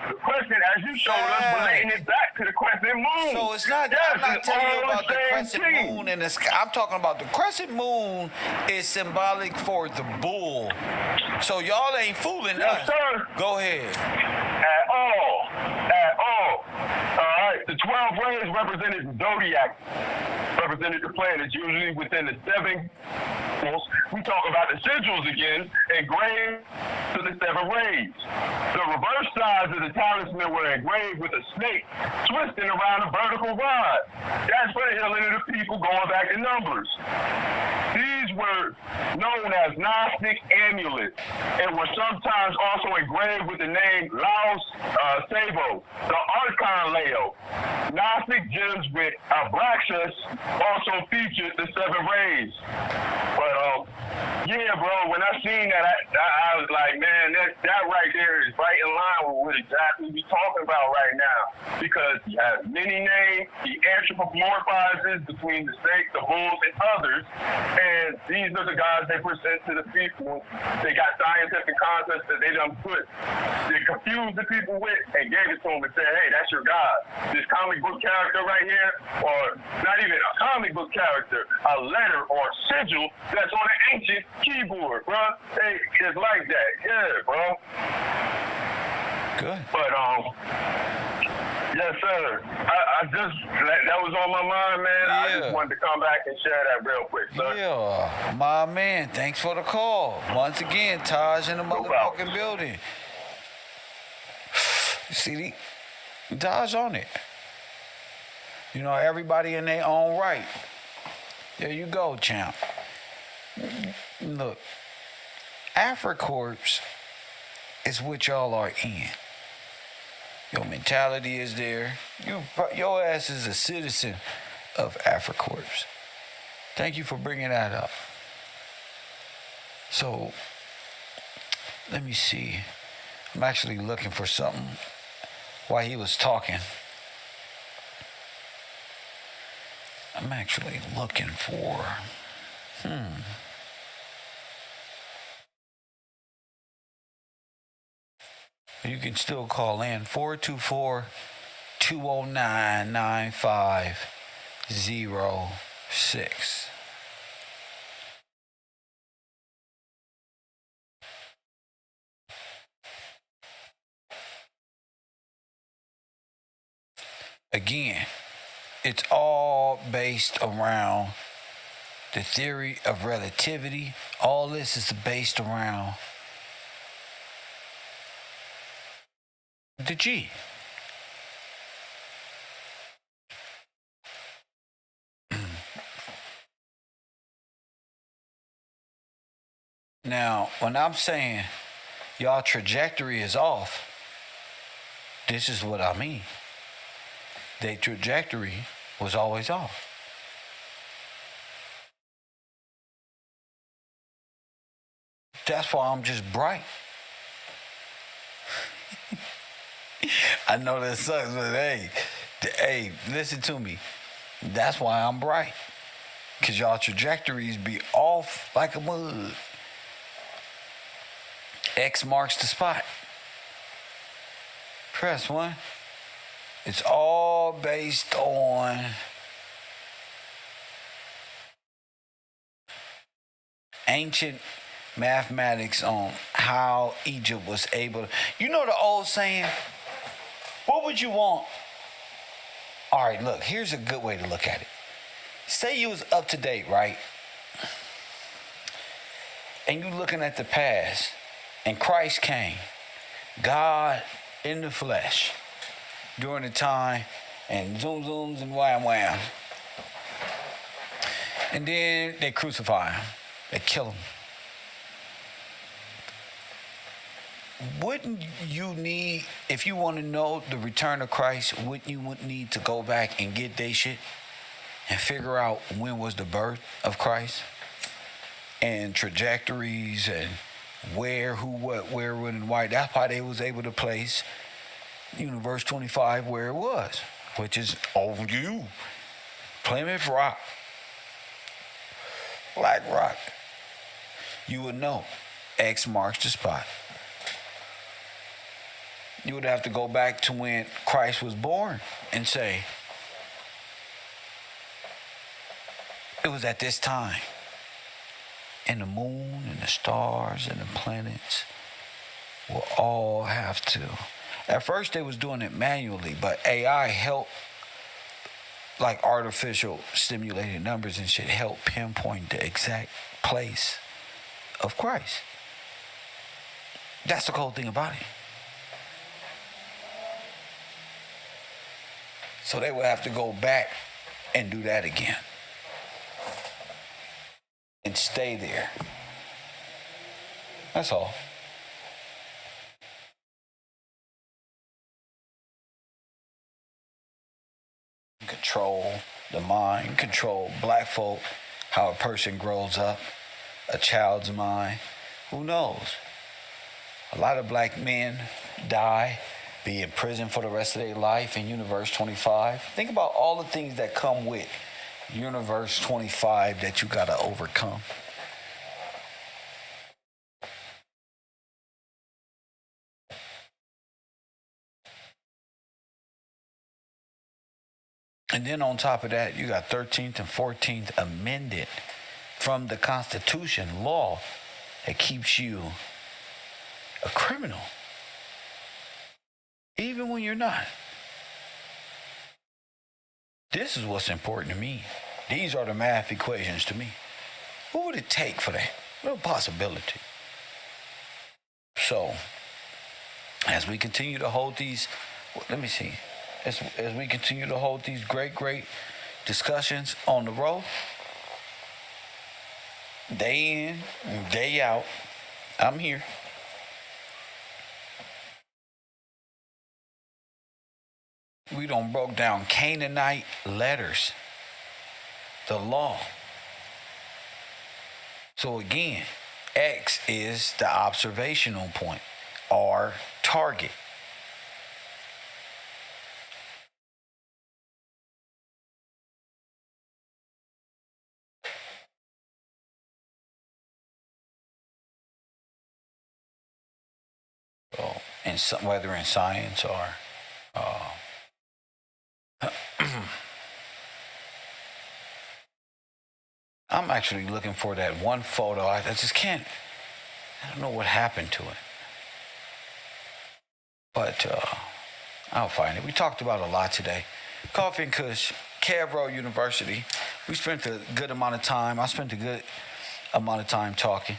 as you showed us, relating it back to the crescent moon. So it's not, I'm not telling you about the crescent moon in the sky. I'm talking about the crescent moon is symbolic for the bull. So y'all ain't fooling us. Sir. Go ahead. At all. All right. The 12 rays represented the zodiac, represented the planets, usually within the 7. We talk about the sigils again, engraved to the 7 rays. The reverse sides of the talisman were engraved with a snake twisting around a vertical rod. That's for the healing of the people, going back to Numbers. These were known as Gnostic amulets and were sometimes also engraved with the name Laos Sabo, the Archon Leo. Gnostic gems with Abraxas also featured the 7 rays. But yeah, bro, when I seen that, I was like, man, that right there is right in line with what exactly we talking about right now. Because he has many names, he anthropomorphizes between the snakes, the bulls, and others. And these are the guys they present to the people. They got scientific concepts that they done put, they confused the people with and gave it to them and said, hey, that's your God. This comic book character right here, or not even a comic book character, a letter or sigil that's on an ancient keyboard, bro. Hey, it's like that. Yeah, bro. Good. But, yes, sir. I just, that was on my mind, man. Yeah. I just wanted to come back and share that real quick, sir. Yeah, my man. Thanks for the call. Once again, Taj in the motherfucking building. See, Taj on it. You know, everybody in their own right. There you go, champ. Look, AfriCorps is what y'all are in. Your mentality is there. Your ass is a citizen of AfriCorps. Thank you for bringing that up. So, let me see. I'm actually looking for something while he was talking. I'm actually looking for... You can still call in 424-209-9506. Again, it's all based around the theory of relativity. All this is based around the G. Now, when I'm saying y'all trajectory is off, this is what I mean. Their trajectory was always off. That's why I'm just bright. I know that sucks, but hey, listen to me. That's why I'm bright. Because y'all trajectories be off like a mug. X marks the spot. Press 1. It's all based on ancient mathematics on how Egypt was able to... You know the old saying, what would you want? All right, look, here's a good way to look at it. Say you was up to date, right? and you looking at the past, and Christ came, God in the flesh, during the time, and zoom zooms and wham wham. And then they crucify him. They kill him. Wouldn't you need, if you want to know the return of Christ, wouldn't you need to go back and get they shit and figure out when was the birth of Christ and trajectories and where, who, what, where, when, and why? That's why they was able to place Universe 25 where it was, which is over you, Plymouth Rock, Black Rock. You would know X marks the spot. You would have to go back to when Christ was born and say, it was at this time. And the moon and the stars and the planets will all have to. At first they was doing it manually, but AI helped, like artificial stimulated numbers and shit, help pinpoint the exact place of Christ. That's the cool thing about it. So they would have to go back and do that again. And stay there. That's all. Control the mind, control black folk, how a person grows up, a child's mind. Who knows? A lot of black men die, be in prison for the rest of their life in Universe 25. Think about all the things that come with Universe 25 that you got to overcome. And then on top of that, you got 13th and 14th amended from the Constitution law that keeps you a criminal, even when you're not. This is what's important to me. These are the math equations to me. What would it take for that? No possibility. So, as we continue to hold these, let me see. As we continue to hold these great discussions on the road, day in and day out, I'm here. We done broke down Canaanite letters, the law. So again, X is the observational point, our target. So, and whether in science or I'm actually looking for that one photo. I just can't. I don't know what happened to it, but I'll find it. We talked about a lot today. Coffee and Kush, KevRow University. We spent a good amount of time. I spent a good amount of time talking,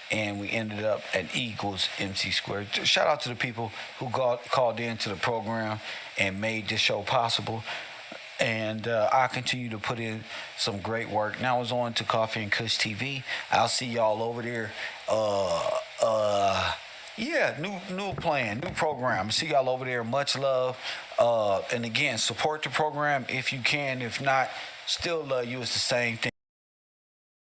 and we ended up at E equals MC squared. Shout out to the people who called in to the program and made this show possible. And I continue to put in some great work. Now it's on to Coffee and Kush TV. I'll see y'all over there. New plan, new program. See y'all over there. Much love. And again, support the program if you can. If not, still love you. It's the same thing.